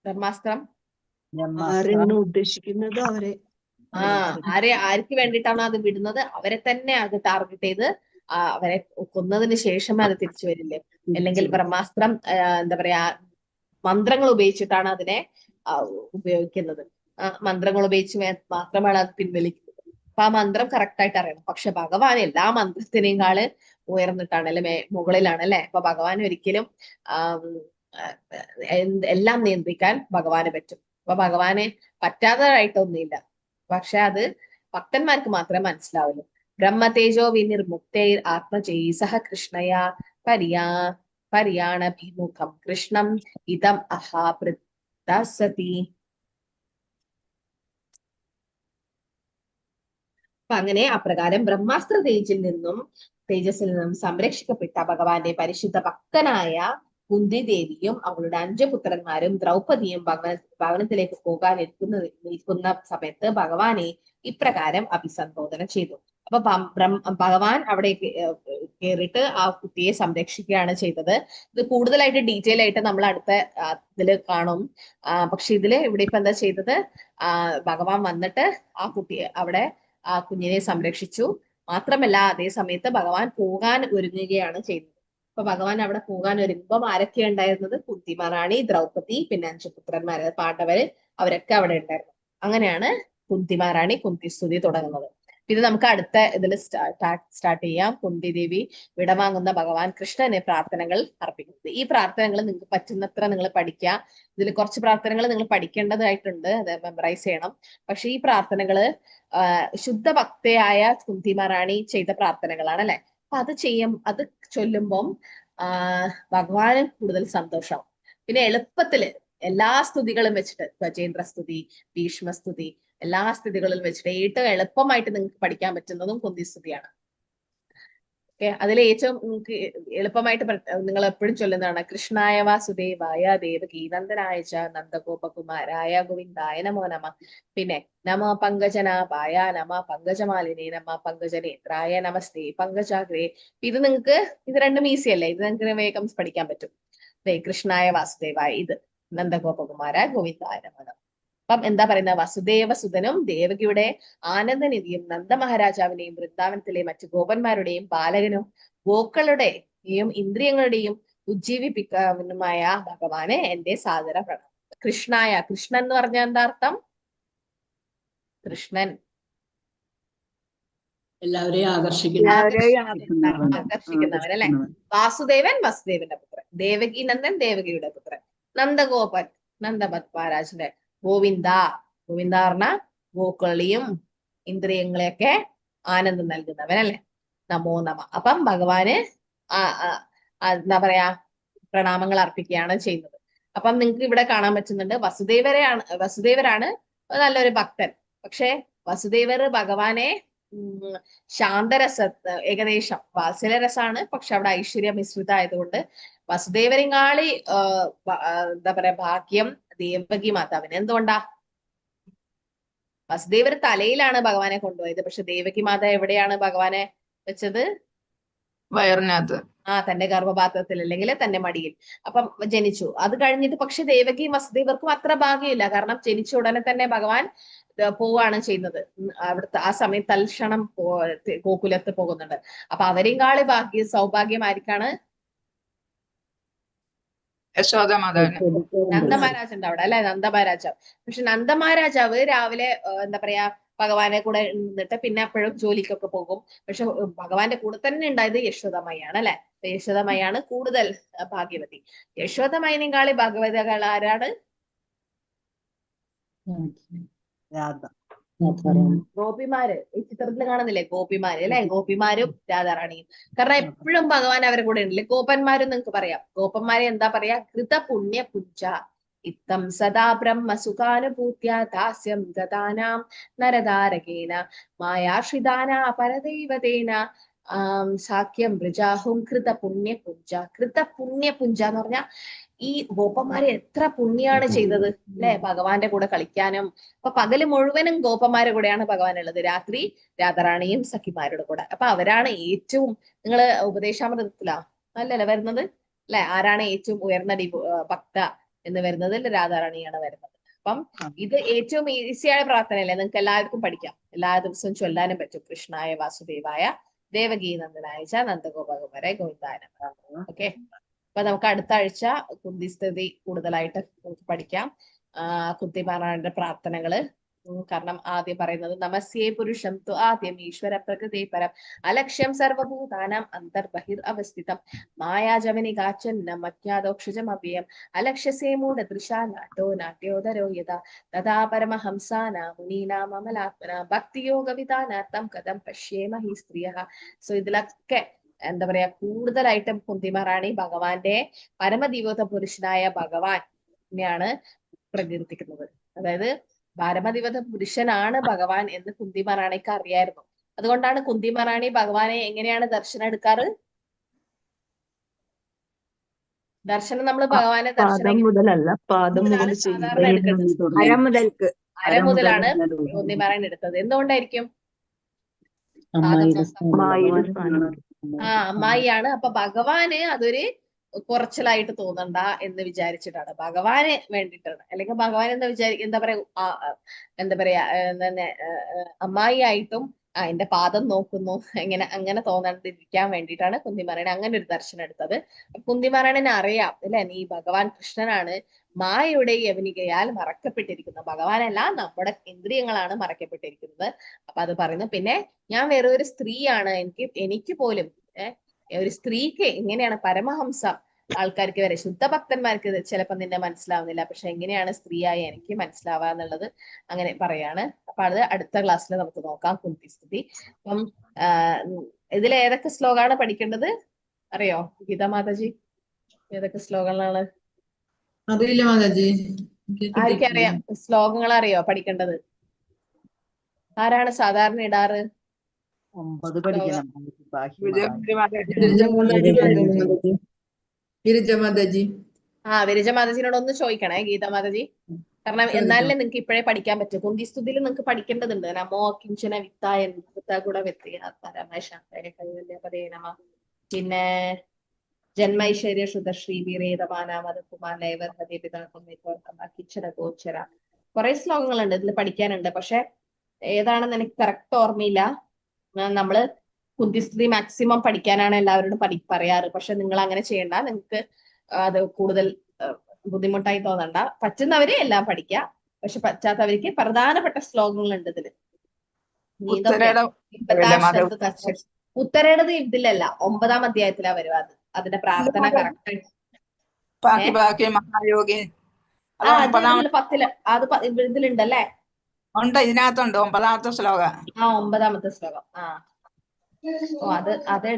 [SPEAKER 1] ബ്രഹ്മാസ്ത്രം
[SPEAKER 3] ആരാണ് ഉദ്ദേശിക്കുന്നത് അവരെ
[SPEAKER 1] ആർക്ക് വേണ്ടിയിട്ടാണോ അത് വിടുന്നത് അവരെ തന്നെ അത് ടാർഗറ്റ് ചെയ്ത് അവരെ കൊന്നതിന് ശേഷമേ അത് തിരിച്ചു വരില്ലേ. അല്ലെങ്കിൽ ബ്രഹ്മാസ്ത്രം എന്താ പറയാ മന്ത്രങ്ങൾ ഉപയോഗിച്ചിട്ടാണ് അതിനെ ഉപയോഗിക്കുന്നത്. മന്ത്രങ്ങൾ ഉപയോഗിച്ച് മാത്രമാണ് അത് പിൻവലിക്കുന്നത്. അപ്പൊ ആ മന്ത്രം കറക്റ്റ് ആയിട്ട് അറിയണം. പക്ഷെ ഭഗവാൻ എല്ലാ മന്ത്രത്തിനേയും കാള് ഉയർന്നിട്ടാണ് അല്ലെ, മുകളിലാണ് അല്ലെ. അപ്പൊ ഭഗവാൻ ഒരിക്കലും എല്ലാം നിയന്ത്രിക്കാൻ ഭഗവാന് പറ്റും. അപ്പൊ ഭഗവാന് പറ്റാത്തതായിട്ടൊന്നുമില്ല. പക്ഷെ അത് ഭക്തന്മാർക്ക് മാത്രമേ മനസ്സിലാവുള്ളൂ. ബ്രഹ്മതേജോ വിനിർമുക്തൈർ ആത്മജൈസഹ കൃഷ്ണയാ പരിയാണഭിമുഖം കൃഷ്ണം ഇതം അഹാപ്രസതി. അപ്പൊ അങ്ങനെ അപ്രകാരം ബ്രഹ്മാസ്ത്ര തേജസ്സിൽ നിന്നും സംരക്ഷിക്കപ്പെട്ട ഭഗവാന്റെ പരിശുദ്ധ ഭക്തനായ കുന്തി ദേവിയും അവളുടെ 5 പുത്രന്മാരും ദ്രൗപദിയും ഭവനത്തിലേക്ക് പോകാൻ നിൽക്കുന്ന സമയത്ത് ഭഗവാനെ ഇപ്രകാരം അഭിസംബോധന ചെയ്തു. അപ്പൊ ഭഗവാൻ അവിടെ കയറിയിട്ട് ആ കുട്ടിയെ സംരക്ഷിക്കുകയാണ് ചെയ്തത്. ഇത് കൂടുതലായിട്ട് ഡീറ്റെയിൽ ആയിട്ട് നമ്മൾ അടുത്ത ഇതില് കാണും. പക്ഷെ ഇവിടെ ഇപ്പൊ എന്താ ചെയ്തത്? ഭഗവാൻ വന്നിട്ട് ആ കുട്ടിയെ അവിടെ ആ കുഞ്ഞിനെ സംരക്ഷിച്ചു. മാത്രമല്ല അതേ സമയത്ത് ഭഗവാൻ പോകാൻ ഒരുങ്ങുകയാണ് ചെയ്തത്. അപ്പൊ ഭഗവാൻ അവിടെ പോകാൻ ഒരുങ്ങുമ്പോൾ ആരൊക്കെ ഉണ്ടായിരുന്നത്? കുന്തി മഹാറാണി, ദ്രൗപദി, പിന്നെ 5 പുത്രന്മാര് പാണ്ഡവര്, അവരൊക്കെ അവിടെ ഉണ്ടായിരുന്നു. അങ്ങനെയാണ് കുന്തി മഹാറാണി കുന്തിസ്തുതി തുടങ്ങുന്നത്. ഇത് നമുക്ക് അടുത്ത ഇതിൽ സ്റ്റാർട്ട് ചെയ്യാം. കുന്തി ദേവി വിടവാങ്ങുന്ന ഭഗവാൻ കൃഷ്ണന് പ്രാർത്ഥനകൾ അർപ്പിക്കുന്നത്. ഈ പ്രാർത്ഥനകൾ നിങ്ങൾക്ക് പറ്റുന്നത്ര നിങ്ങൾ പഠിക്കുക. ഇതിൽ കുറച്ച് പ്രാർത്ഥനകൾ നിങ്ങൾ പഠിക്കേണ്ടതായിട്ടുണ്ട്, അത് മെമ്മറൈസ് ചെയ്യണം. പക്ഷെ ഈ പ്രാർത്ഥനകള് ശുദ്ധ ഭക്തയായ കുന്തി മഹാറാണി ചെയ്ത പ്രാർത്ഥനകളാണ് അല്ലെ. അപ്പൊ അത് ചൊല്ലുമ്പം ഭഗവാന് കൂടുതൽ സന്തോഷമാവും. പിന്നെ എളുപ്പത്തില് എല്ലാ സ്തുതികളും വെച്ചിട്ട് ഗജേന്ദ്ര സ്തുതി, ഭീഷ്മസ്തുതി, എല്ലാ സ്തുതികളിലും വെച്ചിട്ട് ഏറ്റവും എളുപ്പമായിട്ട് നിങ്ങൾക്ക് പഠിക്കാൻ പറ്റുന്നതും കുന്തി സ്തുതിയാണ്. ഓക്കെ, അതിൽ ഏറ്റവും നിങ്ങൾക്ക് എളുപ്പമായിട്ട് നിങ്ങൾ എപ്പോഴും ചൊല്ലുന്നതാണ് കൃഷ്ണായ വാസുദേവായ ദേവകീ നന്ദനായ ച നന്ദഗോപകുമാരായ ഗോവിന്ദായ നമോ നമ. പിന്നെ നമ പങ്കജനാഭായ നമ പങ്കജമാലിനി നമ പങ്കജനേത്രായ നമസ്തേ പങ്കജാഗ്രേ. ഇത് 2 ഈസി അല്ലേ, ഇത് നിങ്ങൾക്ക് വേഗം പഠിക്കാൻ പറ്റും. കൃഷ്ണായ വാസുദേവായ, ഇത് നന്ദഗോപകുമാരായ ഗോവിന്ദായ നമോ നമ. അപ്പം എന്താ പറയുന്നത്? വസുദേവസുതനും ദേവകിയുടെ ആനന്ദനിധിയും നന്ദമഹാരാജാവിനെയും വൃന്ദാവനത്തിലെ മറ്റു ഗോപന്മാരുടെയും ബാലകനും ഗോക്കളുടെയും ഇന്ദ്രിയങ്ങളുടെയും ഉജ്ജീവിപ്പിക്കാനുമായ ഭഗവാന് എന്റെ സാദര പ്രണാമം. കൃഷ്ണൻ എന്ന് പറഞ്ഞാൽ എന്താ അർത്ഥം? കൃഷ്ണൻ
[SPEAKER 4] എല്ലാവരെയും ആകർഷിക്കുന്നു.
[SPEAKER 1] ആകർഷിക്കുന്നവൻ അല്ലെ. വാസുദേവൻ വസുദേവന്റെ പുത്രൻ, ദേവകി നന്ദൻ ദേവകിയുടെ പുത്രൻ, നന്ദഗോപൻ നന്ദപത്മരാജന്റെ, ഗോവിന്ദ ഗോവിന്ദ പറഞ്ഞ ഗോക്കളിയും ഇന്ദ്രിയങ്ങളെയൊക്കെ ആനന്ദം നൽകുന്നവൻ അല്ലെ. നമോ നമ. അപ്പം ഭഗവാന് എന്താ പറയാ പ്രണാമങ്ങൾ അർപ്പിക്കുകയാണ് ചെയ്യുന്നത്. അപ്പം നിങ്ങൾക്ക് ഇവിടെ കാണാൻ പറ്റുന്നുണ്ട് വസുദേവരാണ് നല്ലൊരു ഭക്തൻ. പക്ഷെ വസുദേവർ ഭഗവാനെ ശാന്തരസ ഏകദേശം വാത്സല്യരസാണ്, പക്ഷെ അവിടെ ഐശ്വര്യ മിശ്രിത ആയതുകൊണ്ട് വസുദേവരിങ്ങാളി എന്താ പറയാ ഭാഗ്യം ദേവകി മാതാവിന്. എന്തുകൊണ്ടാ? വസുദേവർ തലയിലാണ് ഭഗവാനെ കൊണ്ടുപോയത്, പക്ഷെ ദേവകി മാത എവിടെയാണ് ഭഗവാനെ വെച്ചത്?
[SPEAKER 6] വയറിനകത്ത്.
[SPEAKER 1] തന്റെ ഗർഭപാത്രത്തിൽ അല്ലെങ്കിൽ തന്റെ മടിയിൽ. അപ്പം ജനിച്ചു. അത് കഴിഞ്ഞിട്ട് പക്ഷെ ദേവകിയും വസുദേവർക്കും അത്ര ഭാഗ്യമില്ല. കാരണം ജനിച്ച ഉടനെ തന്നെ ഭഗവാൻ പോവാണ് ചെയ്യുന്നത്. അവിടുത്തെ ആ സമയം തൽക്ഷണം ഗോകുലത്ത് പോകുന്നുണ്ട്. അപ്പൊ അവരെയും കാളി സൗഭാഗ്യമായിരിക്കാണ് നന്ദമഹാരാജുണ്ട് അവിടെ അല്ലെ, നന്ദമഹാരാജാവ്. പക്ഷെ നന്ദമഹാരാജാവ് രാവിലെ എന്താ പറയാ ഭഗവാനെ കൂടെ നിന്നിട്ട് പിന്നെ അപ്പോഴും ജോലിക്കൊക്കെ പോകും. പക്ഷെ ഭഗവാന്റെ കൂടെ തന്നെ ഉണ്ടായത് യശോദമയാണ് അല്ലെ. യശോദമയാണ് കൂടുതൽ ഭാഗ്യവതി. യശോദമയനേക്കാളി ഭാഗ്യവതികൾ ആരാണ്? ഗോപിമാര്. ഈ ചിത്രത്തിൽ കാണുന്നില്ലേ ഗോപിമാര് അല്ലെ, ഗോപിമാരും രാധാറാണിയും. കാരണം എപ്പോഴും ഭഗവാൻ അവരെ കൂടെ ഉണ്ടല്ലേ. ഗോപന്മാരും നിങ്ങൾക്ക് പറയാം. ഗോപന്മാരെ എന്താ പറയാ? കൃത പുണ്യ പുഞ്ച ഇത്തം സദാ ബ്രഹ്മ സുഖാനുഭൂത്യ ദാസ്യം ദദാനാം നരതാരകേന മായാശ്രിതാന പരദൈവതേന സാഖ്യം ബ്രജാഹും കൃത പുണ്യ പുഞ്ച. കൃത പുണ്യ പുഞ്ച എന്ന് പറഞ്ഞാൽ ഈ ഗോപന്മാരെ എത്ര പുണ്യാണ് ചെയ്തത് അല്ലെ, ഭഗവാന്റെ കൂടെ കളിക്കാനും. അപ്പൊ പകല് മുഴുവനും ഗോപന്മാരുടെ കൂടെയാണ് ഭഗവാൻ ഉള്ളത്, രാത്രി രാധാറാണിയും സഖിമാരുടെ കൂടെ. അപ്പൊ അവരാണ് ഏറ്റവും, നിങ്ങള് ഉപദേശാമൃതത്തിലാ അല്ലല്ലേ വരുന്നത് അല്ലെ, ആരാണ് ഏറ്റവും ഉയർന്ന ഭക്ത എന്ന് വരുന്നത്? രാധാറാണിയാണ് വരുന്നത്. അപ്പം ഇത് ഏറ്റവും ഈസിയായ പ്രാർത്ഥനയല്ലേ, നിങ്ങൾക്ക് എല്ലാവർക്കും പഠിക്കാം, എല്ലാ ദിവസവും ചൊല്ലാനും പറ്റും. കൃഷ്ണായ വാസുദേവായ ദേവകീ നന്ദനായ ച നന്ദഗോപകുമാരായ ഗോവിന്ദായ. ഓക്കെ, അപ്പൊ നമുക്ക് അടുത്ത ആഴ്ച കുന്തിസ്തുതി കൂടുതലായിട്ട് നമുക്ക് പഠിക്കാം. കുന്തിമാരാന്റെ പ്രാർത്ഥനകള്. കാരണം ആദ്യം പറയുന്നത് നമസ്യേ പുരുഷം തു ആദ്യം ഈശ്വര പ്രകൃതി പരം അലക്ഷ്യം സർവഭൂതാനാം അന്തർബഹിർ അവസ്ഥിതം മായാജവനികാച്ചന്നം അജ്ഞാതോക്ഷജമവ്യം അലക്ഷ്യസേ മൂഢദൃശാ നാട്ടോ നാട്യോദരോ യഥാ തഥാ പരമഹംസാനാ മുനീനാം അമലാത്മന ഭക്തിയോഗവിധാനാർത്ഥം കഥം പശ്യേമഹി സ്ത്രീയ. സോ ഇതിലൊക്കെ എന്താ പറയാ കൂടുതലായിട്ടും കുന്തിമഹാറാണി ഭഗവാന്റെ പരമദിവ്യത പുരുഷനായ ഭഗവാനെയാണ് പ്രകീർത്തിക്കുന്നത്. അതായത് പരമദിവ്യത പുരുഷനാണ് ഭഗവാൻ എന്ന് കുന്തിമഹാറാണിക്ക് അറിയായിരുന്നു. അതുകൊണ്ടാണ് കുന്തിമഹാറാണി ഭഗവാനെ എങ്ങനെയാണ് ദർശനം എടുക്കാറ്? ദർശനം നമ്മൾ ഭഗവാനെ
[SPEAKER 3] പാദം മുതലല്ല, പാദം മുതൽ
[SPEAKER 1] സാധാരണ എടുക്കുന്നത്. അര മുതലാണ് കുന്തിമഹാറാണി എടുത്തത്. എന്തുകൊണ്ടായിരിക്കും? അമ്മായിയാണ്. അപ്പൊ ഭഗവാന് അതൊരു കുറച്ചിലായിട്ട് തോന്നണ്ട എന്ന് വിചാരിച്ചിട്ടാണ്, ഭഗവാന് വേണ്ടിയിട്ടാണ്. അല്ലെങ്കിൽ ഭഗവാൻ എന്താ പറയാ തന്നെ അമ്മായി ആയിട്ടും എന്റെ പാദം നോക്കുന്നു അങ്ങനെ തോന്നാണ്ടിരിക്കാൻ വേണ്ടിയിട്ടാണ് കുന്തിമഹാറാണി അങ്ങനെ ഒരു ദർശനം എടുത്തത്. കുന്തിമഹാറാണിനെ അറിയാം അല്ലെ, നീ ഭഗവാൻ കൃഷ്ണനാണ് മായയുടെ യവനികയാൽ മറക്കപ്പെട്ടിരിക്കുന്നത്. ഭഗവാനല്ല, നമ്മുടെ ഇന്ദ്രിയങ്ങളാണ് മറക്കപ്പെട്ടിരിക്കുന്നത്. അപ്പൊ അത് പറയുന്നു. പിന്നെ ഞാൻ വേറെ ഒരു സ്ത്രീയാണ്, എനിക്ക് പോലും ഒരു സ്ത്രീക്ക് എങ്ങനെയാണ് പരമഹംസ ആൾക്കാർക്ക് വരെ ശുദ്ധഭക്തന്മാർക്ക് ചിലപ്പോൾ നിന്നെ മനസ്സിലാവുന്നില്ല, പക്ഷെ എങ്ങനെയാണ് സ്ത്രീയായി എനിക്ക് മനസ്സിലാവാന്നുള്ളത് അങ്ങനെ പറയാണ്. അപ്പൊ അത് അടുത്ത ക്ലാസ്സിൽ നമുക്ക് നോക്കാം കുന്തിസ്തുതി. അപ്പം ഇതിൽ ഏതൊക്കെ ശ്ലോകമാണ് പഠിക്കേണ്ടത് അറിയോ ഗീതാ മാതാജി? ഏതൊക്കെ ശ്ലോകങ്ങളാണ്?
[SPEAKER 9] അറിയില്ല മാതാജി.
[SPEAKER 1] ആർക്കറിയാം? ശ്ലോകങ്ങൾ അറിയോ പഠിക്കേണ്ടത്? ആരാണ് സാധാരണ ഇടാറ്?
[SPEAKER 2] 9 പഠിക്കണം.
[SPEAKER 9] ഗിരിജ മാതാജി.
[SPEAKER 1] വിരജ മാതാജിനോട് ഒന്ന് ചോദിക്കണേ ഗീതാ മാതാജി. കാരണം എന്നാലേ നിങ്ങൾക്ക് ഇപ്പോഴേ പഠിക്കാൻ പറ്റും. കുന്തിസ്തുതിയിൽ നിങ്ങൾക്ക് പഠിക്കേണ്ടതുണ്ട്. നമോ കിഞ്ചന വിത്തായ ഗുണ നമ, പിന്നെ ജന്മൈശ്വര്യ ശുദ്ധശ്രീ കിച്ചന ഗോചര, കുറെ ശ്ലോകങ്ങളുണ്ട് ഇതിൽ പഠിക്കാനുണ്ട്. പക്ഷെ ഏതാണെന്ന് എനിക്ക് കറക്റ്റ് ഓർമ്മയില്ല. നമ്മള് കുന്തിസ്തുതി മാക്സിമം പഠിക്കാനാണ് എല്ലാവരോടും പറയാറ്. പക്ഷെ നിങ്ങൾ അങ്ങനെ ചെയ്യണ്ട, നിങ്ങൾക്ക് അത് കൂടുതൽ ബുദ്ധിമുട്ടായി തോന്നണ്ട. പറ്റുന്നവര് എല്ലാം പഠിക്കുക, പക്ഷെ പറ്റാത്തവർക്ക് പ്രധാനപ്പെട്ട ശ്ലോകങ്ങളുണ്ട് ഇതില്. നീന്തൊക്കെ
[SPEAKER 6] ഉത്തരയുടെ
[SPEAKER 1] ഇപ്പത്താശത്ത് തച്ച് ഉത്തരയുടേത് ഇതിലല്ല 9-ാം അധ്യായത്തിലാ വരുക. അതിന്റെ പ്രാർത്ഥന കറക്റ്റ്.
[SPEAKER 6] ബാക്കി ബാക്കി മഹായോഗി അത്
[SPEAKER 1] ആ
[SPEAKER 6] 9-ാം
[SPEAKER 1] ഇത് 10-ല് അത് ഇതിലുണ്ടല്ലേ.
[SPEAKER 6] ഉണ്ട്, ഇതിനകത്തുണ്ട് 9-ാമത്തെ ശ്ലോകം.
[SPEAKER 1] ആ 9-ാമത്തെ ശ്ലോകം. ആ ഓ അത്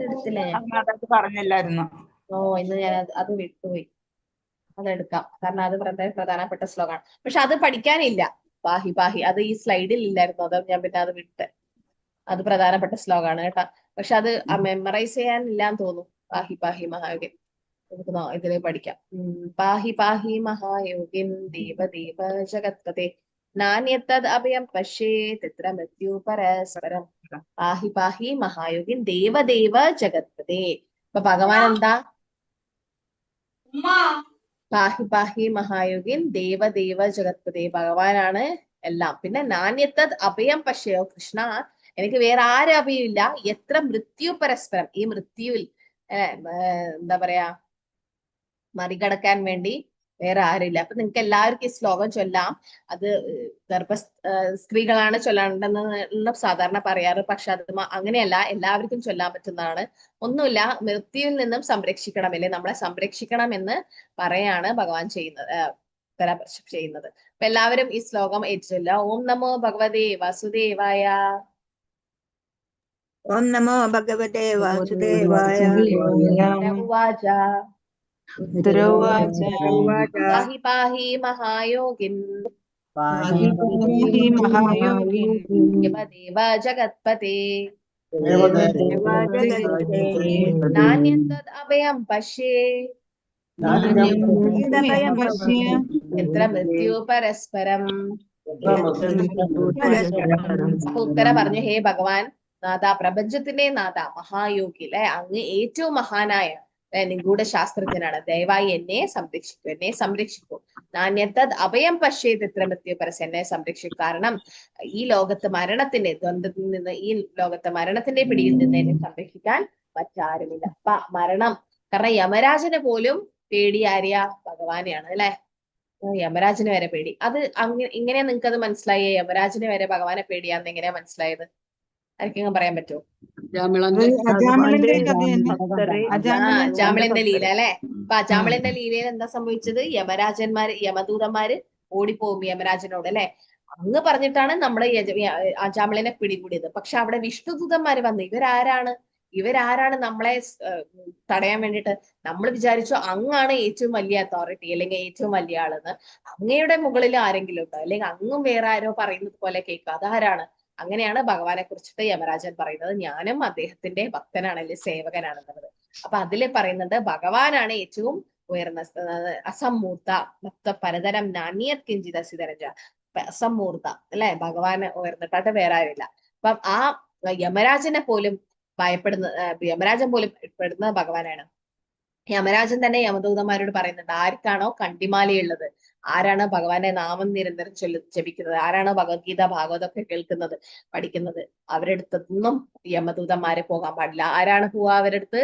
[SPEAKER 1] എടുത്തില്ല ഞാൻ.
[SPEAKER 6] അതിനകത്ത് പറഞ്ഞില്ലായിരുന്നു.
[SPEAKER 1] ഓ ഇന്ന് ഞാൻ അത് വിട്ടുപോയി. അതെടുക്കാം, കാരണം അത് പ്രധാനപ്പെട്ട ശ്ലോകമാണ്. പക്ഷെ അത് പഠിക്കാനില്ല. പാഹി പാഹി അത് ഈ സ്ലൈഡിൽ ഇല്ലായിരുന്നു. അത് ഞാൻ പിന്നെ അത് വിട്ട്. അത് പ്രധാനപ്പെട്ട ശ്ലോകമാണ് കേട്ടാ. പക്ഷെ അത് മെമ്മറൈസ് ചെയ്യാനില്ലാന്ന് തോന്നുന്നു. പാഹി പാഹി മഹായോഗിൻ നമുക്ക് ഇതിലെ പഠിക്കാം. പാഹി പാഹി മഹായോഗിൻ ദേവദേവ ജഗത്പതേ നാന്യത്തത് അഭയം പശ്യേത്ര മൃത്യു പരസ്പരം. പാഹി പാഹി മഹായോഗിൻ ദേവദേവ ജഗത്പതേ. അപ്പൊ ഭഗവാൻ എന്താ? പാഹി പാഹി മഹായോഗിൻ ദേവദേവ ജഗത്പതേ, ഭഗവാനാണ് എല്ലാം. പിന്നെ നാന്യത്തത് അഭയം പശ്യോ, കൃഷ്ണ എനിക്ക് വേറെ ആരും അഭയമില്ല. എത്ര മൃത്യു പരസ്പരം, ഈ മൃത്യുവിൽ എന്താ പറയാ മറികടക്കാൻ വേണ്ടി വേറെ ആരില്ല. അപ്പൊ നിങ്ങൾക്ക് എല്ലാവർക്കും ഈ ശ്ലോകം ചൊല്ലാം. അത് സ്ത്രീകളാണ് ചൊല്ലേണ്ടെന്ന് സാധാരണ പറയാറ്. പക്ഷെ അത് അങ്ങനെയല്ല, എല്ലാവർക്കും ചൊല്ലാൻ പറ്റുന്നതാണ്. ഒന്നുമില്ല, മൃത്യുവിൽ നിന്നും സംരക്ഷിക്കണം, അല്ലെ നമ്മളെ സംരക്ഷിക്കണം എന്ന് പറയാണ് ഭഗവാൻ ചെയ്യുന്നത്. അപ്പൊ എല്ലാവരും ഈ ശ്ലോകം ഏറ്റുചൊല്ല. ഓം നമോ ഭഗവതേ വാസുദേവായ.
[SPEAKER 3] ഓം നമോ ഭഗവതേ വാസുദേവായ.
[SPEAKER 1] ഉവാച
[SPEAKER 5] ഉത്തരവാച
[SPEAKER 1] പാഹി പാഹി മഹായോഗിൻ
[SPEAKER 5] മഹായോഗിൻ
[SPEAKER 1] ദേവദേവ ജഗത്പതേ നാന്യത്തത് അഭയം പശ്യേ എത്ര മൃത്യു പരസ്പരം. അപ്പൊ ഉത്തര പറഞ്ഞു, ഹേ ഭഗവാൻ നാഥ, പ്രപഞ്ചത്തിന്റെ നാഥ, മഹായോഗി അല്ലെ, അങ്ങ് ഏറ്റവും മഹാനായ നിഗൂഢ ശാസ്ത്രജ്ഞനാണ്. ദയവായി എന്നെ സംരക്ഷിക്കൂ. നാന്യത്തത് അഭയം പശ്യേത് എത്ര മൃത്യു പരസ്പരം, എന്നെ സംരക്ഷിക്കും. കാരണം ഈ ലോകത്ത് മരണത്തിന്റെ ദ്വന്ദ്വത്തിൽ നിന്ന്, ഈ ലോകത്ത് മരണത്തിന്റെ പിടിയിൽ നിന്ന് എന്നെ സംരക്ഷിക്കാൻ മറ്റാരുമില്ല. അപ്പൊ മരണം, കാരണം യമരാജന് പോലും പേടി ആര്യ ഭഗവാനെയാണ് അല്ലെ. യമരാജന് വരെ പേടി. അത് ഇങ്ങനെ നിങ്ങൾക്ക് അത് മനസ്സിലായേ? യമരാജന് വരെ ഭഗവാനെ പേടിയാന്ന് എങ്ങനെയാ മനസ്സിലായത്? ആർക്കെങ്കിലും പറയാൻ പറ്റുമോ? അജാമിളിന്റെ ലീല അല്ലെ. അപ്പൊ അജാമിളിന്റെ ലീലയിൽ എന്താ സംഭവിച്ചത്? യമദൂതന്മാര് ഓടിപ്പോകും യമരാജനോട് അല്ലെ. അങ്ങ് പറഞ്ഞിട്ടാണ് നമ്മുടെ അജാമിളിനെ പിടികൂടിയത്. പക്ഷെ അവിടെ വിഷ്ണുദൂതന്മാര് വന്ന്, ഇവരാരാണ് നമ്മളെ തടയാൻ വേണ്ടിയിട്ട്? നമ്മൾ വിചാരിച്ചു അങ്ങാണ് ഏറ്റവും വലിയ അതോറിറ്റി, അല്ലെങ്കിൽ ഏറ്റവും വലിയ ആളെന്ന്. അങ്ങയുടെ മുകളിൽ ആരെങ്കിലും ഉണ്ടോ, അല്ലെങ്കിൽ അങ്ങും വേറെ ആരോ പറയുന്നത് പോലെ കേൾക്കുക, അതാരാണ്? അങ്ങനെയാണ് ഭഗവാനെ കുറിച്ചിട്ട് യമരാജൻ പറയുന്നത്. ഞാനും അദ്ദേഹത്തിന്റെ ഭക്തനാണ്, അല്ലെങ്കിൽ സേവകനാണെന്നുള്ളത്. അപ്പൊ അതില് പറയുന്നുണ്ട് ഭഗവാനാണ് ഏറ്റവും ഉയർന്ന അസമ്മൂർത്ത ഭക്ത പരതരം നാന്യത് കിഞ്ചിത സിതരജ. അസമ്മൂർത്ത അല്ലെ, ഭഗവാന് ഉയർന്നിട്ടായിട്ട് വേറെ ആരില്ല. അപ്പം ആ യമരാജനെ പോലും യമരാജൻ പോലും പെടുന്ന ഭഗവാനാണ്. യമരാജൻ തന്നെ യമദൂതന്മാരോട് പറയുന്നുണ്ട്, ആർക്കാണോ കണ്ടിമാലയുള്ളത്, ആരാണ് ഭഗവാന്റെ നാമം നിരന്തരം ജപിക്കുന്നത്, ആരാണോ ഭഗവത്ഗീത ഭാഗവതമൊക്കെ കേൾക്കുന്നത് പഠിക്കുന്നത്, അവരുടെ അടുത്തൊന്നും യമദൂതന്മാരെ പോകാൻ പാടില്ല. ആരാണ് പോവാ അവരുടെ അടുത്ത്?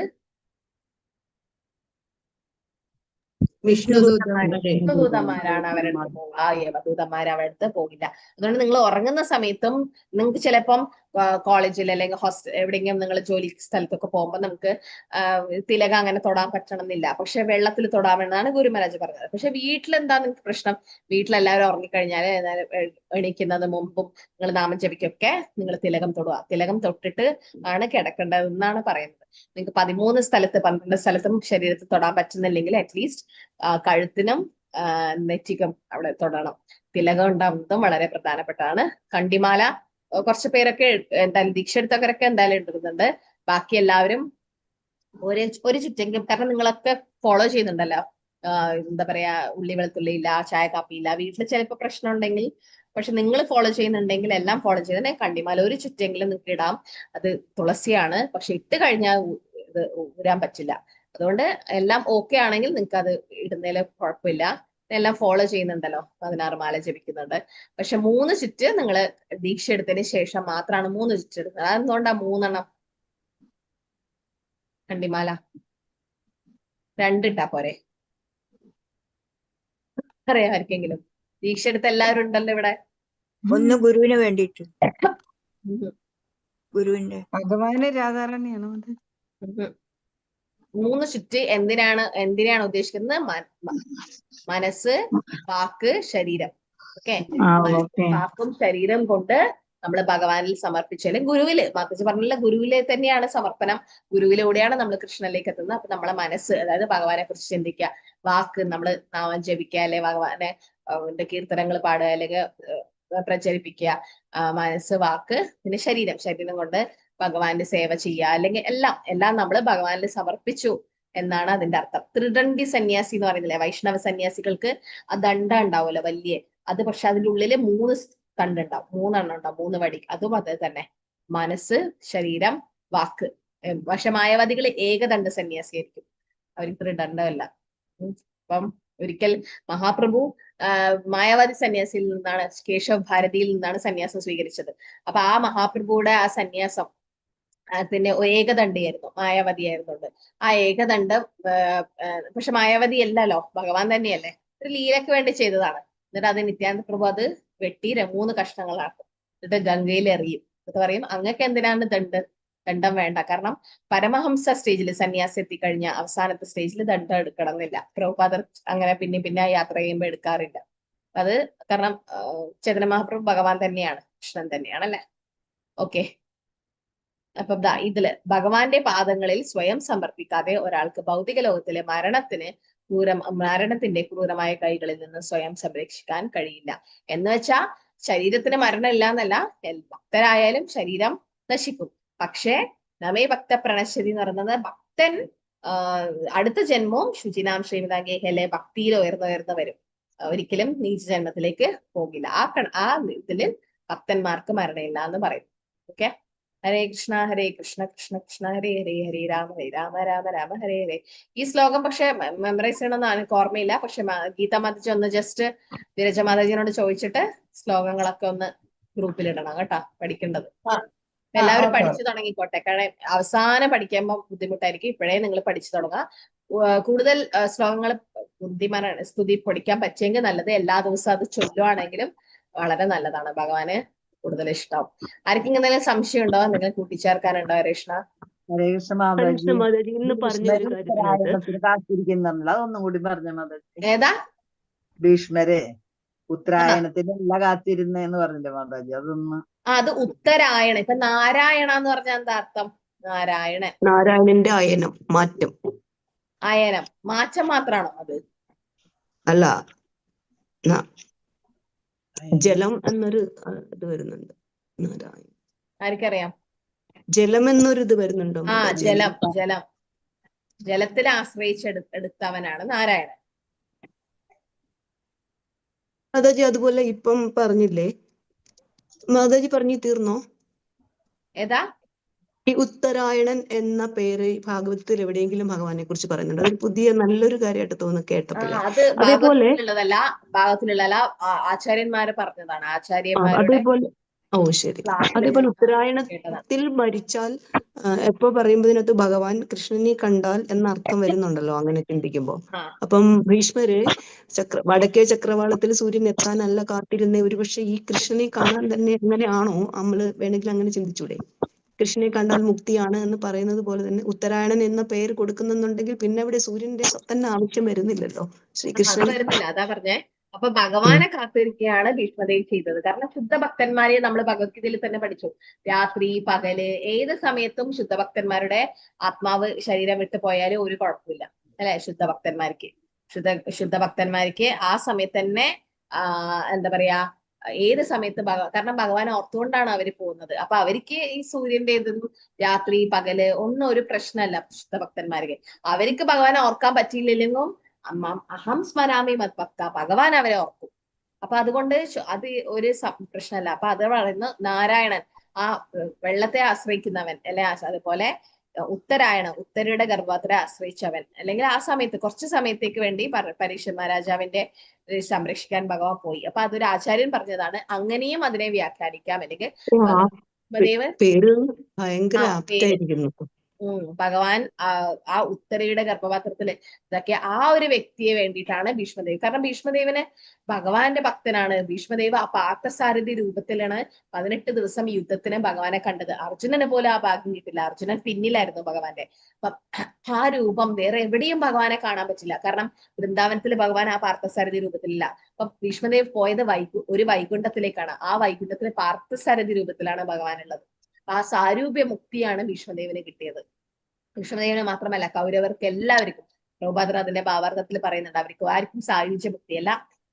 [SPEAKER 1] വിഷ്ണുദൂതന്മാരാണ് അവരുടെ അടുത്ത് പോവുക. ആ യമദൂതന്മാർ അവരുടെ അടുത്ത് പോകില്ല. അതുകൊണ്ട് നിങ്ങൾ ഉറങ്ങുന്ന സമയത്തും നിങ്ങൾക്ക് ചിലപ്പം കോളേജിൽ അല്ലെങ്കിൽ എവിടെയെങ്കിലും നിങ്ങൾ ജോലി സ്ഥലത്തൊക്കെ പോകുമ്പോൾ നമുക്ക് തിലകം അങ്ങനെ തൊടാൻ പറ്റണമെന്നില്ല. പക്ഷെ വെള്ളത്തിൽ തൊടാമെന്നാണ് ഗുരു മഹാരാജ് പറഞ്ഞത്. പക്ഷെ വീട്ടിലെന്താ നിങ്ങൾക്ക് പ്രശ്നം? വീട്ടിലെല്ലാവരും ഉറങ്ങിക്കഴിഞ്ഞാൽ എണീക്കുന്നത് മുമ്പും നിങ്ങൾ നാമം ജപിക്കൊക്കെ നിങ്ങൾ തിലകം തൊടുക. തിലകം തൊട്ടിട്ട് ആണ് കിടക്കേണ്ടതെന്നാണ് പറയുന്നത്. നിങ്ങൾക്ക് 13 സ്ഥലത്ത് 12 സ്ഥലത്തും ശരീരത്തിൽ തൊടാൻ പറ്റുന്നില്ലെങ്കിൽ അറ്റ്ലീസ്റ്റ് കഴുത്തിനും നെറ്റിക്കും അവിടെ തൊടണം. തിലകം ഉണ്ടാവുന്നതും വളരെ പ്രധാനപ്പെട്ടതാണ്. കണ്ടിമാല കുറച്ച് പേരൊക്കെ എന്തായാലും ദീക്ഷ എടുത്തവരൊക്കെ എന്തായാലും ഇടുന്നുണ്ട്. ബാക്കി എല്ലാവരും ഒരു ചുറ്റെങ്കിലും, കാരണം നിങ്ങളൊക്കെ ഫോളോ ചെയ്യുന്നുണ്ടല്ലോ. എന്താ പറയാ, ഉള്ളി വെളുത്തുള്ളി ഇല്ല, ചായ കാപ്പി ഇല്ല, വീട്ടിൽ ചിലപ്പോൾ പ്രശ്നം ഉണ്ടെങ്കിൽ, പക്ഷെ നിങ്ങൾ ഫോളോ ചെയ്യുന്നുണ്ടെങ്കിൽ എല്ലാം ഫോളോ ചെയ്തേ കണ്ടിമാല ഒരു ചുറ്റെങ്കിലും നിങ്ങൾക്ക് ഇടാം. അത് തുളസിയാണ്, പക്ഷെ ഇട്ട് കഴിഞ്ഞാൽ ഇത് ഊരാൻ പറ്റില്ല. അതുകൊണ്ട് എല്ലാം ഓക്കെ ആണെങ്കിൽ നിങ്ങൾക്ക് അത് ഇടുന്നതിൽ കുഴപ്പമില്ല. എല്ലാം ഫോളോ ചെയ്യുന്നുണ്ടല്ലോ, 16 മാല ജപിക്കുന്നുണ്ട്. പക്ഷെ 3 ചുറ്റ് നിങ്ങൾ ദീക്ഷ എടുത്തതിന് ശേഷം മാത്രമാണ് 3 ചുറ്റ് എടുക്കുന്നത്. അതെന്തുകൊണ്ടാ 3 എണ്ണം? കണ്ടിമാല 2 ഇട്ടാ പോരെ? അറിയാം ആർക്കെങ്കിലും? ദീക്ഷ എടുത്ത എല്ലാവരും ഉണ്ടല്ലോ ഇവിടെ.
[SPEAKER 3] ഒന്ന് ഗുരുവിന് വേണ്ടിയിട്ട്. ഗുരുവിന്റെ
[SPEAKER 5] ഭഗവാന് രാധാറാണിയാണോ അത്?
[SPEAKER 1] മൂന്ന് ചുറ്റ് എന്തിനാണ് ഉദ്ദേശിക്കുന്നത്? മനസ്സ്, വാക്ക്, ശരീരം. ഓക്കെ, വാക്കും ശരീരം കൊണ്ട് നമ്മൾ ഭഗവാനിൽ സമർപ്പിച്ചാലും ഗുരുവില് മാതാജി പറഞ്ഞില്ല, ഗുരുവിലെ തന്നെയാണ് സമർപ്പണം. ഗുരുവിലൂടെയാണ് നമ്മൾ കൃഷ്ണനിലേക്ക് എത്തുന്നത്. അപ്പൊ നമ്മളെ മനസ്സ്, അതായത് ഭഗവാനെ കുറിച്ച് ചിന്തിക്കുക, വാക്ക് നമ്മൾ നാമം ജപിക്കുക, അല്ലെ ഭഗവാനെ കീർത്തനങ്ങൾ പാടുക, അല്ലെങ്കിൽ പ്രചരിപ്പിക്കുക, മനസ്സ്, വാക്ക്, പിന്നെ ശരീരം കൊണ്ട് ഭഗവാന്റെ സേവ ചെയ്യുക, അല്ലെങ്കിൽ എല്ലാം നമ്മൾ ഭഗവാനിൽ സമർപ്പിച്ചു എന്നാണ് അതിന്റെ അർത്ഥം. ത്രിദണ്ഡി സന്യാസി എന്ന് പറയുന്നില്ലേ, വൈഷ്ണവ സന്യാസികൾക്ക് ആ ദണ്ഡ ഉണ്ടാവുമല്ലോ വലിയ, അത് പക്ഷെ അതിന്റെ ഉള്ളില് 3 തണ്ടുണ്ടാവും, 3 ഉണ്ടാവും, 3 വടി. അതും അത് തന്നെ, മനസ്സ്, ശരീരം, വാക്ക്. പക്ഷെ മായാവാദികൾ ഏകദണ്ഡ സന്യാസി ആയിരിക്കും, അവർ ത്രിദണ്ഡമല്ല. അപ്പം ഒരിക്കൽ മഹാപ്രഭു മായാവാദി സന്യാസിയിൽ നിന്നാണ്, കേശവ് ഭാരതിയിൽ നിന്നാണ് സന്യാസം സ്വീകരിച്ചത്. അപ്പൊ ആ മഹാപ്രഭുയുടെ ആ സന്യാസം പിന്നെ ഏകദണ്ഡിയായിരുന്നു, മായാവതിയായിരുന്നുണ്ട്. ആ ഏകദണ്ഡം പക്ഷെ മായാവതി അല്ലല്ലോ, ഭഗവാൻ തന്നെയല്ലേ, ഒരു ലീലയ്ക്ക് വേണ്ടി ചെയ്തതാണ്. എന്നിട്ട് അത് നിത്യാനന്ദ പ്രഭു അത് വെട്ടി 3 കഷ്ണങ്ങളാക്കും, എന്നിട്ട് ഗംഗയിൽ എറിയും. എന്നിട്ട് പറയും, അങ്ങക്ക് എന്തിനാണ് ദണ്ഡം വേണ്ട, കാരണം പരമഹംസ സ്റ്റേജിൽ സന്യാസം എത്തിക്കഴിഞ്ഞ അവസാനത്തെ സ്റ്റേജിൽ ദണ്ഡം എടുക്കണം എന്നില്ല. പ്രഭുപാദർ അങ്ങനെ പിന്നെ യാത്ര ചെയ്യുമ്പോൾ എടുക്കാറില്ല. അത് കാരണം ചൈതന്യ മഹാപ്രഭു ഭഗവാൻ തന്നെയാണ്, കൃഷ്ണൻ തന്നെയാണ്, അല്ലെ? ഓക്കെ, അപ്പൊ ഇതില് ഭഗവാന്റെ പാദങ്ങളിൽ സ്വയം സമർപ്പിക്കാതെ ഒരാൾക്ക് ഭൗതിക ലോകത്തിലെ മരണത്തിന്റെ ക്രൂരമായ കൈകളിൽ നിന്ന് സ്വയം സംരക്ഷിക്കാൻ കഴിയില്ല. എന്ന് വെച്ചാ ശരീരത്തിന് മരണമില്ല എന്നല്ല, ഭക്തരായാലും ശരീരം നശിക്കും. പക്ഷേ നമേ ഭക്ത പ്രണശ്യതി എന്ന് പറയുന്നത് ഭക്തൻ അടുത്ത ജന്മവും ശുചിനാം ശ്രീമതാംഗേഹലെ ഭക്തിയിൽ ഉയർന്നു വരും, ഒരിക്കലും നീച ജന്മത്തിലേക്ക് പോകില്ല. ആ ഇതില് ഭക്തന്മാർക്ക് മരണമില്ല എന്ന് പറയുന്നു. ഓക്കെ, ഹരേ കൃഷ്ണ കൃഷ്ണ കൃഷ്ണ ഹരേ ഹരേ, ഹരേ രാമ രാമ രാമ ഹരേ ഹരേ. ഈ ശ്ലോകം പക്ഷെ മെമ്മറൈസ് ചെയ്യണമെന്ന് എനിക്ക് ഓർമ്മയില്ല. പക്ഷെ ഗീതാ മാതാജി ഒന്ന് ജസ്റ്റ് വിരജ മാതാജിനോട് ചോദിച്ചിട്ട് ശ്ലോകങ്ങളൊക്കെ ഒന്ന് ഗ്രൂപ്പിലിടണം കേട്ടോ, പഠിക്കേണ്ടത്. എല്ലാവരും പഠിച്ചു തുടങ്ങിക്കോട്ടെ, കാരണം അവസാനം പഠിക്കുമ്പോൾ ബുദ്ധിമുട്ടായിരിക്കും. ഇപ്പോഴേ നിങ്ങൾ പഠിച്ചു തുടങ്ങുക. കൂടുതൽ ശ്ലോകങ്ങൾ സ്തുതി പഠിക്കാൻ പറ്റിയെങ്കിൽ നല്ലത്. എല്ലാ ദിവസവും അത് ചൊല്ലുവാണെങ്കിലും വളരെ നല്ലതാണ്, ഭഗവാന് കൂടുതൽ ഇഷ്ടം. ആർക്കും എന്തെങ്കിലും സംശയം ഉണ്ടോ, നിങ്ങൾ കൂട്ടിച്ചേർക്കാനുണ്ടോ? കൃഷ്ണ
[SPEAKER 2] ഹരേ കൃഷ്ണ മാതാജി, ഉത്തരായണത്തിന് കാത്തിരിക്കുന്നുണ്ടല്ലോ, അതൊന്നും കൂടി പറഞ്ഞ മാതാജി.
[SPEAKER 1] ഏതാ?
[SPEAKER 2] ഭീഷ്മരെ ഉത്തരായണത്തിന് എല്ലാ കാത്തിരുന്നേന്ന് പറഞ്ഞില്ലേ മാതാജി, അതൊന്ന്.
[SPEAKER 1] അത് ഉത്തരായണ. ഇപ്പൊ നാരായണ എന്ന് പറഞ്ഞാൽ എന്താ അർത്ഥം?
[SPEAKER 11] നാരായണന്റെ അയനം, മാറ്റം.
[SPEAKER 1] അയനം മാറ്റം മാത്രാണോ അത്?
[SPEAKER 11] അല്ല, ജലം എന്നൊരു ഇത് വരുന്നുണ്ട്, നാരായണൻ.
[SPEAKER 1] ആർക്കറിയാം?
[SPEAKER 11] ജലം എന്നൊരു ഇത് വരുന്നുണ്ടോ?
[SPEAKER 1] ജലത്തിൽ ആശ്രയിച്ചെടുത്തവനാണ് നാരായണൻ.
[SPEAKER 11] മാതാജി അതുപോലെ ഇപ്പം പറഞ്ഞില്ലേ, മാതാജി പറഞ്ഞു തീർന്നോ?
[SPEAKER 1] ഏതാ?
[SPEAKER 11] ഈ ഉത്തരായണൻ എന്ന പേര് ഭാഗവതത്തിൽ എവിടെയെങ്കിലും ഭഗവാനെ കുറിച്ച് പറയുന്നുണ്ട്? അതൊരു പുതിയ നല്ലൊരു കാര്യമായിട്ട് തോന്നുന്നു കേട്ടപ്പോഴേ. അതേപോലെ
[SPEAKER 1] ഭാഗത്തിലുള്ള ആചാര്യന്മാര് പറഞ്ഞതാണ്,
[SPEAKER 11] അതേപോലെ ശരി. അതേപോലെ ഉത്തരായണത്തിൽ മരിച്ചാൽ എപ്പോ പറയുമ്പോ ഇതിനകത്ത് ഭഗവാൻ കൃഷ്ണനെ കണ്ടാൽ എന്ന അർത്ഥം വരുന്നുണ്ടല്ലോ, അങ്ങനെ ചിന്തിക്കുമ്പോ. അപ്പം ഭീഷ്മര് വടക്കേ ചക്രവാളത്തിൽ സൂര്യൻ എത്താനല്ല കാത്തിരുന്നേ, ഒരുപക്ഷെ ഈ കൃഷ്ണനെ കാണാൻ തന്നെ അങ്ങനെയാണോ? നമ്മള് വേണമെങ്കിൽ അങ്ങനെ ചിന്തിച്ചൂടെ? കൃഷ്ണനെ കണ്ടാൽ മുക്തിയാണ് എന്ന് പറയുന്നത് പോലെ തന്നെ ഉത്തരായണൻ എന്ന പേര് കൊടുക്കുന്നുണ്ടെങ്കിൽ പിന്നെ അവിടെ സൂര്യന്റെ തന്നെ ആവശ്യം വരുന്നില്ലല്ലോ, ശ്രീകൃഷ്ണൻ
[SPEAKER 1] വരുന്നില്ല. അതാ പറഞ്ഞേ. അപ്പൊ ഭഗവാനെ കാത്തിരിക്കുകയാണ് ഭീഷ്മദേവ് ചെയ്തത്. കാരണം ശുദ്ധഭക്തന്മാരെ നമ്മൾ ഭഗവത്ഗീതയിൽ തന്നെ പഠിച്ചു, രാത്രി പകല് ഏത് സമയത്തും ശുദ്ധഭക്തന്മാരുടെ ആത്മാവ് ശരീരം വിട്ടു പോയാലും ഒരു കുഴപ്പമില്ല, അല്ലെ? ശുദ്ധഭക്തന്മാർക്ക് ആ സമയത്ത് തന്നെ എന്താ പറയാ, ഏത് സമയത്ത് കാരണം ഭഗവാനെ ഓർത്തുകൊണ്ടാണ് അവര് പോകുന്നത്. അപ്പൊ അവർക്ക് ഈ സൂര്യന്റെ ഇതൊന്നും രാത്രി പകല് ഒന്നും ഒരു പ്രശ്നമല്ല. ശുദ്ധഭക്തന്മാർക്ക് അവർക്ക് ഭഗവാനെ ഓർക്കാൻ പറ്റിയില്ലെങ്കിലും അഹം സ്മരാമി മത്ഭക്ത, ഭഗവാൻ അവരെ ഓർക്കും. അപ്പൊ അതുകൊണ്ട് അത് ഒരു പ്രശ്നമല്ല. അപ്പൊ അത് പറയുന്ന നാരായണൻ, ആ വെള്ളത്തെ ആശ്രയിക്കുന്നവൻ, അല്ലെ? അതുപോലെ ഉത്തരയുടെ ഗർഭത്തെ ആശ്രയിച്ചവൻ, അല്ലെങ്കിൽ ആ സമയത്ത് കുറച്ച് സമയത്തേക്ക് വേണ്ടി പരീക്ഷ മഹാരാജാവിന്റെ സംരക്ഷിക്കാൻ ഭഗവാൻ പോയി. അപ്പൊ അതൊരു ആചാര്യൻ പറഞ്ഞതാണ്. അങ്ങനെയും അതിനെ വ്യാഖ്യാനിക്കാം. അല്ലെങ്കിൽ
[SPEAKER 11] പേര് ഭയങ്കര ആപ്റ്റായിരിക്കുന്നു.
[SPEAKER 1] ഭഗവാൻ ആ ഉത്തരയുടെ ഗർഭപാത്രത്തില് ഇതൊക്കെ ആ ഒരു വ്യക്തിയെ വേണ്ടിയിട്ടാണ് ഭീഷ്മദേവ്. കാരണം ഭീഷ്മദേവന് ഭഗവാന്റെ ഭക്തനാണ്. ഭീഷ്മദേവ് ആ പാർത്ഥസാരഥി രൂപത്തിലാണ് 18 ദിവസം യുദ്ധത്തിന് ഭഗവാനെ കണ്ടത്. അർജുനന് പോലും ആ ഭാഗ്യം കിട്ടില്ല. അർജുനൻ പിന്നിലായിരുന്നു ഭഗവാന്റെ. അപ്പൊ ആ രൂപം വേറെ എവിടെയും ഭഗവാനെ കാണാൻ പറ്റില്ല. കാരണം വൃന്ദാവനത്തിൽ ഭഗവാൻ ആ പാർത്ഥസാരഥി രൂപത്തിലില്ല. അപ്പൊ ഭീഷ്മദേവ് പോയത് ഒരു വൈകുണ്ഠത്തിലേക്കാണ്. ആ വൈകുണ്ഠത്തിലെ പാർത്ഥസാരഥി രൂപത്തിലാണ് ഭഗവാനുള്ളത്. ആ സാരൂപ്യ മുക്തിയാണ് ഭീഷ്മദേവന് കിട്ടിയത്. ഭീഷ്മദേവന് മാത്രമല്ല, കൗരവർക്ക് എല്ലാവർക്കും. പ്രഭുപാദർ അതിന്റെ ഭാവാർത്ഥത്തിൽ പറയുന്നുണ്ട്, അവർക്ക് ആർക്കും സായുജ്യ മുക്തിയല്ല.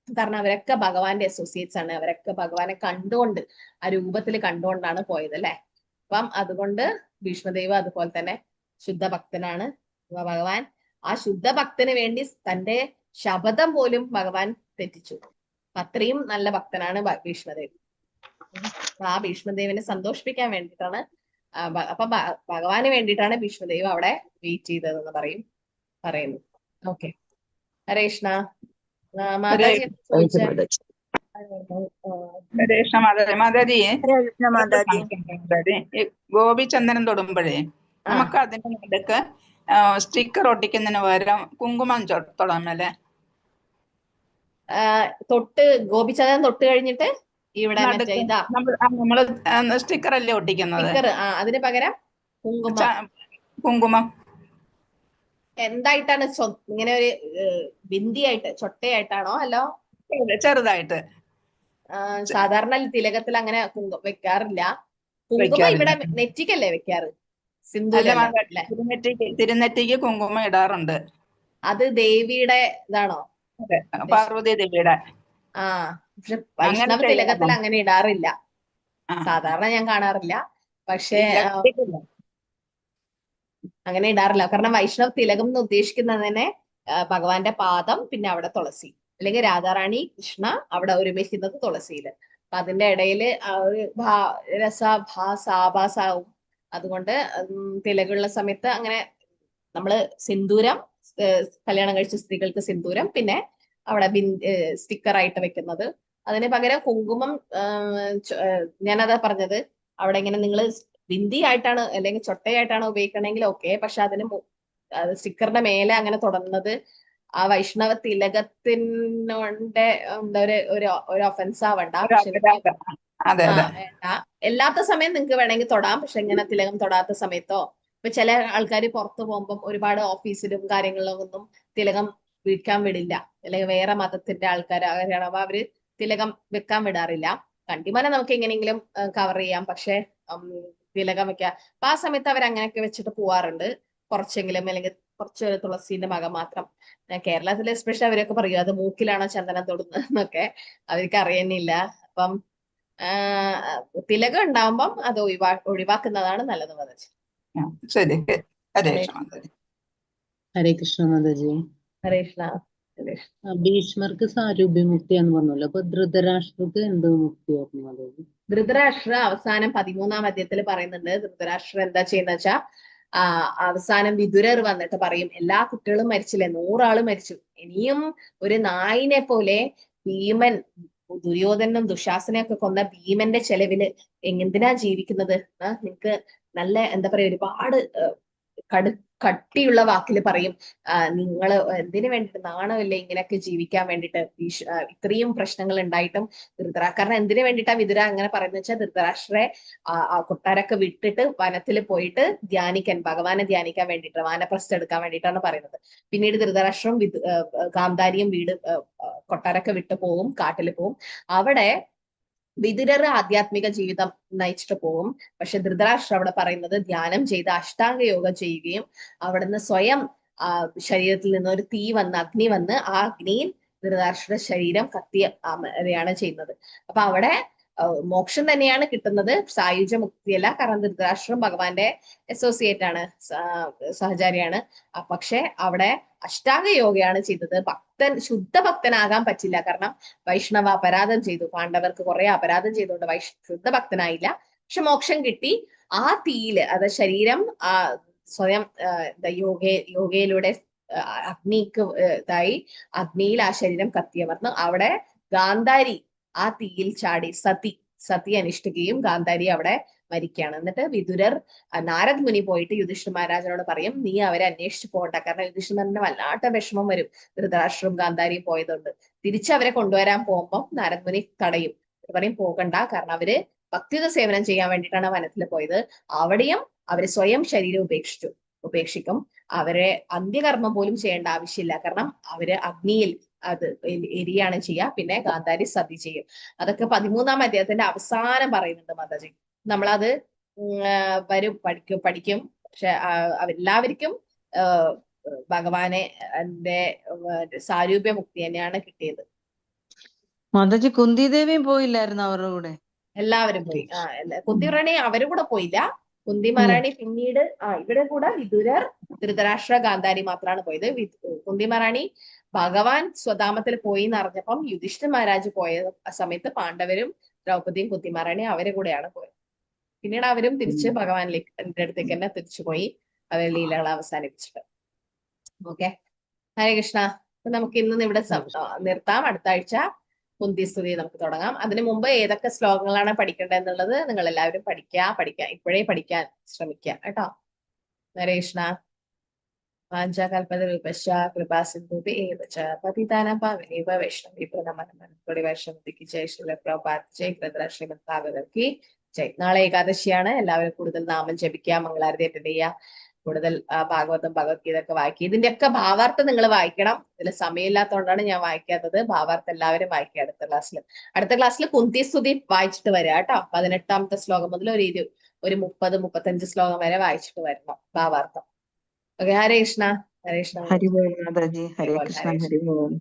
[SPEAKER 1] കാരണം അവരൊക്കെ ഭഗവാന്റെ അസോസിയേറ്റ്സ് ആണ്. അവരൊക്കെ ഭഗവാനെ കണ്ടുകൊണ്ട് ആ രൂപത്തിൽ കണ്ടുകൊണ്ടാണ് പോയത് അല്ലെ. അപ്പം അതുകൊണ്ട് ഭീഷ്മദേവ് അതുപോലെ തന്നെ ശുദ്ധഭക്തനാണ്. ഭഗവാൻ ആ ശുദ്ധഭക്തന് വേണ്ടി തന്റെ ശപഥം പോലും ഭഗവാൻ തെറ്റിച്ചു. അത്രയും നല്ല ഭക്തനാണ് ഭീഷ്മദേവ്. ആ ഭീഷ്മദേവിനെ സന്തോഷിപ്പിക്കാൻ വേണ്ടിയിട്ടാണ് അപ്പൊ ഭഗവാന് വേണ്ടിയിട്ടാണ് ഭീഷ്മദേവ് അവിടെ വെയിറ്റ് ചെയ്തതെന്ന് പറയുന്നു. ഓക്കെ, ഹരേ കൃഷ്ണ. മാതാജി
[SPEAKER 6] മാതാജി,
[SPEAKER 3] മാതാജി
[SPEAKER 6] ഗോപിചന്ദനം തൊടുമ്പോഴേ നമുക്ക് അതിന്റെ നടുക്ക് സ്റ്റിക്കർ ഒട്ടിക്കുന്നതിന് പകരം കുങ്കുമം തൊടാം അല്ലേ?
[SPEAKER 1] ഗോപിചന്ദനം തൊട്ട് കഴിഞ്ഞിട്ട് ഇവിടെ
[SPEAKER 6] നമ്മള് സ്റ്റിക്കർ അല്ലേ ഒട്ടിക്കുന്നത്?
[SPEAKER 1] അതിന് പകരം
[SPEAKER 6] കുങ്കുമം
[SPEAKER 1] എന്തായിട്ടാണ്? ഇങ്ങനെ ഒരു ബിന്ദിയായിട്ട് ചൊട്ടയായിട്ടാണോ? അല്ലോ
[SPEAKER 6] ചെറുതായിട്ട്.
[SPEAKER 1] സാധാരണ തിലകത്തിൽ അങ്ങനെ വെക്കാറില്ല. കുങ്കുമം ഇവിടെ നെറ്റിക്കല്ലേ വെക്കാറ്?
[SPEAKER 6] തിരുനെറ്റിക്ക് കുങ്കുമം ഇടാറുണ്ട്.
[SPEAKER 1] അത് ദേവിയുടെ ഇതാണോ?
[SPEAKER 6] പാർവതി ദേവിയുടെ.
[SPEAKER 1] പക്ഷെ വൈഷ്ണവ തിലകത്തിൽ അങ്ങനെ ഇടാറില്ല. സാധാരണ ഞാൻ കാണാറില്ല. പക്ഷെ അങ്ങനെ ഇടാറില്ല. കാരണം വൈഷ്ണവ തിലകം എന്ന് ഉദ്ദേശിക്കുന്നത് തന്നെ ഭഗവാന്റെ പാദം, പിന്നെ അവിടെ തുളസി, അല്ലെങ്കിൽ രാധാറാണി കൃഷ്ണ അവിടെ ഒരുമിക്കുന്നത് തുളസിയില്. അപ്പൊ അതിന്റെ ഇടയില് ഒരു രസാഭാസാഭാസാവും. അതുകൊണ്ട് തിലകമുള്ള സമയത്ത് അങ്ങനെ നമ്മള് സിന്ദൂരം, കല്യാണം കഴിച്ച സ്ത്രീകൾക്ക് സിന്ദൂരം, പിന്നെ അവിടെ സ്റ്റിക്കറായിട്ട് വെക്കുന്നത്. അതിന് പകരം കുങ്കുമം, ഞാനതാ പറഞ്ഞത്, അവിടെ ഇങ്ങനെ നിങ്ങൾ ബിന്ദി ആയിട്ടാണ് അല്ലെങ്കിൽ ചൊട്ടയായിട്ടാണ് ഉപയോഗിക്കണമെങ്കിൽ ഓക്കെ. പക്ഷെ അതിന് സ്റ്റിക്കറിന്റെ മേലെ അങ്ങനെ തുടർന്നത് ആ വൈഷ്ണവ തിലകത്തിനോടെ ഒരു ഒഫൻസ് ആവണ്ട. എല്ലാത്ത സമയം നിങ്ങൾക്ക് വേണമെങ്കിൽ തൊടാം. പക്ഷെ ഇങ്ങനെ തിലകം തൊടാത്ത സമയത്തോ, ഇപ്പൊ ചില ആൾക്കാർ പുറത്തു പോകുമ്പോൾ ഒരുപാട് ഓഫീസിലും കാര്യങ്ങളിലൊന്നും തിലകം വെക്കാൻ വിടില്ല, അല്ലെങ്കിൽ വേറെ മതത്തിന്റെ ആൾക്കാരാണ് അപ്പൊ അവര് തിലകം വെക്കാൻ വിടാറില്ല. കണ്ടിമല നമുക്ക് എങ്ങനെയെങ്കിലും കവർ ചെയ്യാം, പക്ഷെ തിലകം വെക്കാം. അപ്പൊ ആ സമയത്ത് അവർ അങ്ങനെയൊക്കെ വെച്ചിട്ട് പോവാറുണ്ട്, കുറച്ചെങ്കിലും, അല്ലെങ്കിൽ കുറച്ച് തുളസീന്റെ ഭാഗം മാത്രം. കേരളത്തിലെ എസ്പെഷ്യലി അവരൊക്കെ പറയും അത് മൂക്കിലാണോ ചന്ദനം തൊടുന്നത് എന്നൊക്കെ അവർക്ക് അറിയുന്നില്ല. അപ്പം തിലകം ഉണ്ടാവുമ്പം അത് ഒഴിവാക്കുന്നതാണ് നല്ലത്. മാതാജി
[SPEAKER 6] ശരി.
[SPEAKER 4] ഹരേ കൃഷ്ണ മാതാജി.
[SPEAKER 1] ഹരേ കൃഷ്ണ.
[SPEAKER 4] ഭീഷ്മർക്ക് സാരൂപ്യമുക്തിയാന്ന് പറഞ്ഞല്ലോ, അപ്പൊ ധൃതരാഷ്ട്രക്ക് എന്ത് മുക്തിയായിരുന്നു മാതാജി?
[SPEAKER 1] ധൃതരാഷ്ട്ര അവസാനം 13-ാം അധ്യായത്തിൽ പറയുന്നുണ്ട്. ധൃതരാഷ്ട്ര എന്താ ചെയ്യുന്ന വെച്ചാ അവസാനം വിതുരർ വന്നിട്ട് പറയും, എല്ലാ കുട്ടികളും മരിച്ചില്ലേ, 100 ആള് മരിച്ചു, ഇനിയും ഒരു നായിനെ പോലെ ഭീമൻ, ദുര്യോധനും ദുശാസനെയൊക്കെ കൊന്ന ഭീമന്റെ ചെലവില് എന്തിനാ ജീവിക്കുന്നത്? നിങ്ങക്ക് നല്ല എന്താ പറയാ, ഒരുപാട് കട്ടിയുള്ള വാക്കിൽ പറയും, നിങ്ങൾ എന്തിനു വേണ്ടിട്ട്, നാണമില്ലേ ഇങ്ങനെയൊക്കെ ജീവിക്കാൻ വേണ്ടിട്ട്? ഇത്രയും പ്രശ്നങ്ങൾ ഉണ്ടായിട്ടും കാരണം എന്തിനു വേണ്ടിയിട്ടാ വിതുര അങ്ങനെ പറയുന്നത് വെച്ചാൽ, ധൃതരാഷ്ട്രരെ കൊട്ടാരൊക്കെ വിട്ടിട്ട് വനത്തിൽ പോയിട്ട് ഭഗവാനെ ധ്യാനിക്കാൻ വേണ്ടിയിട്ട്, വാനപ്രസ്ഥം എടുക്കാൻ വേണ്ടിയിട്ടാണ് പറയുന്നത്. പിന്നീട് ധൃതരാഷ്ട്രം ഗാന്ധാരിയും കൊട്ടാരൊക്കെ വിട്ടു പോവും, കാട്ടിൽ പോവും. അവിടെ വിതുരർ ആധ്യാത്മിക ജീവിതം നയിച്ചിട്ട് പോകും. പക്ഷെ ധൃതരാഷ്ട്ര അവിടെ പറയുന്നത് ധ്യാനം ചെയ്ത് അഷ്ടാംഗ യോഗ ചെയ്യുകയും അവിടുന്ന് സ്വയം ശരീരത്തിൽ നിന്ന് ഒരു തീ വന്ന്, അഗ്നി വന്ന്, ആ അഗ്നിയിൽ ധൃതരാഷ്ട്ര ശരീരം കത്തിയാണ് ചെയ്യുന്നത്. അപ്പൊ അവിടെ മോക്ഷം തന്നെയാണ് കിട്ടുന്നത്, സായുജ്യ മുക്തിയല്ല. കാരണം ധൃതരാഷ്ട്രം ഭഗവാന്റെ അസോസിയേറ്റ് ആണ്, സഹചാരിയാണ്. പക്ഷെ അവിടെ അഷ്ടാംഗ യോഗയാണ് ചെയ്തത്. ശുദ്ധ ഭക്തനാകാൻ പറ്റില്ല, കാരണം വൈഷ്ണവ അപരാധം ചെയ്തു, പാണ്ഡവർക്ക് കുറെ അപരാധം ചെയ്തുകൊണ്ട് ശുദ്ധ ഭക്തനായില്ല. പക്ഷെ മോക്ഷം കിട്ടി. ആ തീയില്, അത് ശരീരം സ്വയം യോഗയിലൂടെ അഗ്നിക്ക് ഇതായി, അഗ്നിയിൽ ആ ശരീരം കത്തിയമർന്നു. അവിടെ ഗാന്ധാരി ആ തീയിൽ ചാടി, സതി സതി അനുഷ്ഠിക്കുകയും ഗാന്ധാരി അവിടെ മരിക്കുകയാണ്. എന്നിട്ട് വിതുരർ നാരദ് മുനി പോയിട്ട് യുധിഷ്ഠിര മഹാരാജനോട് പറയും, നീ അവരെ അന്വേഷിച്ചു പോകണ്ട. കാരണം യുധിഷ്ഠിരന്റെ വല്ലാത്ത വിഷമം വരും ധൃതരാഷ്ട്രവും ഗാന്ധാരിയും പോയതുകൊണ്ട്. തിരിച്ചവരെ കൊണ്ടുവരാൻ പോകുമ്പോൾ നാരദ് മുനി തടയും, പറയും പോകണ്ട, കാരണം അവര് ഭക്തിയുത സേവനം ചെയ്യാൻ വേണ്ടിയിട്ടാണ് വനത്തിൽ പോയത്. അവിടെയും അവര് സ്വയം ശരീരം ഉപേക്ഷിക്കും. അവരെ അന്ത്യകർമ്മം പോലും ചെയ്യേണ്ട ആവശ്യമില്ല, കാരണം അവര് അഗ്നിയിൽ അത് എരിയാണ് ചെയ്യുക. പിന്നെ ഗാന്ധാരി സതി ചെയ്യും. അതൊക്കെ 13-ാം അധ്യായത്തിന്റെ അവസാനം പറയുന്നുണ്ട് മാതാജി. നമ്മളത് പഠിക്കും. പക്ഷെ എല്ലാവർക്കും ഭഗവാനെ സാരൂപ്യ മുക്തി തന്നെയാണ് കിട്ടിയത്.
[SPEAKER 5] മാതാജി കുന്തിദേവിയും പോയില്ലായിരുന്നു അവരുടെ കൂടെ?
[SPEAKER 1] എല്ലാവരും പോയി. കുന്തിറാണി അവരും കൂടെ പോയില്ല. കുന്തി മഹാറാണി പിന്നീട് ഇവിടെ കൂടെ വിതുരർ, ധൃതരാഷ്ട്ര, ഗാന്ധാരി മാത്രമാണ് പോയത്. കുന്തി മഹാറാണി ഭഗവാൻ സ്വധാമത്തിൽ പോയി എന്ന് അറിഞ്ഞപ്പം യുധിഷ്ഠിര മഹാരാജ് പോയ സമയത്ത് പാണ്ഡവരും ദ്രൗപദിയും കുന്തി മഹാറാണി അവരെ കൂടെയാണ് പോയത്. പിന്നീട് അവരും തിരിച്ച് ഭഗവാനിലേക്ക് അടുത്തേക്ക് തന്നെ തിരിച്ചു പോയി അവരുടെ ലീലകൾ അവസാനിപ്പിച്ചിട്ട്. ഓക്കെ, ഹരേ കൃഷ്ണ. അപ്പൊ നമുക്ക് ഇന്ന് ഇവിടെ നിർത്താം. അടുത്ത ആഴ്ച കുന്തിസ്തുതി നമുക്ക് തുടങ്ങാം. അതിനു മുമ്പ് ഏതൊക്കെ ശ്ലോകങ്ങളാണ് പഠിക്കേണ്ടത് എന്നുള്ളത് നിങ്ങൾ എല്ലാവരും പഠിക്കുക. ഇപ്പോഴേ പഠിക്കാൻ ശ്രമിക്കുക കേട്ടോ. ഹരേ കൃഷ്ണ. വാഞ്ചാകൽപതരൂപശ്ച കൃപാസിന്ധുഭ്യശ്ച പതിതാനാം പാവനേവ വൈഷ്ണവീഭ്യോ നമഃ വൈഷ്ണവതിക്ക് ജയ് ശ്രീല പ്രഭുപാദ് ജയ് ഗ്രന്ഥരാജ് ശ്രീമദ് ഭാഗവതർക്ക് ജയ്. നാളെ ഏകാദശിയാണ്. എല്ലാവരും കൂടുതൽ നാമം ജപിക്കുക, മംഗളാരതി അറ്റൻഡ് ചെയ്യുക, കൂടുതൽ ഭാഗവതം ഭഗവത്ഗീത ഒക്കെ വായിക്കുക. ഇതിന്റെയൊക്കെ ഭാവാർത്ഥം നിങ്ങൾ വായിക്കണം. ഇതിൽ സമയമില്ലാത്തതുകൊണ്ടാണ് ഞാൻ വായിക്കാത്തത്. ഭാവാർത്ഥം എല്ലാവരും വായിക്കുക. അടുത്ത ക്ലാസ്സിൽ കുന്തിസ്തുതി വായിച്ചിട്ട് വരിക കേട്ടോ. 18-ാമത്തെ ശ്ലോകം മുതൽ ഒരു 30-35 ശ്ലോകം വരെ വായിച്ചിട്ട് വരണം ഭാവാർത്ഥം. ഓക്കെ, ഹരേ കൃഷ്ണ. ഹരേ കൃഷ്ണ.
[SPEAKER 11] ഹരി ഓം മാതാജി. ഹരേ കൃഷ്ണ. ഹരി ഓം.